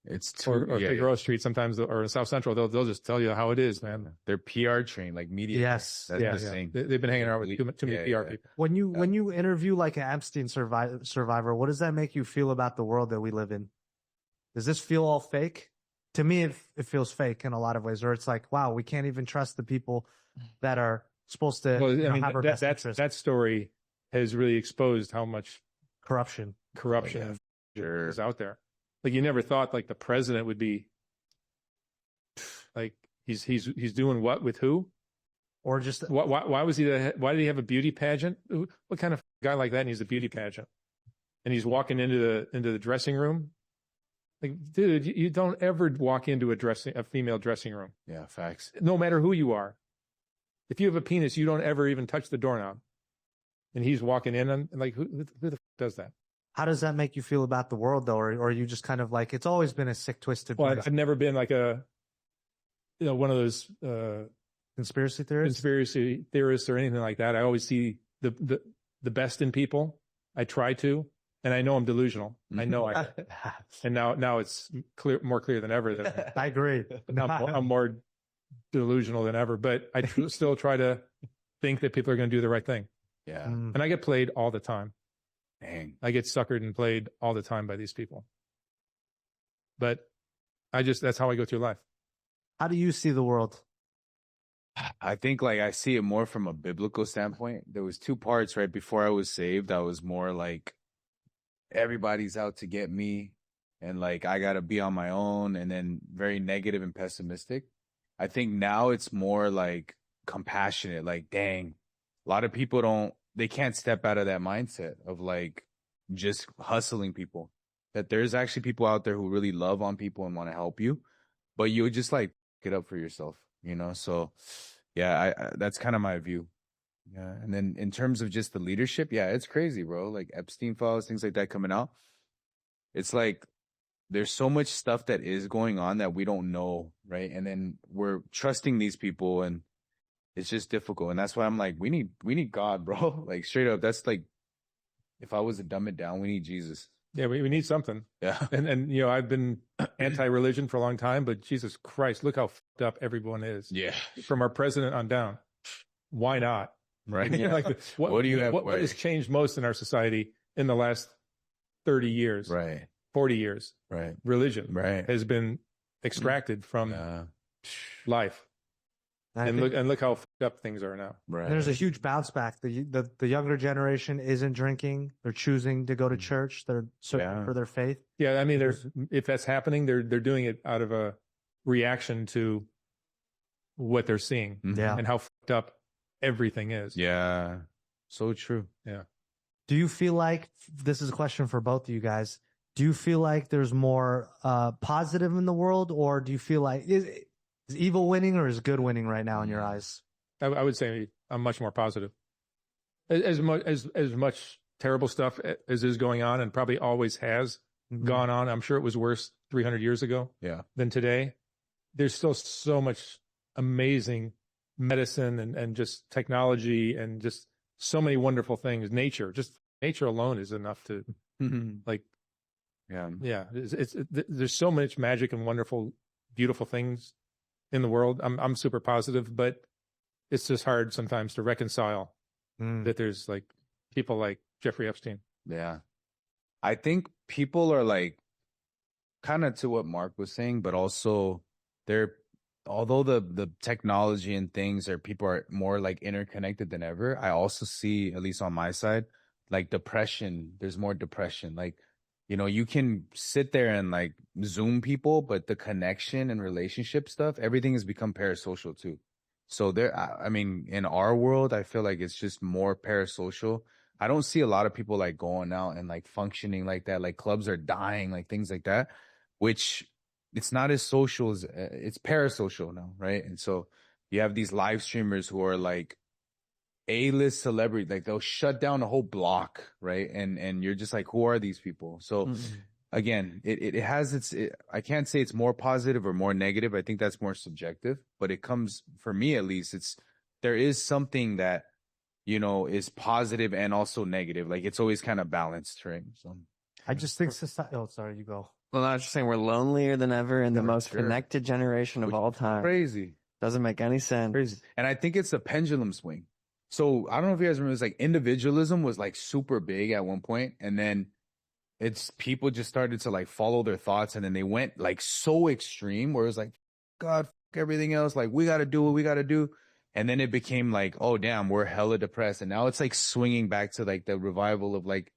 Speaker 1: it's too,
Speaker 3: or Figueroa Street, sometimes, or in South Central, they'll just tell you how it is, man.
Speaker 1: They're PR trained, like media.
Speaker 2: Yes.
Speaker 1: That's the thing.
Speaker 3: They've been hanging out with too many PR people.
Speaker 2: When you interview like an Epstein survivor, what does that make you feel about the world that we live in? Does this feel all fake? To me, it feels fake in a lot of ways, or it's like, wow, we can't even trust the people that are supposed to have our best interest.
Speaker 3: That story has really exposed how much
Speaker 2: corruption
Speaker 3: is out there. Like you never thought like the president would be like he's doing what with who,
Speaker 2: or just
Speaker 3: why was he why did he have a beauty pageant? What kind of guy like that needs a beauty pageant? And he's walking into the dressing room. Like, dude, you don't ever walk into a female dressing room.
Speaker 1: Yeah, facts.
Speaker 3: No matter who you are. If you have a penis, you don't ever even touch the doorknob. And he's walking in and like, who the does that?
Speaker 2: How does that make you feel about the world, though? Or are you just kind of like, it's always been a sick, twisted.
Speaker 3: Well, I've never been like one of those
Speaker 2: conspiracy
Speaker 3: theorists or anything like that. I always see the best in people. I try to. And I know I'm delusional. I know and now it's more clear than ever that
Speaker 2: I agree.
Speaker 3: I'm more delusional than ever. But I still try to think that people are going to do the right thing.
Speaker 1: Yeah.
Speaker 3: And I get played all the time.
Speaker 1: Dang.
Speaker 3: I get suckered and played all the time by these people. But that's how I go through life.
Speaker 2: How do you see the world?
Speaker 1: I think like I see it more from a biblical standpoint. There was two parts, right? Before I was saved, I was more like, everybody's out to get me and like I gotta be on my own, and then very negative and pessimistic. I think now it's more like compassionate, like dang, a lot of people they can't step out of that mindset of like just hustling people, that there's actually people out there who really love on people and want to help you, but you just like get up for yourself, so yeah, I that's kind of my view. Yeah. And then in terms of just the leadership, yeah, it's crazy, bro. Like Epstein files, things like that coming out. It's like there's so much stuff that is going on that we don't know, right? And then we're trusting these people, and it's just difficult. And that's why I'm like, we need God, bro. Like straight up, that's like, if I was to dumb it down, we need Jesus.
Speaker 3: Yeah, we need something.
Speaker 1: Yeah.
Speaker 3: And I've been anti-religion for a long time, but Jesus Christ, look how fucked up everyone is.
Speaker 1: Yeah.
Speaker 3: From our president on down. Why not?
Speaker 1: Right.
Speaker 3: Like, what do you have? What has changed most in our society in the last 30 years?
Speaker 1: Right.
Speaker 3: 40 years.
Speaker 1: Right.
Speaker 3: Religion.
Speaker 1: Right.
Speaker 3: Has been extracted from life. And look how fucked up things are now.
Speaker 2: Right. There's a huge bounce back. The younger generation isn't drinking. They're choosing to go to church. They're searching for their faith.
Speaker 3: Yeah, I mean, if that's happening, they're doing it out of a reaction to what they're seeing and how fucked up everything is.
Speaker 1: Yeah, so true.
Speaker 3: Yeah.
Speaker 2: Do you feel like, this is a question for both of you guys, do you feel like there's more positive in the world, or do you feel like is evil winning or is good winning right now in your eyes?
Speaker 3: I would say I'm much more positive. As much terrible stuff as is going on, and probably always has gone on. I'm sure it was worse 300 years ago than today. There's still so much amazing medicine and just technology and just so many wonderful things. Nature alone is enough to there's so much magic and wonderful, beautiful things in the world. I'm super positive, but it's just hard sometimes to reconcile that there's like people like Jeffrey Epstein.
Speaker 1: Yeah. I think people are like kind of to what Mark was saying, but also although the technology and things people are more like interconnected than ever, I also see, at least on my side, like depression. There's more depression. Like, you know, you can sit there and like Zoom people, but the connection and relationship stuff, everything has become parasocial too. So I mean, in our world, I feel like it's just more parasocial. I don't see a lot of people like going out and like functioning like that. Like clubs are dying, like things like that, which it's not as social as it's parasocial now. Right. And so you have these live streamers who are like A-list celebrity, like they'll shut down a whole block. Right. And you're just like, who are these people? So again, it has I can't say it's more positive or more negative. I think that's more subjective, but it comes, for me at least, there is something that, you know, is positive and also negative. Like it's always kind of balanced, right? So
Speaker 2: I just think society. Oh, sorry, you go.
Speaker 4: Well, I was just saying we're lonelier than ever and the most connected generation of all time.
Speaker 1: Crazy.
Speaker 4: Doesn't make any sense.
Speaker 1: Crazy. And I think it's a pendulum swing. So I don't know if you guys remember, it's like individualism was like super big at one point, and then people just started to like follow their thoughts, and then they went like so extreme where it was like, God, fuck everything else. Like we got to do what we got to do. And then it became like, oh damn, we're hella depressed. And now it's like swinging back to like the revival of like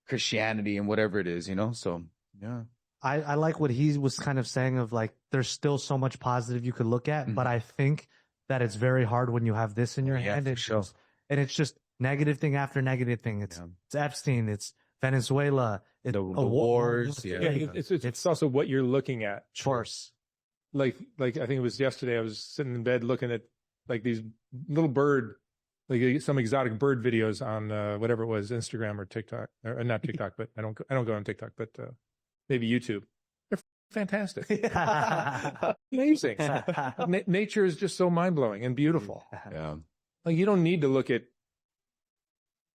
Speaker 1: Christianity and whatever it is, you know? So yeah.
Speaker 2: I like what he was kind of saying of like, there's still so much positive you could look at, but I think that it's very hard when you have this in your hand. And it's just negative thing after negative thing. It's Epstein, it's Venezuela, it's
Speaker 1: the wars.
Speaker 3: It's also what you're looking at.
Speaker 2: Of course.
Speaker 3: Like I think it was yesterday, I was sitting in bed looking at like these little some exotic bird videos on whatever it was, Instagram or TikTok, or not TikTok, but I don't go on TikTok, but maybe YouTube. They're fantastic. Amazing. Nature is just so mind-blowing and beautiful.
Speaker 1: Yeah.
Speaker 3: Like you don't need to look at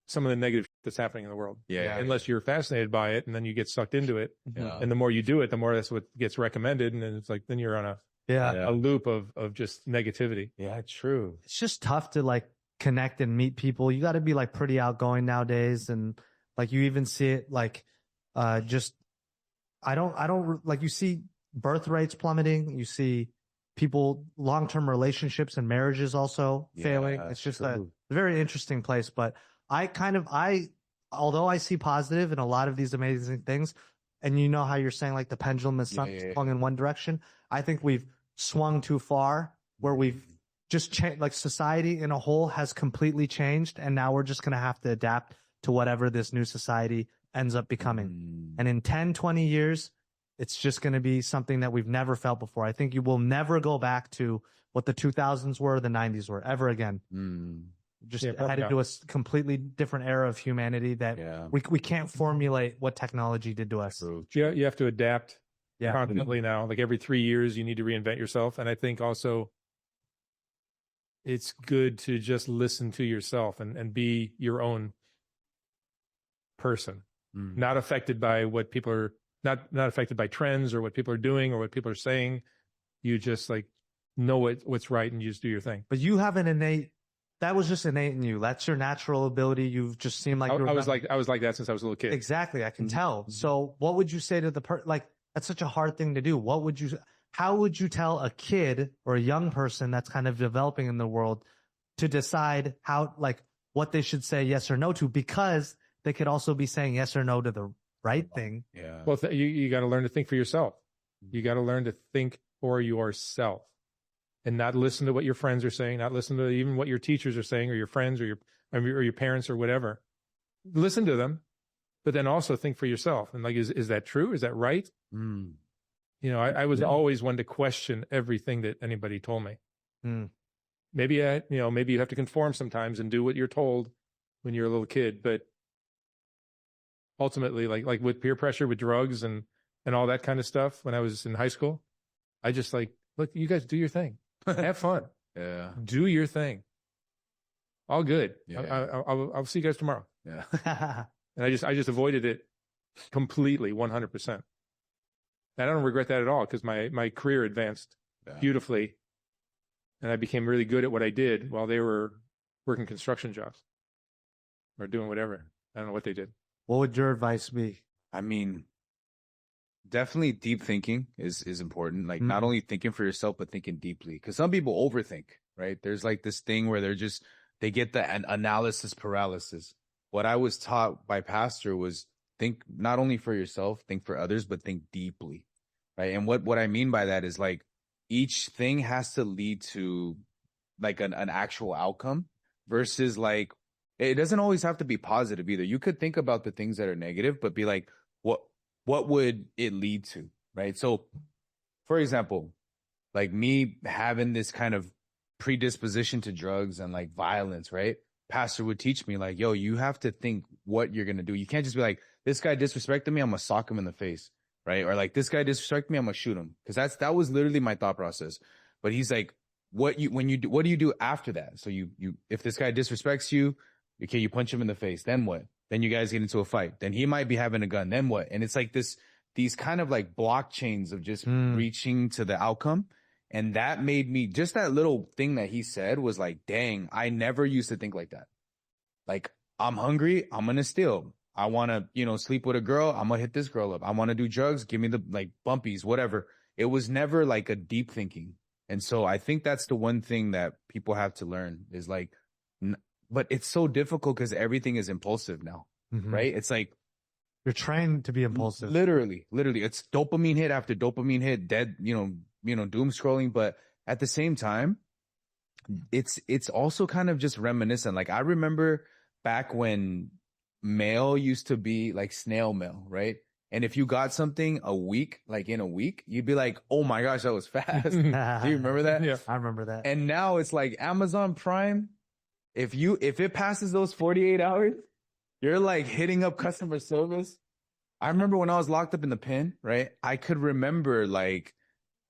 Speaker 3: some of the negative that's happening in the world. Unless you're fascinated by it and then you get sucked into it. Yeah. And the more you do it, the more that's what gets recommended. And then it's like, then you're on a loop of just negativity.
Speaker 1: Yeah, true.
Speaker 2: It's just tough to like connect and meet people. You got to be like pretty outgoing nowadays. And like, you even see it like, I don't like, you see birth rates plummeting. You see people, long-term relationships and marriages also failing. It's just a very interesting place. But although I see positive in a lot of these amazing things, and you know how you're saying like the pendulum is swung in one direction, I think we've swung too far where we've just changed, like society in a whole has completely changed. And now we're just going to have to adapt to whatever this new society ends up becoming. And in 10, 20 years, it's just going to be something that we've never felt before. I think you will never go back to what the 2000s were, the 90s were ever again. Just headed to a completely different era of humanity that we can't formulate what technology did to us.
Speaker 3: You have to adapt constantly now. Like every 3 years, you need to reinvent yourself. And I think also it's good to just listen to yourself and be your own person, not affected by what people are, not affected by trends or what people are doing or what people are saying. You just like know what's right and you just do your thing.
Speaker 2: But you have that was just innate in you. That's your natural ability. You've just seemed like
Speaker 3: I was like that since I was a little kid.
Speaker 2: Exactly. I can tell. So what would you say to the like, that's such a hard thing to do. What would you, how would you tell a kid or a young person that's kind of developing in the world to decide how, like, what they should say yes or no to, because they could also be saying yes or no to the right thing.
Speaker 1: Yeah.
Speaker 3: Well, you got to learn to think for yourself. You got to learn to think for yourself and not listen to what your friends are saying, not listen to even what your teachers are saying or your friends or your parents or whatever. Listen to them, but then also think for yourself. And like, is that true? Is that right?
Speaker 1: Mm.
Speaker 3: You know, I was always one to question everything that anybody told me.
Speaker 2: Mm.
Speaker 3: Maybe maybe you have to conform sometimes and do what you're told when you're a little kid, but ultimately, like with peer pressure, with drugs and all that kind of stuff, when I was in high school, I just like, look, you guys do your thing, have fun,
Speaker 1: Yeah.
Speaker 3: do your thing, all good.
Speaker 1: Yeah.
Speaker 3: I'll see you guys tomorrow.
Speaker 1: Yeah.
Speaker 3: And I just avoided it completely, 100%. And I don't regret that at all, because my career advanced beautifully, and I became really good at what I did while they were working construction jobs or doing whatever. I don't know what they did.
Speaker 2: What would your advice be?
Speaker 1: I mean, definitely deep thinking is important. Like not only thinking for yourself, but thinking deeply. Because some people overthink, right? There's like this thing where they get the analysis paralysis. What I was taught by Pastor was think not only for yourself, think for others, but think deeply, right? And what I mean by that is like each thing has to lead to like an actual outcome versus like, it doesn't always have to be positive either. You could think about the things that are negative, but be like, what would it lead to, right? So, for example, like me having this kind of predisposition to drugs and like violence, right? Pastor would teach me like, yo, you have to think what you're going to do. You can't just be like, this guy disrespected me, I'm going to sock him in the face, right? Or like, this guy disrespected me, I'm going to shoot him. Because that was literally my thought process. But he's like, what do you do after that? So you if this guy disrespects you, okay, you punch him in the face, then what? Then you guys get into a fight. Then he might be having a gun, then what? And it's like these kind of like blockchains of just reaching to the outcome. And that made me, just that little thing that he said was like, dang, I never used to think like that. Like, I'm hungry, I'm going to steal. I want to, sleep with a girl, I'm going to hit this girl up. I want to do drugs, give me the like bumpies, whatever. It was never like a deep thinking. And so I think that's the one thing that people have to learn is like, but it's so difficult because everything is impulsive now, right? It's like,
Speaker 2: you're trained to be impulsive.
Speaker 1: Literally. It's dopamine hit after dopamine hit, dead, doom scrolling. But at the same time, it's also kind of just reminiscent. Like I remember back when mail used to be like snail mail, right? And if you got something in a week, you'd be like, oh my gosh, that was fast. Do you remember that?
Speaker 3: Yeah,
Speaker 2: I remember that.
Speaker 1: And now it's like Amazon Prime. If it passes those 48 hours, you're like hitting up customer service. I remember when I was locked up in the pen, right? I could remember like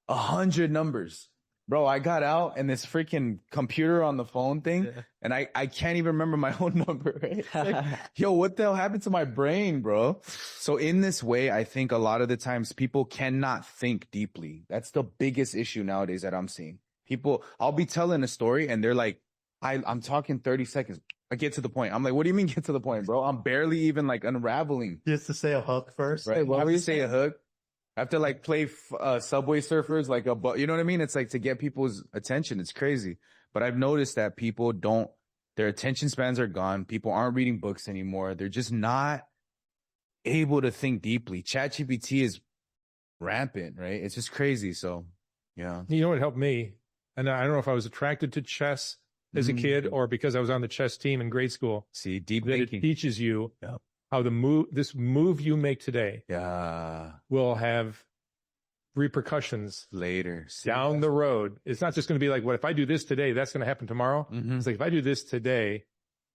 Speaker 1: 100 numbers. Bro, I got out and this freaking computer on the phone thing, and I can't even remember my own number, right? Like, yo, what the hell happened to my brain, bro? So in this way, I think a lot of the times people cannot think deeply. That's the biggest issue nowadays that I'm seeing. I'll be telling a story and they're like, I'm talking 30 seconds. I get to the point. I'm like, what do you mean get to the point, bro? I'm barely even like unraveling.
Speaker 2: You have to say a hook first.
Speaker 1: Right. Why would you say a hook? I have to like play Subway Surfers, like you know what I mean? It's like to get people's attention. It's crazy. But I've noticed that people their attention spans are gone. People aren't reading books anymore. They're just not able to think deeply. ChatGPT is rampant, right? It's just crazy. So, yeah.
Speaker 3: You know what helped me? And I don't know if I was attracted to chess as a kid or because I was on the chess team in grade school.
Speaker 1: See, deep
Speaker 3: thinking. It teaches you
Speaker 1: Yep.
Speaker 3: how this move you make today will have repercussions
Speaker 1: later
Speaker 3: down the road. It's not just going to be like, what if I do this today, that's going to happen tomorrow. It's like, if I do this today,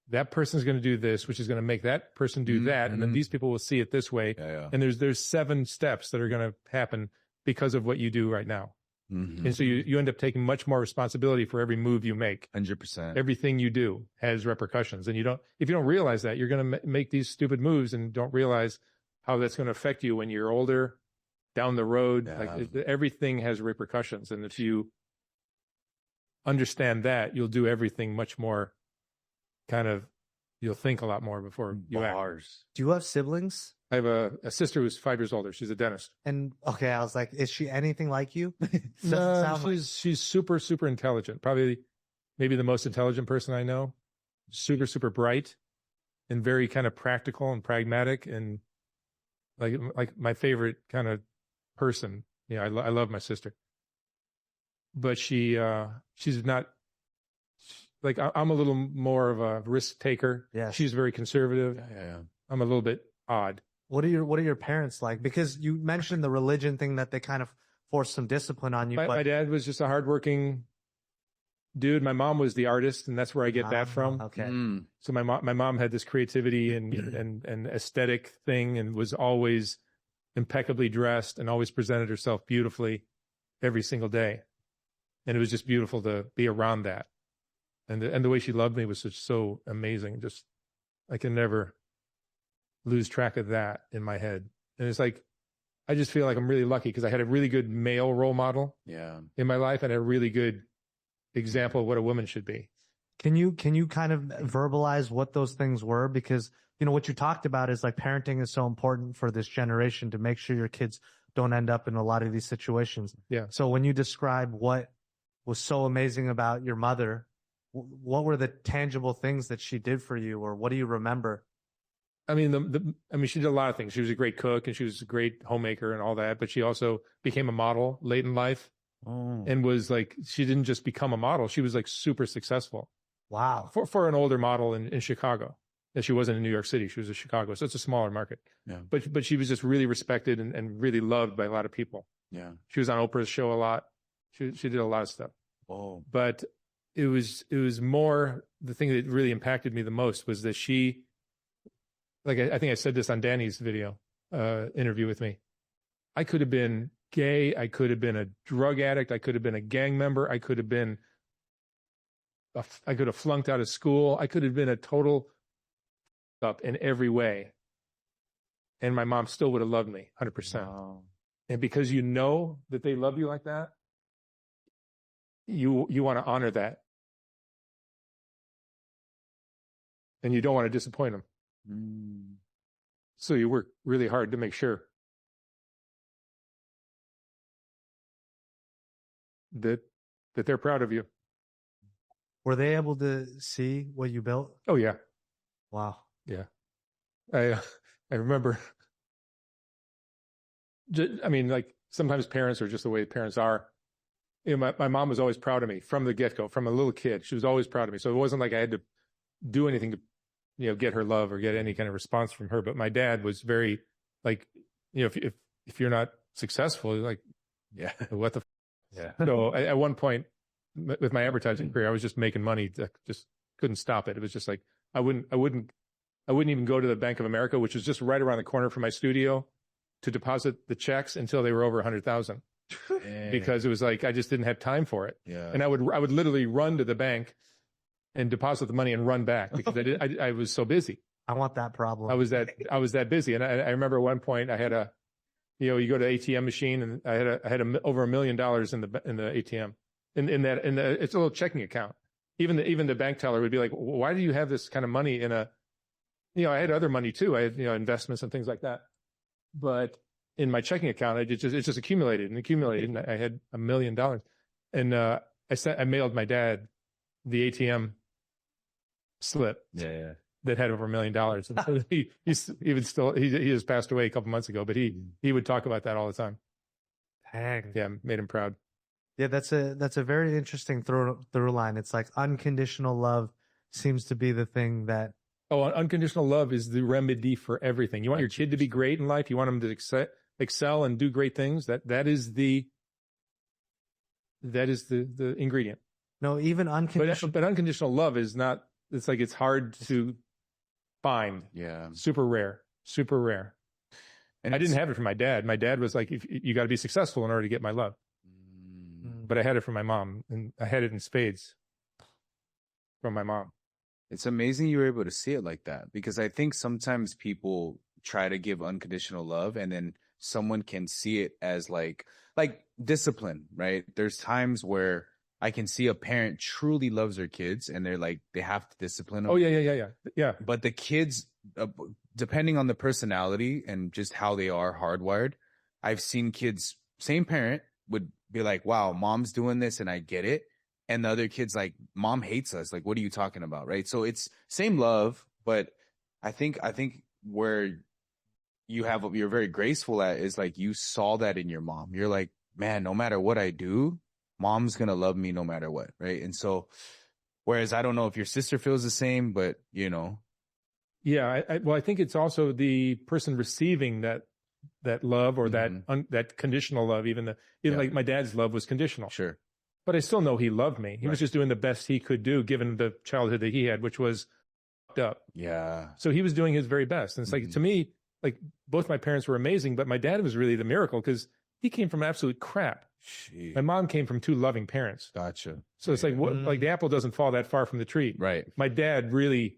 Speaker 3: that person's going to do this, which is going to make that person do that. And then these people will see it this way. And there's 7 steps that are going to happen because of what you do right now. And so you end up taking much more responsibility for every move you make.
Speaker 1: 100%.
Speaker 3: Everything you do has repercussions. And if you don't realize that, you're going to make these stupid moves and don't realize how that's going to affect you when you're older, down the road. Like everything has repercussions. And if you understand that, you'll do everything much more you'll think a lot more before you act.
Speaker 2: Do you have siblings?
Speaker 3: I have a sister who's 5 years older. She's a dentist.
Speaker 2: And okay, I was like, is she anything like you?
Speaker 3: No, she's super, super intelligent. Probably maybe the most intelligent person I know. Super, super bright and very kind of practical and pragmatic and like my favorite kind of person. Yeah, I love my sister. But she's not like I'm a little more of a risk taker.
Speaker 2: Yeah.
Speaker 3: She's very conservative.
Speaker 1: Yeah.
Speaker 3: I'm a little bit odd.
Speaker 2: What are your parents like? Because you mentioned the religion thing that they kind of forced some discipline on you.
Speaker 3: My dad was just a hardworking dude. My mom was the artist, and that's where I get that from.
Speaker 2: Okay.
Speaker 3: So my mom had this creativity and aesthetic thing, and was always impeccably dressed and always presented herself beautifully every single day. And it was just beautiful to be around that. And the way she loved me was so amazing. Just I can never lose track of that in my head. And it's like I just feel like I'm really lucky because I had a really good male role model in my life and a really good example of what a woman should be.
Speaker 2: Can you kind of verbalize what those things were? Because what you talked about is like parenting is so important for this generation to make sure your kids don't end up in a lot of these situations.
Speaker 3: Yeah.
Speaker 2: So when you describe what was so amazing about your mother, what were the tangible things that she did for you, or what do you remember?
Speaker 3: I mean, she did a lot of things. She was a great cook and she was a great homemaker and all that, but she also became a model late in life and was like, she didn't just become a model. She was like super successful.
Speaker 2: Wow.
Speaker 3: For an older model in Chicago. And she wasn't in New York City. She was in Chicago. So it's a smaller market. Yeah. But she was just really respected and really loved by a lot of people. Yeah. She was on Oprah's show a lot. She did a lot of stuff. Oh. But it was more, the thing that really impacted me the most was that she, like I think I said this on Danny's video interview with me. I could have been gay. I could have been a drug addict. I could have been a gang member. I could have flunked out of school. I could have been a total up in every way. And my mom still would have loved me 100%. Wow. And because you know that they love you like that, you want to honor that. And you don't want to disappoint them. So you work really hard to make sure that they're proud of you.
Speaker 2: Were they able to see what you built?
Speaker 3: Oh yeah.
Speaker 2: Wow.
Speaker 3: Yeah. I remember. I mean, like sometimes parents are just the way parents are. My mom was always proud of me from the get-go, from a little kid. She was always proud of me. So it wasn't like I had to do anything to get her love or get any kind of response from her. But my dad was very like, if you're not successful, like, yeah, what the yeah. So at one point with my advertising career, I was just making money. Just couldn't stop it. It was just like, I wouldn't even go to the Bank of America, which was just right around the corner from my studio, to deposit the checks until they were over 100,000, because it was like, I just didn't have time for it. Yeah. And I would literally run to the bank and deposit the money and run back because I was so busy.
Speaker 2: I want that problem.
Speaker 3: I was that busy. And I remember at one point I had you go to the ATM machine and I had over $1 million in the ATM in it's a little checking account. Even the bank teller would be like, why do you have this kind of money in a, I had other money too. I had, investments and things like that. But in my checking account, it just accumulated and accumulated. And I had $1 million. And I mailed my dad the ATM slip. Yeah. That had over $1 million. And he just passed away a couple months ago, but he would talk about that all the time.
Speaker 2: Dang.
Speaker 3: Yeah, made him proud.
Speaker 2: Yeah, that's a very interesting through line. It's like unconditional love seems to be the thing that.
Speaker 3: Oh, unconditional love is the remedy for everything. You want your kid to be great in life. You want them to excel and do great things. That is the ingredient.
Speaker 2: No, even unconditional.
Speaker 3: But unconditional love is not. It's like it's hard to find. Yeah, super rare. And I didn't have it from my dad. My dad was like, you got to be successful in order to get my love. But I had it from my mom, and I had it in spades from my mom.
Speaker 1: It's amazing you were able to see it like that, because I think sometimes people try to give unconditional love and then someone can see it as like discipline, right? There's times where I can see a parent truly loves their kids and they're like, they have to discipline them.
Speaker 3: Oh, yeah. But
Speaker 1: the kids depending on the personality and just how they are hardwired, I've seen kids, same parent would be like, wow, mom's doing this and I get it. And the other kid's like, mom hates us. Like, what are you talking about? Right. So it's same love, but I think where you're very graceful at is like, you saw that in your mom. You're like, man, no matter what I do, mom's going to love me no matter what. Right. And so, whereas I don't know if your sister feels the same, but you know.
Speaker 3: Yeah. Well, I think it's also the person receiving that love or that conditional love, even like my dad's love was conditional.
Speaker 1: Sure.
Speaker 3: But I still know he loved me. He was just doing the best he could do given the childhood that he had, which was fucked up.
Speaker 1: Yeah.
Speaker 3: So he was doing his very best. And it's like, to me, like both my parents were amazing, but my dad was really the miracle because he came from absolute crap.
Speaker 1: Jeez.
Speaker 3: My mom came from 2 loving parents.
Speaker 1: Gotcha.
Speaker 3: So it's like, like the apple doesn't fall that far from the tree.
Speaker 1: Right.
Speaker 3: My dad really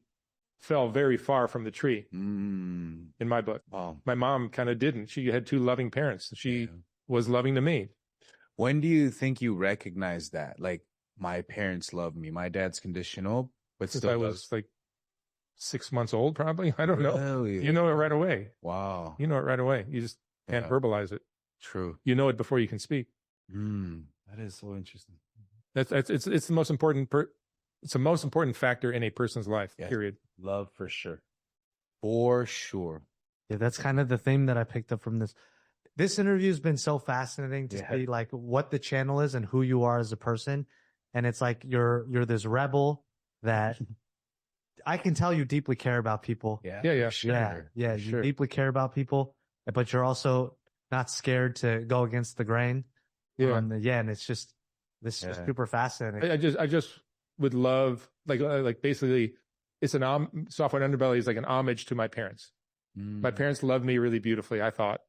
Speaker 3: fell very far from the tree in my book.
Speaker 1: Wow.
Speaker 3: My mom kind of didn't. She had 2 loving parents. She was loving to me.
Speaker 1: When do you think you recognize that? Like, my parents love me. My dad's conditional, but
Speaker 3: Since
Speaker 1: still
Speaker 3: I was like 6 months old, probably. I don't know.
Speaker 1: Really?
Speaker 3: You know it right away.
Speaker 1: Wow.
Speaker 3: You know it right away. You just can't verbalize it.
Speaker 1: True.
Speaker 3: You know it before you can speak.
Speaker 1: That is so interesting.
Speaker 3: It's the most important. It's the most important factor in a person's life.
Speaker 1: Yes.
Speaker 3: Period.
Speaker 1: Love for sure. For sure.
Speaker 2: Yeah, that's kind of the theme that I picked up from this. This interview has been so fascinating to see like what the channel is and who you are as a person. And it's like you're this rebel that I can tell you deeply care about people.
Speaker 3: Yeah.
Speaker 1: Sure.
Speaker 2: Yeah. You deeply care about people, but you're also not scared to go against the grain.
Speaker 3: Yeah.
Speaker 2: And it's just this is super fascinating.
Speaker 3: I just would love like basically it's Soft White Underbelly is like an homage to my parents. My parents loved me really beautifully. I thought,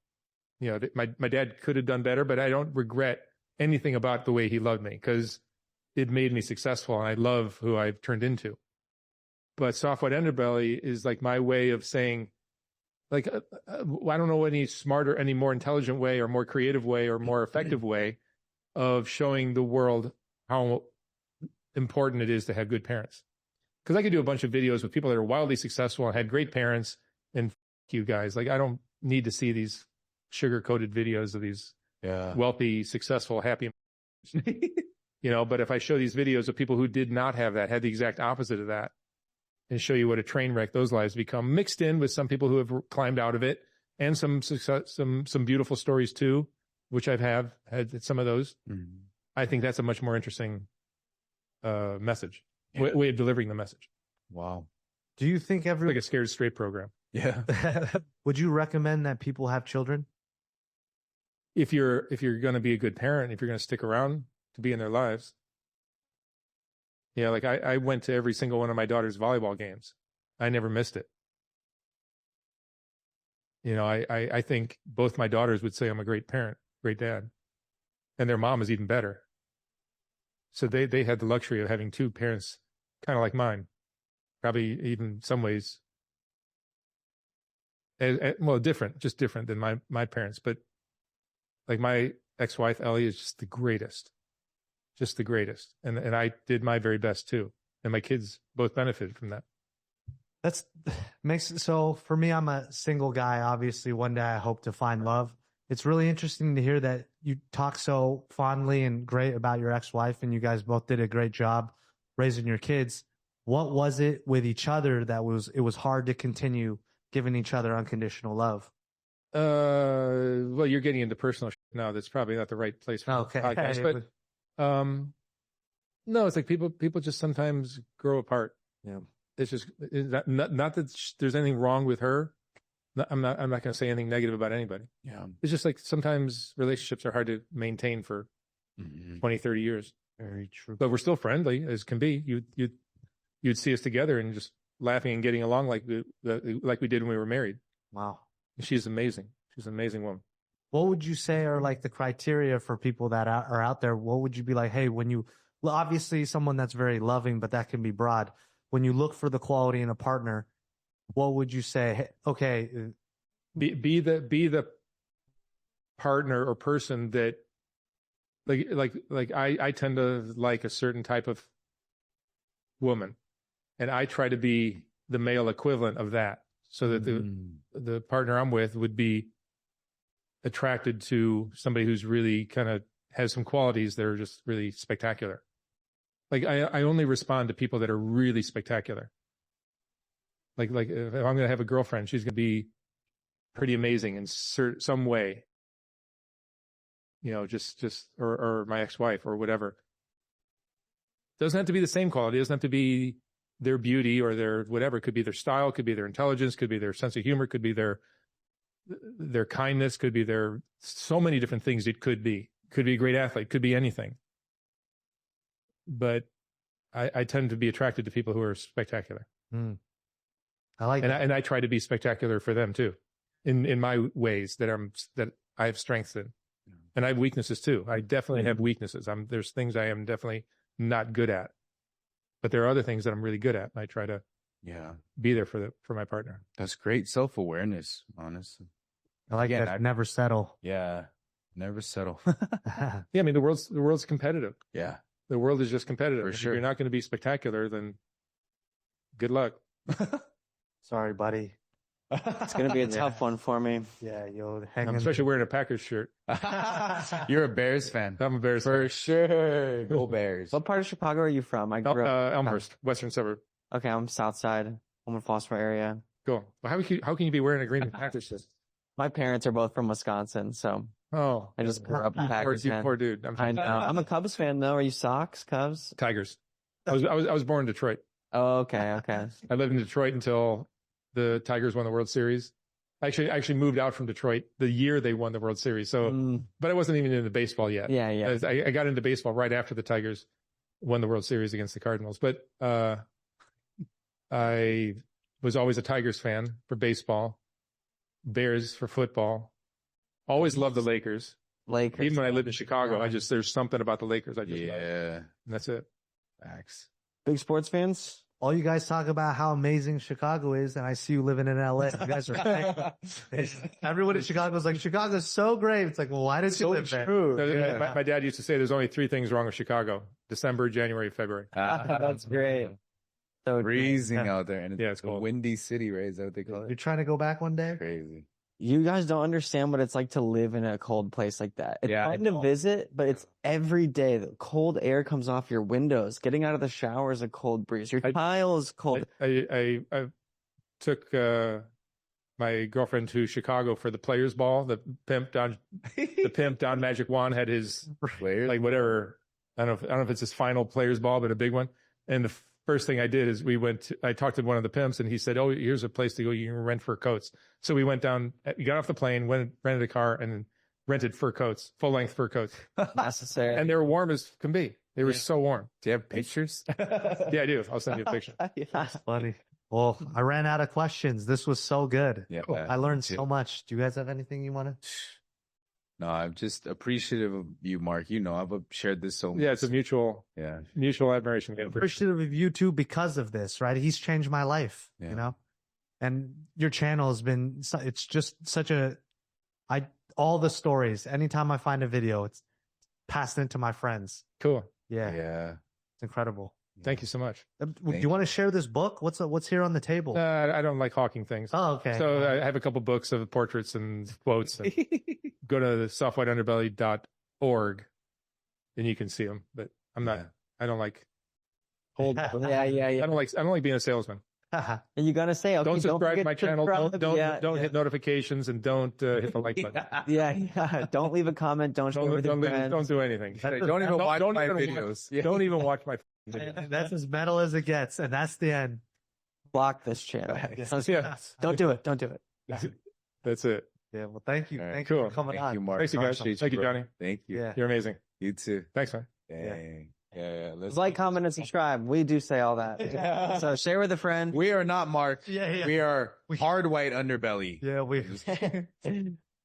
Speaker 3: you know, my dad could have done better, but I don't regret anything about the way he loved me because it made me successful and I love who I've turned into. But Soft White Underbelly is like my way of saying, like, I don't know any smarter, any more intelligent way or more creative way or more effective way of showing the world how important it is to have good parents. Because I could do a bunch of videos with people that are wildly successful and had great parents and you guys. Like, I don't need to see these sugar-coated videos of these wealthy, successful, happy, you know, but if I show these videos of people who did not have that, had the exact opposite of that, and show you what a train wreck those lives become, mixed in with some people who have climbed out of it and some success, some beautiful stories too, which I've had some of those. I think that's a much more interesting message, way of delivering the message.
Speaker 1: Wow.
Speaker 2: Do you think
Speaker 3: It's like a Scared Straight program.
Speaker 1: Yeah.
Speaker 2: Would you recommend that people have children?
Speaker 3: If you're going to be a good parent, if you're going to stick around to be in their lives. Yeah, like I went to every single one of my daughter's volleyball games. I never missed it. You know, I think both my daughters would say I'm a great parent, great dad. And their mom is even better. So they had the luxury of having 2 parents kind of like mine. Probably even some ways, well, just different than my parents. But like my ex-wife, Ellie, is just the greatest. Just the greatest. And I did my very best too. And my kids both benefited from that.
Speaker 2: That's so for me, I'm a single guy. Obviously, one day I hope to find love. It's really interesting to hear that you talk so fondly and great about your ex-wife, and you guys both did a great job raising your kids. What was it with each other that it was hard to continue giving each other unconditional love?
Speaker 3: Well, you're getting into personal now. That's probably not the right place for the podcast. But no, it's like people just sometimes grow apart.
Speaker 2: Yeah,
Speaker 3: it's just not that there's anything wrong with her. I'm not going to say anything negative about anybody.
Speaker 1: Yeah,
Speaker 3: it's just like sometimes relationships are hard to maintain for 20, 30 years.
Speaker 2: Very true.
Speaker 3: But we're still friendly as can be. You'd see us together and just laughing and getting along like we did when we were married.
Speaker 2: Wow,
Speaker 3: she's amazing. She's an amazing woman.
Speaker 2: What would you say are like the criteria for people that are out there? What would you be like, hey, well, obviously someone that's very loving, but that can be broad. When you look for the quality in a partner, what would you say? Hey, okay,
Speaker 3: be the partner or person that like I tend to like a certain type of woman, and I try to be the male equivalent of that. so that the partner I'm with would be attracted to somebody who's really kind of has some qualities that are just really spectacular. Like I only respond to people that are really spectacular. Like if I'm going to have a girlfriend, she's going to be pretty amazing in some way. You know, or my ex-wife or whatever. Doesn't have to be the same quality. It doesn't have to be their beauty or their whatever. It could be their style, could be their intelligence, could be their sense of humor, could be their kindness, could be their so many different things. It could be a great athlete, could be anything. But I tend to be attracted to people who are spectacular.
Speaker 2: I like that.
Speaker 3: And I try to be spectacular for them too, in my ways that I have strengths in, and I have weaknesses too. I definitely have weaknesses. There's things I am definitely not good at, but there are other things that I'm really good at, and I try to be there for my partner.
Speaker 1: That's great self-awareness, honestly.
Speaker 2: I like that. Never settle.
Speaker 1: Yeah, never settle.
Speaker 3: Yeah, I mean the world's competitive.
Speaker 1: Yeah,
Speaker 3: the world is just competitive.
Speaker 1: For sure.
Speaker 3: If you're not going to be spectacular, then good luck.
Speaker 2: Sorry, buddy.
Speaker 4: It's going to be a tough one for me.
Speaker 2: Yeah, you'll hang in.
Speaker 3: Especially wearing a Packers shirt.
Speaker 1: You're a Bears fan.
Speaker 3: I'm a Bears
Speaker 1: For
Speaker 3: fan.
Speaker 1: sure. Go Bears.
Speaker 4: What part of Chicago are you from? I grew up.
Speaker 3: Elmhurst, western suburb.
Speaker 4: Okay, I'm South Side, Homewood Foster area.
Speaker 3: Cool. Well, how can you be wearing a Green Bay Packers shirt?
Speaker 4: My parents are both from Wisconsin, so I just grew up a Packers fan.
Speaker 3: Poor dude.
Speaker 4: I know. I'm a Cubs fan though. Are you Sox, Cubs?
Speaker 3: Tigers. I was born in Detroit.
Speaker 4: Oh, okay.
Speaker 3: I lived in Detroit until the Tigers won the World Series. I actually moved out from Detroit the year they won the World Series. So, but I wasn't even into baseball yet.
Speaker 4: Yeah.
Speaker 3: I got into baseball right after the Tigers won the World Series against the Cardinals. But I was always a Tigers fan for baseball, Bears for football. Always loved the Lakers. Even when I lived in Chicago, there's something about the Lakers I just love. And that's it.
Speaker 1: Facts.
Speaker 4: Big sports fans?
Speaker 2: All you guys talk about how amazing Chicago is, and I see you living in LA. You guys are everyone in Chicago is like, Chicago's so great. It's like, well, why did you live there?
Speaker 3: My dad used to say there's only 3 things wrong with Chicago: December, January, February.
Speaker 4: That's great. So
Speaker 1: freezing out there, and it's
Speaker 3: a cold.
Speaker 1: Windy city, right? Is that what they call it?
Speaker 2: You're trying to go back one day?
Speaker 1: Crazy.
Speaker 4: You guys don't understand what it's like to live in a cold place like that. It's fun to visit, but it's every day. The cold air comes off your windows. Getting out of the shower is a cold breeze. Your tile is cold.
Speaker 3: I took my girlfriend to Chicago for the Players Ball. The pimp Don Magic Juan had his like whatever. I don't know if it's his final Players Ball, but a big one. And the first thing I did is I talked to one of the pimps, and he said, "Oh, here's a place to go. You can rent fur coats." So we went down, got off the plane, rented a car, and rented fur coats, full-length fur coats.
Speaker 4: Necessary.
Speaker 3: And they were warm as can be. They were so warm.
Speaker 1: Do you have pictures?
Speaker 3: Yeah, I do. I'll send you a picture.
Speaker 2: That's funny. Well, I ran out of questions. This was so good.
Speaker 1: Yeah,
Speaker 2: I learned so much. Do you guys have anything you want to?
Speaker 1: No, I'm just appreciative of you, Mark. You know, I've shared this so much.
Speaker 3: Yeah, it's a mutual admiration.
Speaker 2: Appreciative of you too because of this, right? He's changed my life, you know? And your channel has been, it's just such all the stories, anytime I find a video, it's passed into my friends.
Speaker 3: Cool.
Speaker 1: Yeah.
Speaker 2: It's incredible.
Speaker 3: Thank you so much.
Speaker 2: Do you want to share this book? What's here on the table?
Speaker 3: I don't like hawking things.
Speaker 2: Oh, okay.
Speaker 3: So I have a couple books of portraits and quotes. And go to softwhiteunderbelly.org and you can see them. But I'm not. I don't like. I don't like being a salesman.
Speaker 4: And you're gonna say, okay,
Speaker 3: don't subscribe to my
Speaker 4: to
Speaker 3: channel. Don't hit notifications and don't hit the like button.
Speaker 4: Don't leave a comment. Don't share with your friends.
Speaker 3: Don't do anything.
Speaker 1: Don't even watch my videos.
Speaker 3: Don't even watch my videos.
Speaker 2: That's as metal as it gets, and that's the end.
Speaker 4: Block this channel.
Speaker 3: Yeah.
Speaker 4: Don't do it. Don't do it.
Speaker 3: That's it.
Speaker 2: Yeah. Well, thank you.
Speaker 1: Right.
Speaker 2: Thank you
Speaker 3: Cool.
Speaker 2: for coming
Speaker 1: Thank
Speaker 2: on.
Speaker 1: you, Mark.
Speaker 3: Thanks, you guys.
Speaker 1: Appreciate
Speaker 3: Thank you,
Speaker 1: bro.
Speaker 3: Johnny.
Speaker 1: Thank you.
Speaker 2: Yeah.
Speaker 3: You're amazing.
Speaker 1: You too.
Speaker 3: Thanks, man.
Speaker 1: Yeah. Let's
Speaker 4: Like, comment, and subscribe. We do say all that. So share with a friend.
Speaker 1: We are not Mark.
Speaker 2: Yeah.
Speaker 1: We are hard white underbelly.
Speaker 2: Yeah.